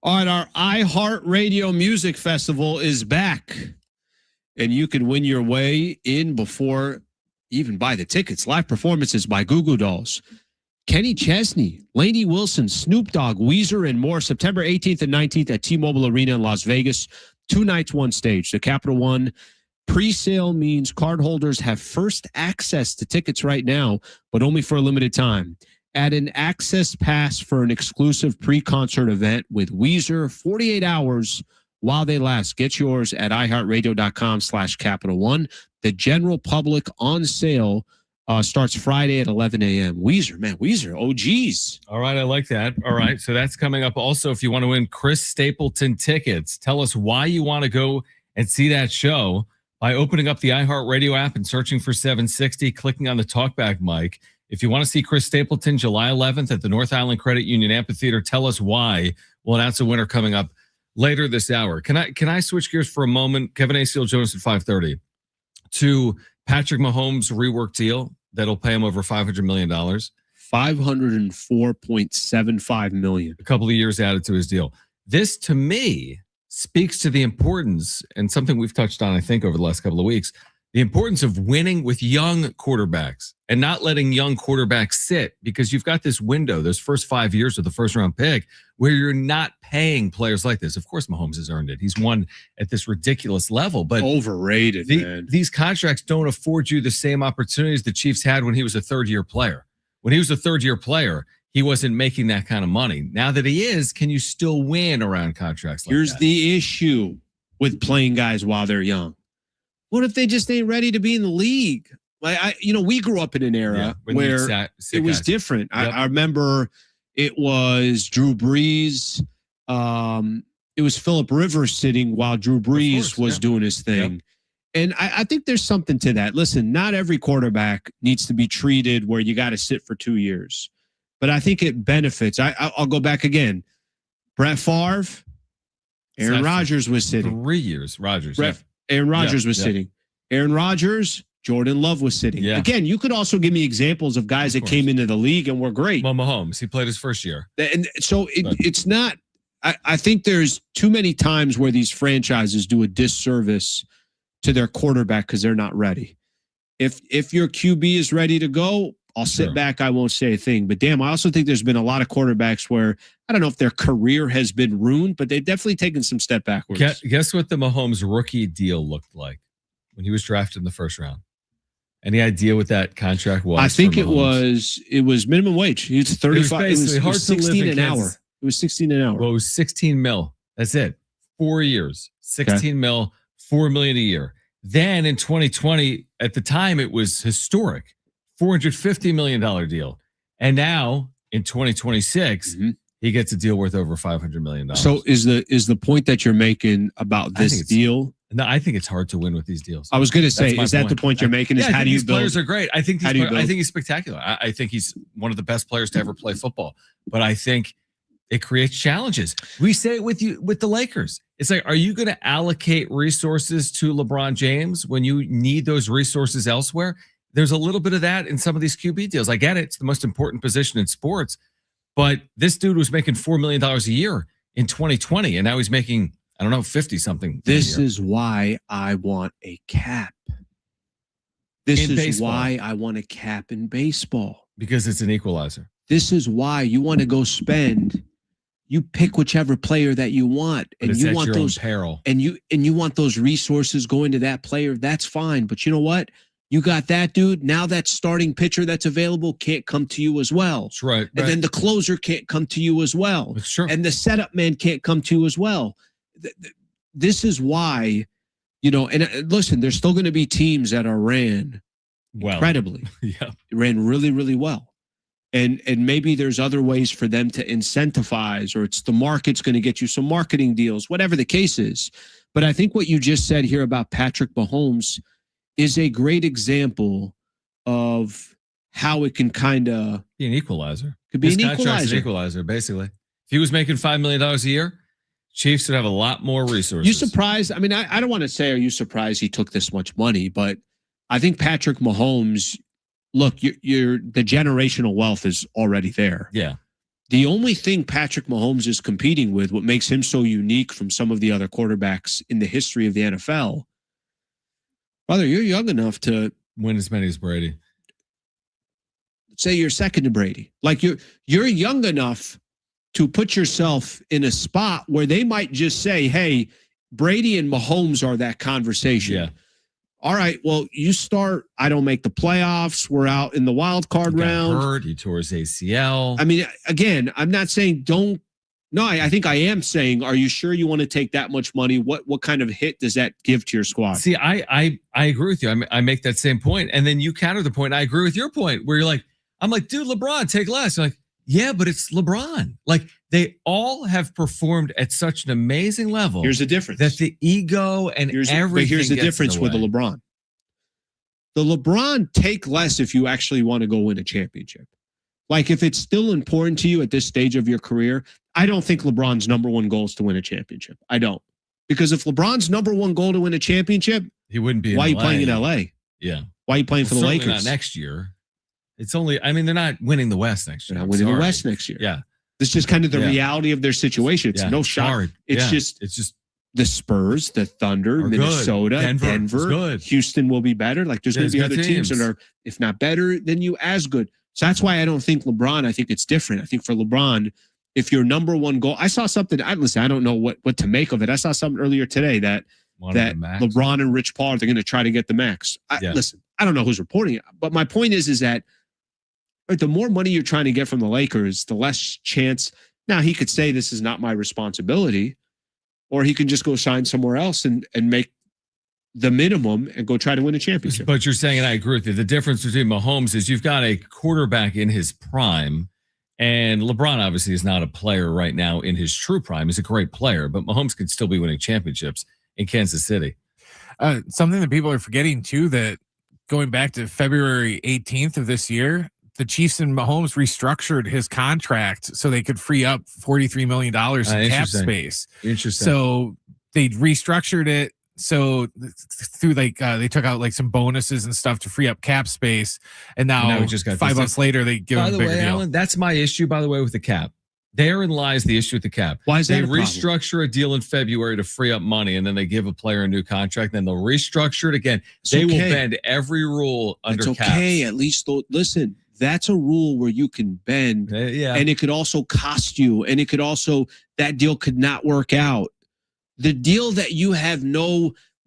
All right, our iHeartRadio Music Festival is back, and you can win your way in before even buy the tickets. Live performances by Goo Goo Dolls, Kenny Chesney, Lainey Wilson, Snoop Dogg, Weezer, and more. September 18th and 19th at T-Mobile Arena in Las Vegas. 2 nights, 1 stage. The Capital One pre-sale means cardholders have first access to tickets right now, but only for a limited time. Add an access pass for an exclusive pre-concert event with Weezer, 48 hours while they last. Get yours at iHeartRadio.com/Capital One. The general public on sale starts Friday at 11 a.m. Weezer, man, Weezer, OGs. All right, I like that. All right, so that's coming up. Also, if you want to win Chris Stapleton tickets, tell us why you want to go and see that show by opening up the iHeartRadio app and searching for 760, clicking on the talkback mic. If you want to see Chris Stapleton July 11th at the North Island Credit Union Amphitheater, tell us why. We'll announce a winner coming up later this hour. Can I switch gears for a moment? Kevin Acee Jonas at 5:30 to Patrick Mahomes' rework deal that'll pay him over $500 million. $504.75 million. A couple of years added to his deal. This, to me, speaks to the importance, and something we've touched on, I think, over the last couple of weeks, the importance of winning with young quarterbacks and not letting young quarterbacks sit, because you've got this window, those first 5 years of the first-round pick, where you're not paying players like this. Of course, Mahomes has earned it. He's won at this ridiculous level, but overrated, man. These contracts don't afford you the same opportunities the Chiefs had when he was a third-year player. When he was a third-year player, he wasn't making that kind of money. Now that he is, can you still win around contracts like Here's that? the issue with playing guys while they're young. What if they just ain't ready to be in the league? Like we grew up in an era where it was different. Yep. I remember it was Drew Brees. It was Phillip Rivers sitting while Drew Brees was doing his thing. Yep. And I think there's something to that. Listen, not every quarterback needs to be treated where you got to sit for 2 years. But I think it benefits. I'll go back again. Brett Favre, Aaron Rodgers was sitting. 3 years, Rodgers. Aaron Rodgers was sitting. Aaron Rodgers, Jordan Love was sitting. Yeah. Again, you could also give me examples of guys that came into the league and were great. Well, Mahomes, he played his first year. And so it's not, I think there's too many times where these franchises do a disservice to their quarterback because they're not ready. If your QB is ready to go, I'll sit back. I won't say a thing. But damn, I also think there's been a lot of quarterbacks where I don't know if their career has been ruined, but they've definitely taken some step backwards. Guess what the Mahomes rookie deal looked like when he was drafted in the first round? Any idea what that contract was? I think it was minimum wage. He was 35. It was 16 an hour. It was 16 an hour. Well, it was 16 mil. That's it. 4 years, 16 mil, $4 million a year. Then in 2020, at the time, it was historic. $450 million deal. And now in 2026, he gets a deal worth over $500 million. So is the point that you're making about this deal? No, I think it's hard to win with these deals. I was going to say, is that the point you're making? Is how do you build? Players are great. I think he's spectacular. I think he's one of the best players to ever play football. But I think it creates challenges. We say it with the Lakers. It's like, are you going to allocate resources to LeBron James when you need those resources elsewhere? There's a little bit of that in some of these QB deals. I get it. It's the most important position in sports. But this dude was making $4 million a year in 2020, and now he's making, I don't know, 50-something. This is why I want a cap. This is why I want a cap in baseball. Because it's an equalizer. This is why you want to go spend. You pick whichever player that you want, and you want those peril. And you want those resources going to that player. That's fine. But you know what? You got that dude. Now that starting pitcher that's available can't come to you as well. That's right. And then the closer can't come to you as well. That's true. And the setup man can't come to you as well. This is why, and listen, there's still going to be teams that are ran incredibly. Yeah. Ran really, really well. And maybe there's other ways for them to incentivize, or it's the market's going to get you some marketing deals, whatever the case is. But I think what you just said here about Patrick Mahomes is a great example of how it can kind of be an equalizer. Could be His an contract's equalizer. An equalizer, basically. If he was making $5 million a year, Chiefs would have a lot more resources. You surprised? I mean, I don't want to say, are you surprised he took this much money? But I think Patrick Mahomes, look, you're the generational wealth is already there. Yeah. The only thing Patrick Mahomes is competing with, what makes him so unique from some of the other quarterbacks in the history of the NFL, brother, you're young enough to win as many as Brady. Say you're second to Brady. Like you're young enough to put yourself in a spot where they might just say, hey, Brady and Mahomes are that conversation. Yeah. All right, well, you start. I don't make the playoffs. We're out in the wild card round. Hurt. He tore his ACL. I mean, again, I'm not saying don't. No, I think I am saying, are you sure you want to take that much money? What kind of hit does that give to your squad? See, I agree with you. I make that same point, and then you counter the point. I agree with your point where you're like, I'm like, dude, LeBron, take less. You're like, yeah, but it's LeBron. Like they all have performed at such an amazing level. Here's the difference. That the ego and everything. But here's the difference with the LeBron. The LeBron take less if you actually want to go win a championship. Like if it's still important to you at this stage of your career, I don't think LeBron's number one goal is to win a championship. I don't. Because if LeBron's number one goal to win a championship, he wouldn't be. Why are you playing in LA? Yeah. Why are you playing for the Lakers? Not next year. It's only. I mean, they're not winning the West next year. They're not winning the West next year. Yeah. It's just kind of the reality of their situation. It's no shot. Hard. It's just the Spurs, the Thunder, Minnesota, Denver, Houston will be better. Like there's going to be other teams that are, if not better than you, as good. So that's why I don't think LeBron. I think it's different. I think for LeBron, if your number one goal, I saw something. I don't know what to make of it. I saw something earlier today that LeBron and Rich Paul, they're going to try to get the max. Listen, I don't know who's reporting it, but my point is that the more money you're trying to get from the Lakers, the less chance. Now he could say this is not my responsibility, or he can just go sign somewhere else and make the minimum and go try to win a championship. But you're saying, and I agree with you, the difference between Mahomes is you've got a quarterback in his prime, and LeBron obviously is not a player right now in his true prime. He's a great player, but Mahomes could still be winning championships in Kansas City. Something that people are forgetting too, that going back to February 18th of this year, the Chiefs and Mahomes restructured his contract so they could free up $43 million in cap space. Interesting. So they restructured it. So through they took out like some bonuses and stuff to free up cap space. And now we just got 5 months later, they give him a bigger deal. Alan, that's my issue, by the way, with the cap. Therein lies the issue with the cap. Why is that? They restructure a deal in February to free up money, and then they give a player a new contract, and then they'll restructure it again. They will bend every rule under cap. It's okay. At least, listen, that's a rule where you can bend, and it could also cost you, and it could also, that deal could not work out. The deal that you have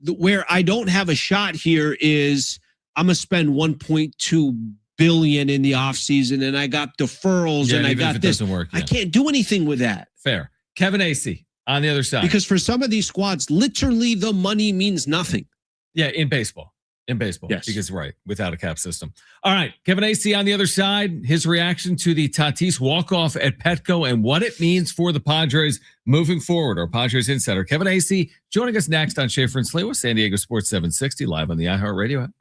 where I don't have a shot here is I'm going to spend $1.2 billion in the offseason, and I got deferrals, and I got this. Doesn't work, I can't do anything with that. Fair. Kevin Acee on the other side. Because for some of these squads, literally the money means nothing. Yeah, in baseball. Yes. Because without a cap system. All right, Kevin Acee on the other side, his reaction to the Tatis walk-off at Petco and what it means for the Padres moving forward. Our Padres insider, Kevin Acee, joining us next on Schaefer and Sliwa, San Diego Sports 760, live on the iHeartRadio app.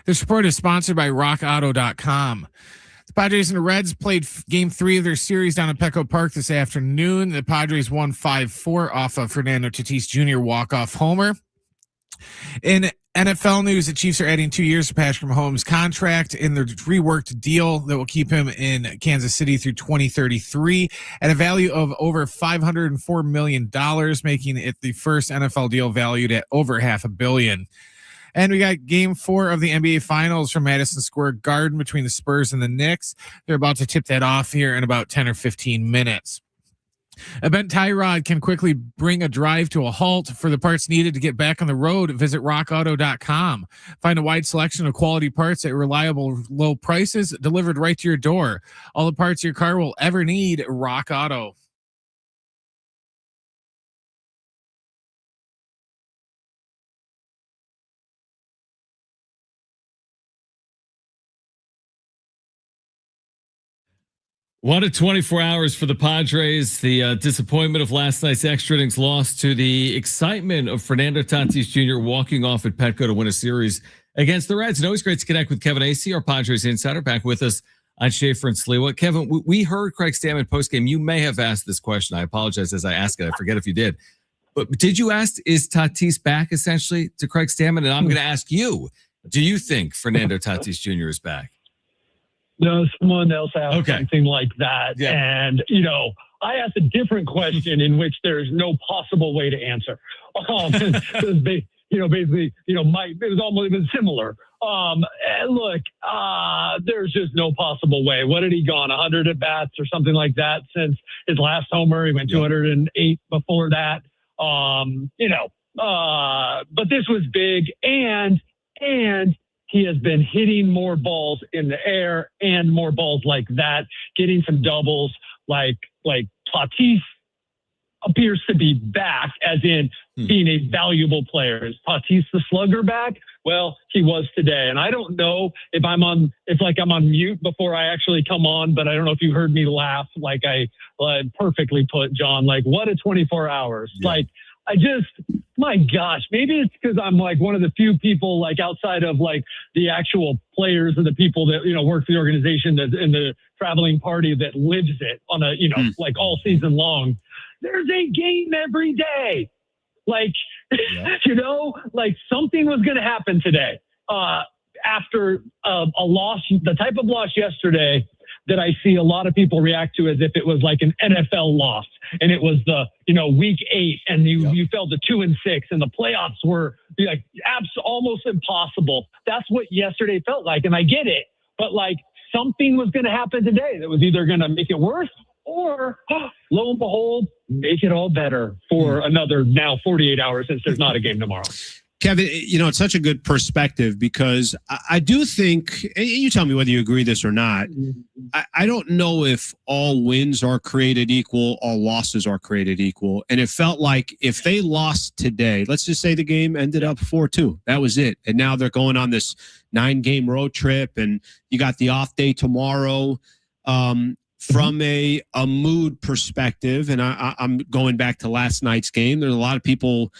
This report is sponsored by rockauto.com. The Padres and the Reds played game 3 of their series down at Petco Park this afternoon. The Padres won 5-4 off of Fernando Tatis Jr. walk-off homer. In NFL news, the Chiefs are adding 2 years to Patrick Mahomes' contract in the reworked deal that will keep him in Kansas City through 2033 at a value of over $504 million, making it the first NFL deal valued at over $500 million. And we got game 4 of the NBA Finals from Madison Square Garden between the Spurs and the Knicks. They're about to tip that off here in about 10 or 15 minutes. A bent tie rod can quickly bring a drive to a halt. For the parts needed to get back on the road, visit rockauto.com. Find a wide selection of quality parts at reliable low prices delivered right to your door. All the parts your car will ever need, Rock Auto. What a 24 hours for the Padres. The disappointment of last night's extra innings loss to the excitement of Fernando Tatis Jr. walking off at Petco to win a series against the Reds. And always great to connect with Kevin Acee, our Padres insider, back with us on Schaefer and Sliwa. Kevin, we heard Craig Stammen postgame. You may have asked this question. I apologize as I ask it. I forget if you did. But did you ask, is Tatis back essentially to Craig Stammen? And I'm going to ask you, do you think Fernando Tatis Jr. is back? No, someone else asked something like that. Yeah. And, I asked a different question in which there's no possible way to answer. Basically, it was similar. Look, there's just no possible way. What had he gone, 100 at bats or something like that since his last homer? He went 208 before that. But this was big, and he has been hitting more balls in the air and more balls like that, getting some doubles. Like Tatis appears to be back, as in being a valuable player. Is Tatis the slugger back? Well, he was today. And I don't know if I'm on mute before I actually come on, but I don't know if you heard me laugh like I perfectly put, John. Like, what a 24 hours. Yeah. My gosh, maybe it's because I'm one of the few people outside of the actual players and the people that, work for the organization in the traveling party that lives it on a, all season long. There's a game every day. Something was going to happen today after a loss, the type of loss yesterday that I see a lot of people react to as if it was like an NFL loss, and it was the week 8, and you fell to 2-6, and the playoffs were almost impossible. That's what yesterday felt like, and I get it, but something was going to happen today that was either going to make it worse or, lo and behold, make it all better for another now 48 hours since there's not a game tomorrow. Kevin, it's such a good perspective because I do think, and you tell me whether you agree this or not, I don't know if all wins are created equal, all losses are created equal. And it felt like if they lost today, let's just say the game ended up 4-2. That was it. And now they're going on this 9-game road trip, and you got the off day tomorrow. From a mood perspective, and I'm going back to last night's game, there's a lot of people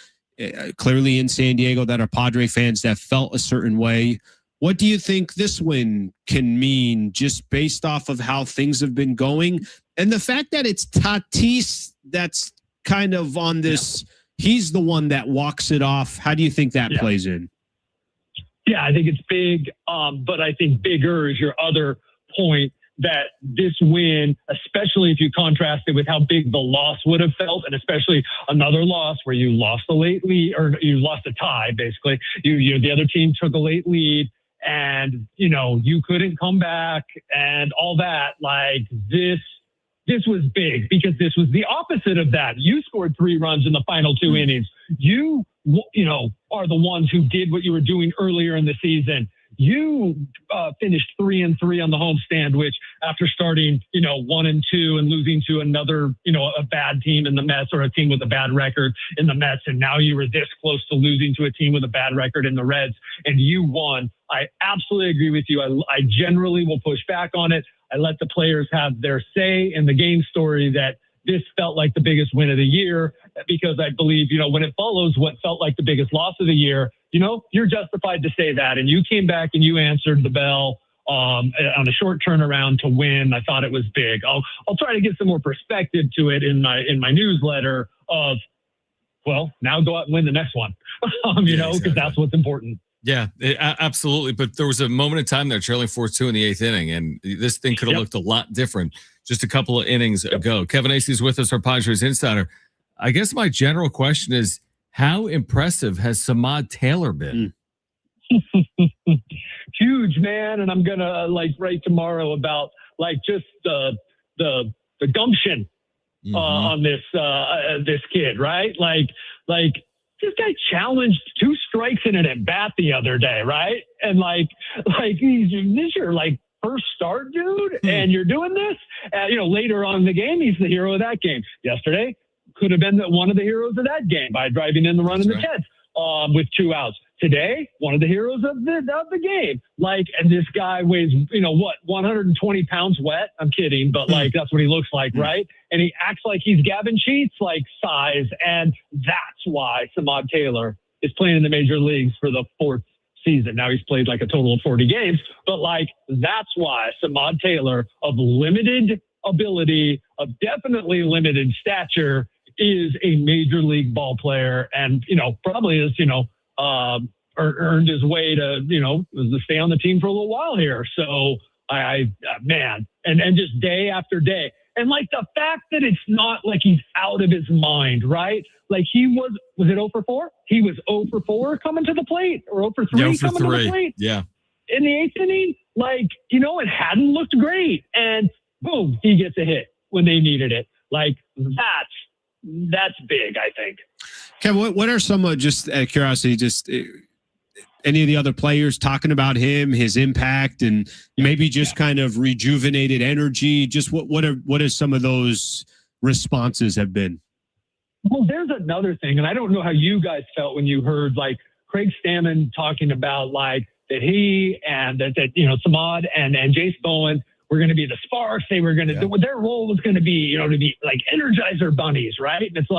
clearly in San Diego that are Padre fans that felt a certain way. What do you think this win can mean just based off of how things have been going? And the fact that it's Tatis that's kind of on this, he's the one that walks it off. How do you think that plays in? Yeah, I think it's big. But I think bigger is your other point, that this win, especially if you contrast it with how big the loss would have felt, and especially another loss where you lost the late lead, or you lost a tie, basically. The other team took a late lead, and you couldn't come back, and all that. This was big because this was the opposite of that. You scored 3 runs in the final 2 innings. You are the ones who did what you were doing earlier in the season. You finished 3-3 on the homestand, which after starting, 1-2 and losing to another, a bad team in the Mets, or a team with a bad record in the Mets. And now you were this close to losing to a team with a bad record in the Reds, and you won. I absolutely agree with you. I generally will push back on it. I let the players have their say in the game story that this felt like the biggest win of the year, because I believe, when it follows what felt like the biggest loss of the year, you're justified to say that. And you came back and you answered the bell on a short turnaround to win. I thought it was big. I'll try to get some more perspective to it in my newsletter of, well, now go out and win the next one, because that's what's important. Yeah, absolutely. But there was a moment in time there trailing 4-2 in the 8th inning, and this thing could have looked a lot different just a couple of innings ago. Kevin Acee is with us, our Padres Insider. I guess my general question is, how impressive has Samad Taylor been? Huge, man. And I'm going to write tomorrow about just the gumption on this kid, right? Like this guy challenged 2 strikes in an at bat the other day, right? And this is your first start, dude, and you're doing this. Later on in the game, he's the hero of that game. Yesterday could have been one of the heroes of that game by driving in the run in the 10th with 2 outs. Today, one of the heroes of the game. And this guy weighs, 120 pounds wet. I'm kidding, but that's what he looks like, right? And he acts like he's Gavin Sheets size. And that's why Samad Taylor is playing in the major leagues for the 4th season. Now he's played a total of 40 games, but that's why Samad Taylor, of limited ability, of definitely limited stature, is a major league ball player, and probably is earned his way to stay on the team for a little while here. So man, and just day after day, and the fact that it's not he's out of his mind, right? He was it 0 for 4? He was 0 for 4 coming to the plate, or 0 for 3 coming to the plate. Yeah. In the 8th inning, it hadn't looked great, and boom, he gets a hit when they needed it. That's big, I think. Kevin, what are some of, just out of curiosity, any of the other players talking about him, his impact, and maybe just kind of rejuvenated energy? Just what are some of those responses have been? Well, there's another thing, and I don't know how you guys felt when you heard Craig Stammen talking about that he and that Samad and Jace Bowen were going to be the sparks. They were going to do, their role was going to be, to be energizer bunnies, right? And it's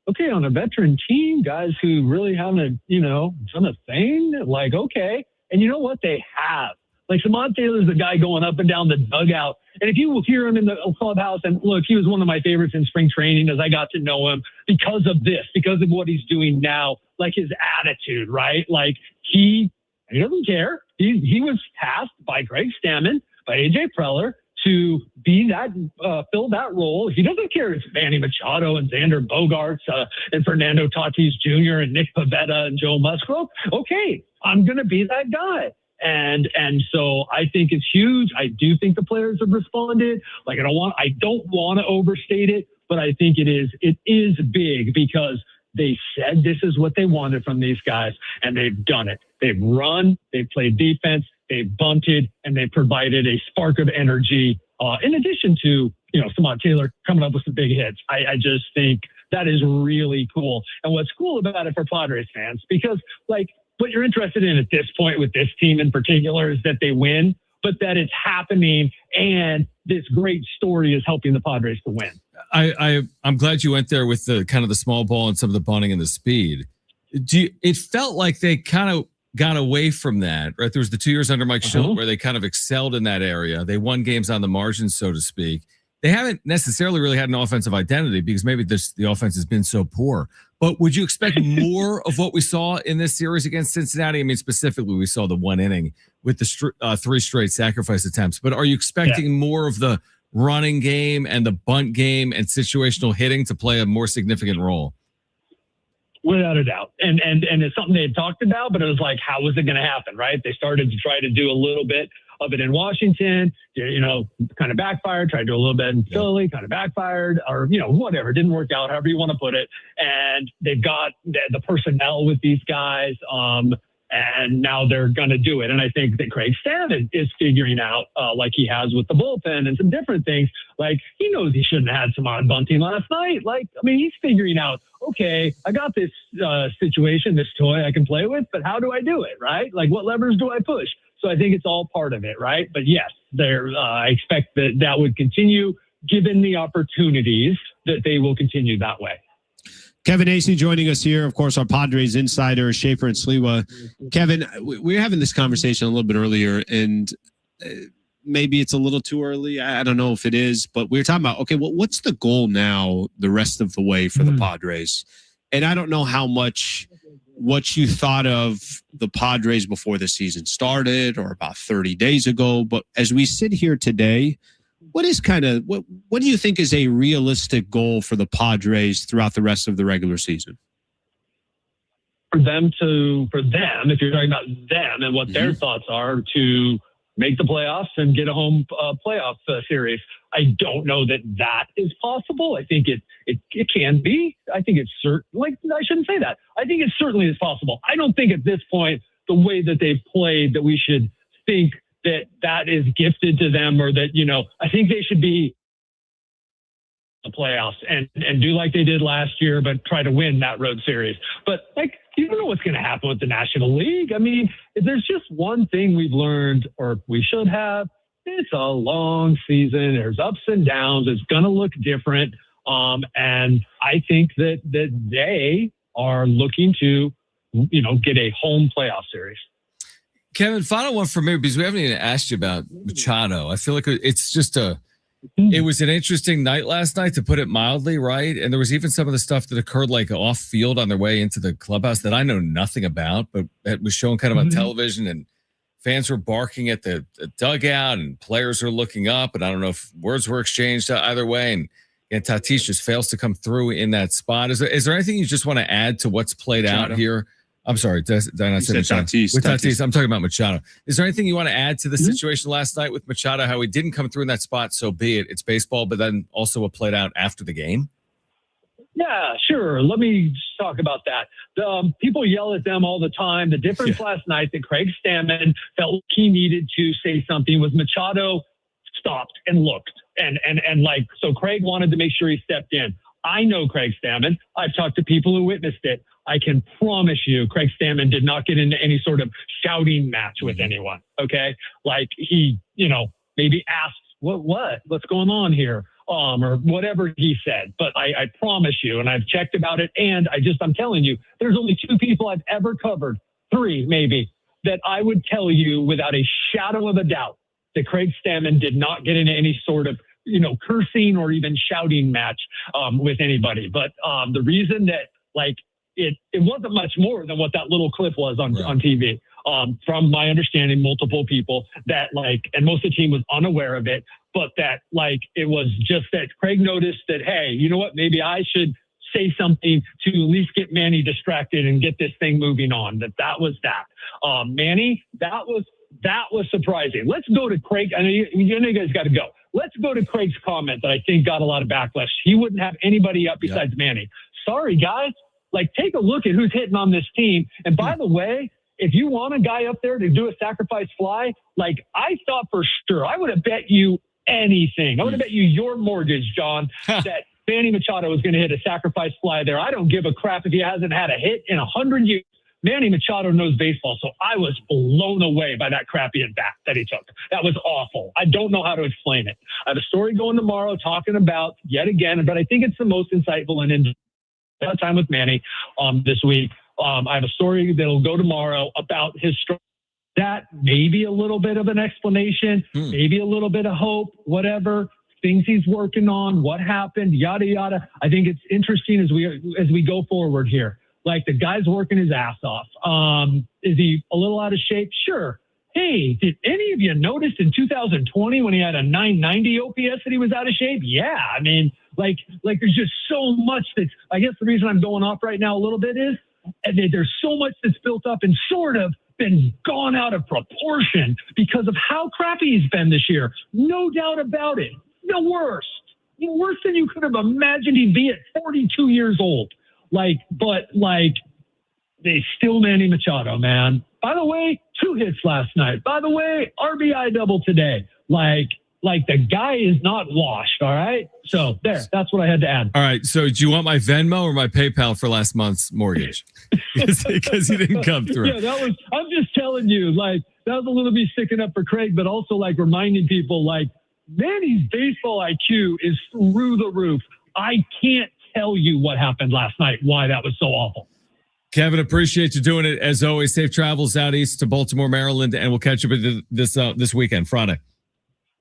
okay, on a veteran team, guys who really haven't, done a thing, okay. And you know what? They have. Samad Taylor's the guy going up and down the dugout. And if you will hear him in the clubhouse, and look, he was one of my favorites in spring training as I got to know him because of this, because of what he's doing now, his attitude, right? He doesn't care. He was tasked by Greg Stammen, by AJ Preller, to be that, fill that role. He doesn't care if Manny Machado and Xander Bogaerts and Fernando Tatis Jr. and Nick Pivetta and Joe Musgrove. Okay, I'm going to be that guy. And so I think it's huge. I do think the players have responded. I don't want to overstate it, but I think it is big, because they said this is what they wanted from these guys, and they've done it. They've run, they've played defense, they've bunted, and they provided a spark of energy. In addition to, Samad Taylor coming up with some big hits. I just think that is really cool. And what's cool about it for Padres fans, because what you're interested in at this point with this team in particular is that they win, but that it's happening, and this great story is helping the Padres to win. I'm glad you went there with the kind of the small ball and some of the bunting and the speed. It felt like they kind of got away from that, right? There was the 2 years under Mike Shildt where they kind of excelled in that area. They won games on the margins, so to speak. They haven't necessarily really had an offensive identity, because maybe the offense has been so poor. But would you expect more of what we saw in this series against Cincinnati? I mean, specifically, we saw the 1 inning with the 3 straight sacrifice attempts. But are you expecting more of the running game and the bunt game and situational hitting to play a more significant role? Without a doubt. And it's something they had talked about, but it was how was it going to happen, right? They started to try to do a little bit of it in Washington, kind of backfired, tried to do a little bit in Philly, kind of backfired, or, whatever, didn't work out, however you want to put it. And they've got the personnel with these guys, and now they're going to do it. And I think that Craig Stammen is figuring out, like he has with the bullpen and some different things, he knows he shouldn't have had some odd bunting last night. He's figuring out, okay, I got this situation, this toy I can play with, but how do I do it, right? What levers do I push? So I think it's all part of it, right? But yes, I expect that would continue. given the opportunities, that they will continue that way. Kevin Acee joining us here, of course, our Padres insider, Schaefer and Sliwa. Kevin, we were having this conversation a little bit earlier, and maybe it's a little too early. I don't know if it is, but we were talking about, okay, well, what's the goal now the rest of the way for the Padres? And I don't know how much what you thought of the Padres before the season started or about 30 days ago, but as we sit here today, what do you think is a realistic goal for the Padres throughout the rest of the regular season? For them, if you're talking about them and what their thoughts are, to make the playoffs and get a home playoff series. I don't know that is possible. I think it can be. I think it's I shouldn't say that. I think it certainly is possible. I don't think at this point, the way that they've played, that we should think that is gifted to them, or that, I think they should be the playoffs and do like they did last year, but try to win that road series. But you don't know what's going to happen with the National League. I mean, if there's just one thing we've learned, or we should have, it's a long season. There's ups and downs. It's going to look different. And I think that they are looking to, get a home playoff series. Kevin, final one for me, because we haven't even asked you about Machado. I feel like it's just it was an interesting night last night, to put it mildly, right? And there was even some of the stuff that occurred off field on their way into the clubhouse that I know nothing about, but it was shown kind of on television, and fans were barking at the dugout and players were looking up, and I don't know if words were exchanged either way. And Tatis just fails to come through in that spot. Is there anything you just want to add to what's played out here? I'm sorry, did I not say Machado? Tatis. With Tatis, I'm talking about Machado. Is there anything you want to add to the situation last night with Machado, how he didn't come through in that spot, so be it. It's baseball, but then also what played out after the game? Yeah, sure. Let me just talk about that. People yell at them all the time. The difference last night that Craig Stammen felt he needed to say something was Machado stopped and looked. And so Craig wanted to make sure he stepped in. I know Craig Stammen. I've talked to people who witnessed it. I can promise you Craig Stammen did not get into any sort of shouting match with anyone. Okay. He, maybe asked what's going on here? Or whatever he said. But I promise you, and I've checked about it, and I'm telling you, there's only 2 people I've ever covered, 3 maybe, that I would tell you without a shadow of a doubt that Craig Stammen did not get into any sort of, cursing or even shouting match with anybody. But the reason that it wasn't much more than what that little clip was on TV. From my understanding, multiple people that and most of the team was unaware of it, but that it was just that Craig noticed that, hey, you know what, maybe I should say something to at least get Manny distracted and get this thing moving on. That was that. Manny, that was surprising. Let's go to Craig. I know you guys got to go. Let's go to Craig's comment that I think got a lot of backlash. He wouldn't have anybody up besides Manny. Sorry, guys. Take a look at who's hitting on this team. And by the way, if you want a guy up there to do a sacrifice fly, I thought for sure, I would have bet you anything. I would have bet you your mortgage, John, that Manny Machado was going to hit a sacrifice fly there. I don't give a crap if he hasn't had a hit in 100 years. Manny Machado knows baseball, so I was blown away by that crappy at bat that he took. That was awful. I don't know how to explain it. I have a story going tomorrow talking about, yet again, but I think it's the most insightful and in time with Manny this week. I have a story that'll go tomorrow about his story. That maybe a little bit of an explanation, maybe a little bit of hope, whatever things he's working on, what happened, yada yada. I think it's interesting as we go forward here. The guy's working his ass off. Is he a little out of shape? Sure. Hey, did any of you notice in 2020 when he had a 990 OPS that he was out of shape? Yeah, I mean, there's just so much that's. I guess the reason I'm going off right now a little bit is there's so much that's built up and sort of been gone out of proportion because of how crappy he's been this year. No doubt about it. The worst than you could have imagined he'd be at 42 years old. They still Manny Machado, man. By the way, 2 hits last night. By the way, RBI double today. The guy is not washed, all right? So that's what I had to add. All right, so do you want my Venmo or my PayPal for last month's mortgage? Because he didn't come through. Yeah, I'm just telling you, that was a little bit sticking up for Craig, but also reminding people, Manny's baseball IQ is through the roof. I can't tell you what happened last night, why that was so awful. Kevin, appreciate you doing it. As always, safe travels out east to Baltimore, Maryland, and we'll catch up this weekend, Friday.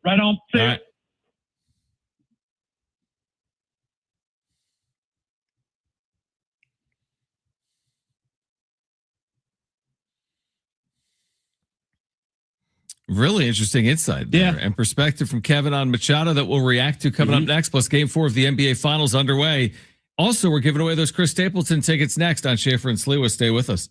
Right on. See All ya. right. Really interesting insight there and perspective from Kevin on Machado that we'll react to coming up next, plus Game 4 of the NBA Finals underway. Also, we're giving away those Chris Stapleton tickets next on Schaefer and Sliwa. Stay with us.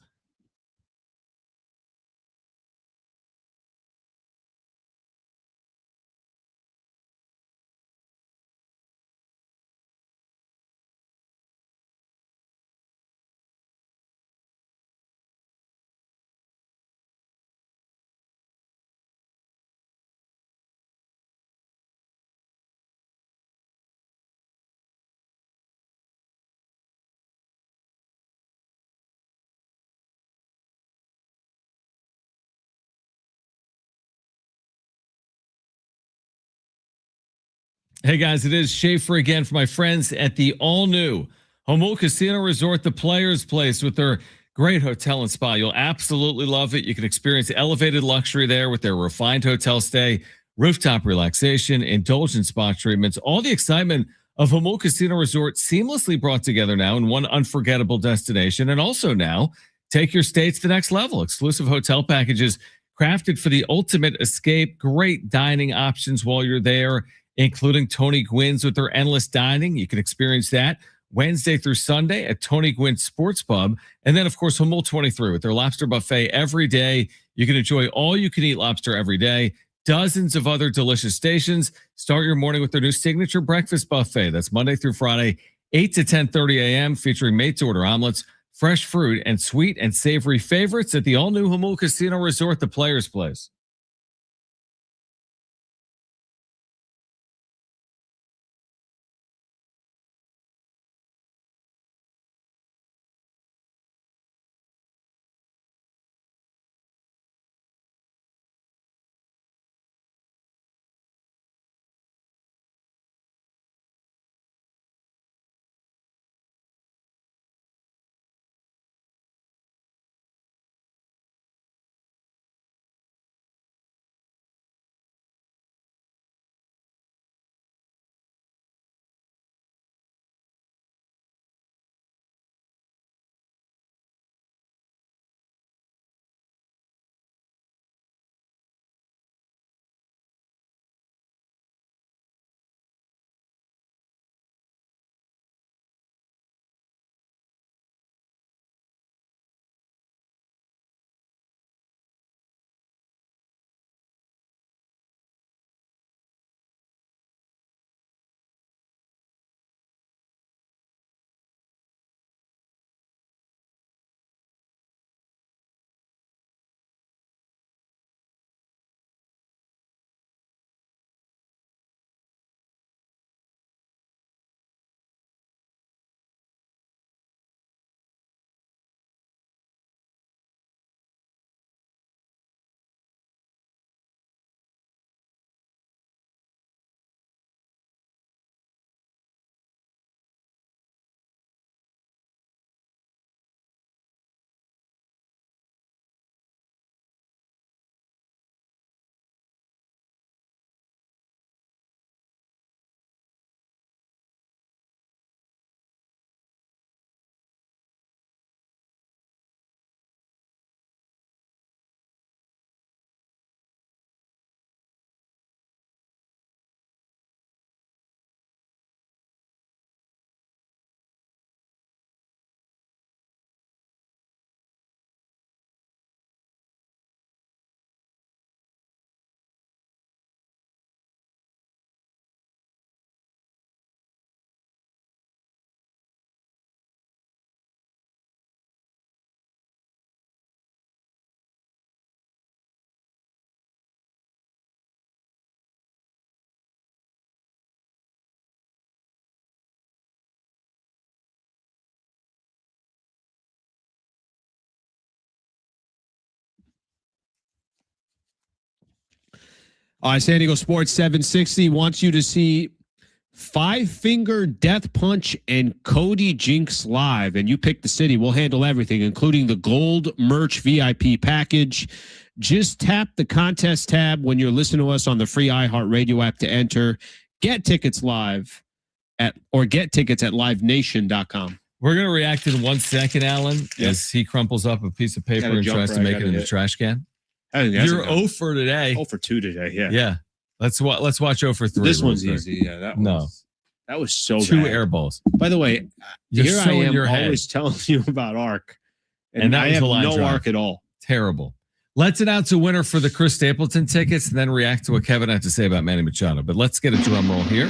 Hey guys, it is Schaefer again for my friends at the all-new Homol Casino Resort, the Players Place, with their great hotel and spa. You'll absolutely love it. You can experience elevated luxury there with their refined hotel stay, rooftop relaxation, indulgent spa treatments, all the excitement of Homol Casino Resort seamlessly brought together now in one unforgettable destination. And also now, take your stay to the next level. Exclusive hotel packages crafted for the ultimate escape, great dining options while you're there, including Tony Gwynn's with their endless dining. You can experience that Wednesday through Sunday at Tony Gwynn's Sports Pub. And then, of course, Homol 23 with their lobster buffet every day. You can enjoy all-you-can-eat lobster every day. Dozens of other delicious stations. Start your morning with their new signature breakfast buffet. That's Monday through Friday, 8 to 10:30 a.m., featuring made-to-order omelets, fresh fruit, and sweet and savory favorites at the all-new Homol Casino Resort, the Players Place. San Diego Sports 760 wants you to see Five Finger Death Punch and Cody Jinks live. And you pick the city. We'll handle everything, including the gold merch VIP package. Just tap the contest tab when you're listening to us on the free iHeartRadio app to enter. Get tickets get tickets at livenation.com. We're going to react in 1 second, Alan, as he crumples up a piece of paper and tries to make it in the trash can. You're 0 for today. 0 for 2 today, yeah. Yeah. Let's watch 0 for 3. This one's easy. Yeah, that was so 2 bad. air balls. By the way, You're I am your always telling you about ARC. And that I was have a line no drive. ARC at all. Terrible. Let's announce a winner for the Chris Stapleton tickets and then react to what Kevin had to say about Manny Machado. But let's get a drum roll here.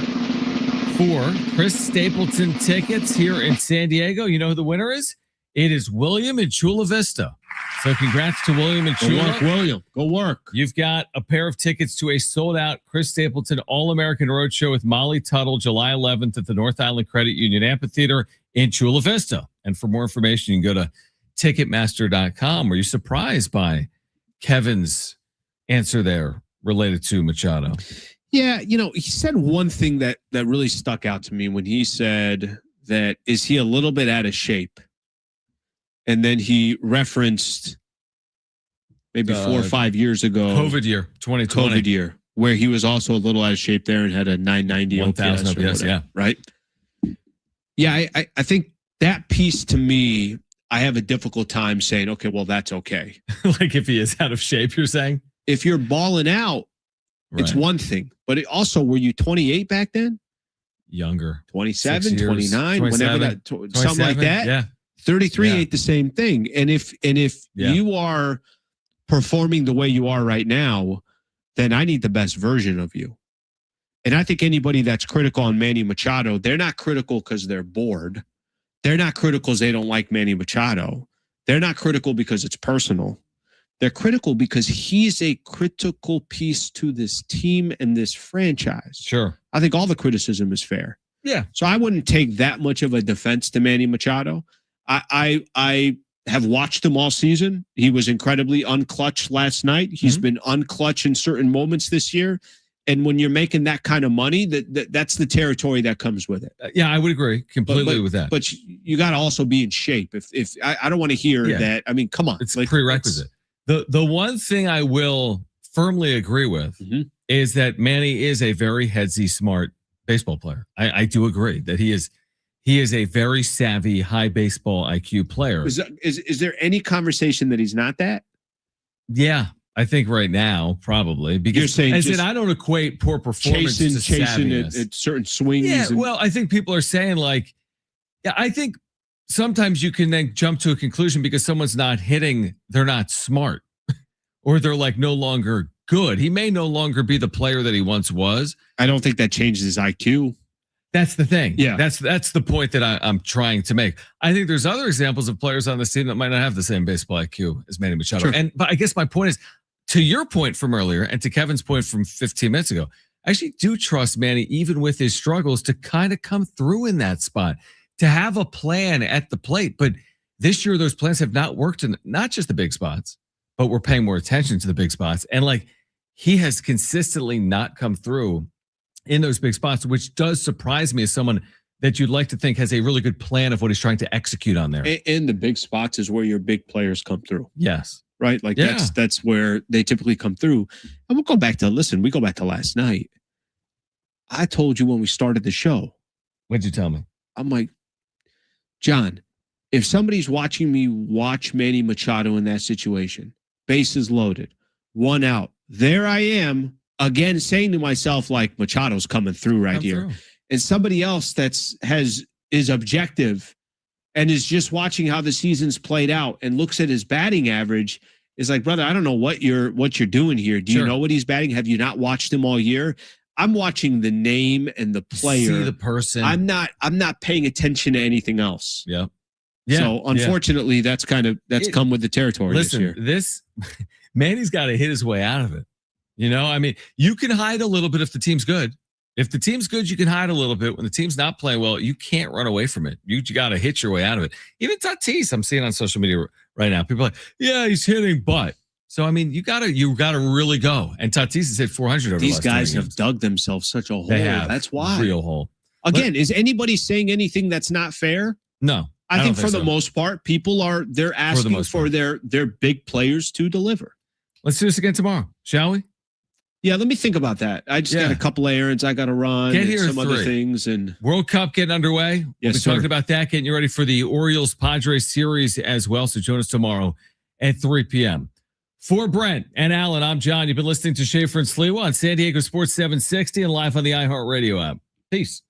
For Chris Stapleton tickets here in San Diego, you know who the winner is? It is William in Chula Vista. So congrats to William in Chula. Go work, William. Go work. You've got a pair of tickets to a sold-out Chris Stapleton All-American Roadshow with Molly Tuttle, July 11th at the North Island Credit Union Amphitheater in Chula Vista. And for more information, you can go to Ticketmaster.com. Were you surprised by Kevin's answer there related to Machado? Yeah, he said one thing that really stuck out to me when he said that, is he a little bit out of shape? And then he referenced maybe 4 or 5 years ago. COVID year, 2020. COVID year, where he was also a little out of shape there and had a 990 1,000 OPS, yeah. Right? Yeah, I think that piece to me, I have a difficult time saying, okay, well, that's okay. Like if he is out of shape, you're saying? If you're balling out, it's one thing. But were you 28 back then? Younger. 27, 29, whenever that, something like that? Yeah. 33 ain't the same thing. And if you are performing the way you are right now, then I need the best version of you. And I think anybody that's critical on Manny Machado, they're not critical because they're bored. They're not critical because they don't like Manny Machado. They're not critical because it's personal. They're critical because he's a critical piece to this team and this franchise. Sure. I think all the criticism is fair. Yeah. So I wouldn't take that much of a defense to Manny Machado. I have watched him all season. He was incredibly unclutch last night. He's been unclutch in certain moments this year. And when you're making that kind of money, that's the territory that comes with it. Yeah, I would agree completely with that. But you got to also be in shape. If I don't want to hear that. I mean, come on. It's prerequisite. The one thing I will firmly agree with is that Manny is a very headsy, smart baseball player. I do agree that he is a very savvy, high baseball IQ player. Is there any conversation that he's not that? Yeah, I think right now probably, because you're saying I don't equate poor performance to chasing savviness. at certain swings. Yeah, well, I think people are saying I think sometimes you can then jump to a conclusion because someone's not hitting, they're not smart, or they're no longer good. He may no longer be the player that he once was. I don't think that changes his IQ. That's the thing. Yeah. That's the point that I'm trying to make. I think there's other examples of players on this team that might not have the same baseball IQ as Manny Machado. Sure. But I guess my point is, to your point from earlier and to Kevin's point from 15 minutes ago, I actually do trust Manny, even with his struggles, to kind of come through in that spot, to have a plan at the plate. But this year, those plans have not worked in not just the big spots, but we're paying more attention to the big spots. And he has consistently not come through in those big spots, which does surprise me as someone that you'd like to think has a really good plan of what he's trying to execute on there. And the big spots is where your big players come through. Yes. Right? That's where they typically come through. And we go back to last night. I told you when we started the show. What'd you tell me? I'm like, John, if somebody's watching me watch Manny Machado in that situation, bases loaded, 1 out, there I am again saying to myself, Machado's coming through right here. And somebody else is objective and is just watching how the season's played out and looks at his batting average, is like, brother, I don't know what you're doing here. Do you know what he's batting? Have you not watched him all year? I'm watching the name and the player. See the person. I'm not paying attention to anything else. Yeah. So unfortunately, that's come with the territory this year. Manny's got to hit his way out of it. I mean, you can hide a little bit if the team's good. If the team's good, you can hide a little bit. When the team's not playing well, you can't run away from it. You got to hit your way out of it. Even Tatis, I'm seeing on social media right now, people are like, yeah, he's hitting, but So I mean, you gotta really go. And Tatis has hit 400 over These the last guys 20 have games. dug themselves such a hole. They have. That's why. Real hole. Again, is anybody saying anything that's not fair? No. I think don't for the so. most part, people they're asking for their big players to deliver. Let's do this again tomorrow, shall we? Yeah, let me think about that. I just got a couple of errands I got to run. Get and here some at other 3. things, and World Cup getting underway. We'll be talking about that, getting you ready for the Orioles Padres series as well. So join us tomorrow at 3 p.m. For Brent and Alan, I'm John. You've been listening to Schaefer and Sliwa on San Diego Sports 760 and live on the iHeartRadio app. Peace.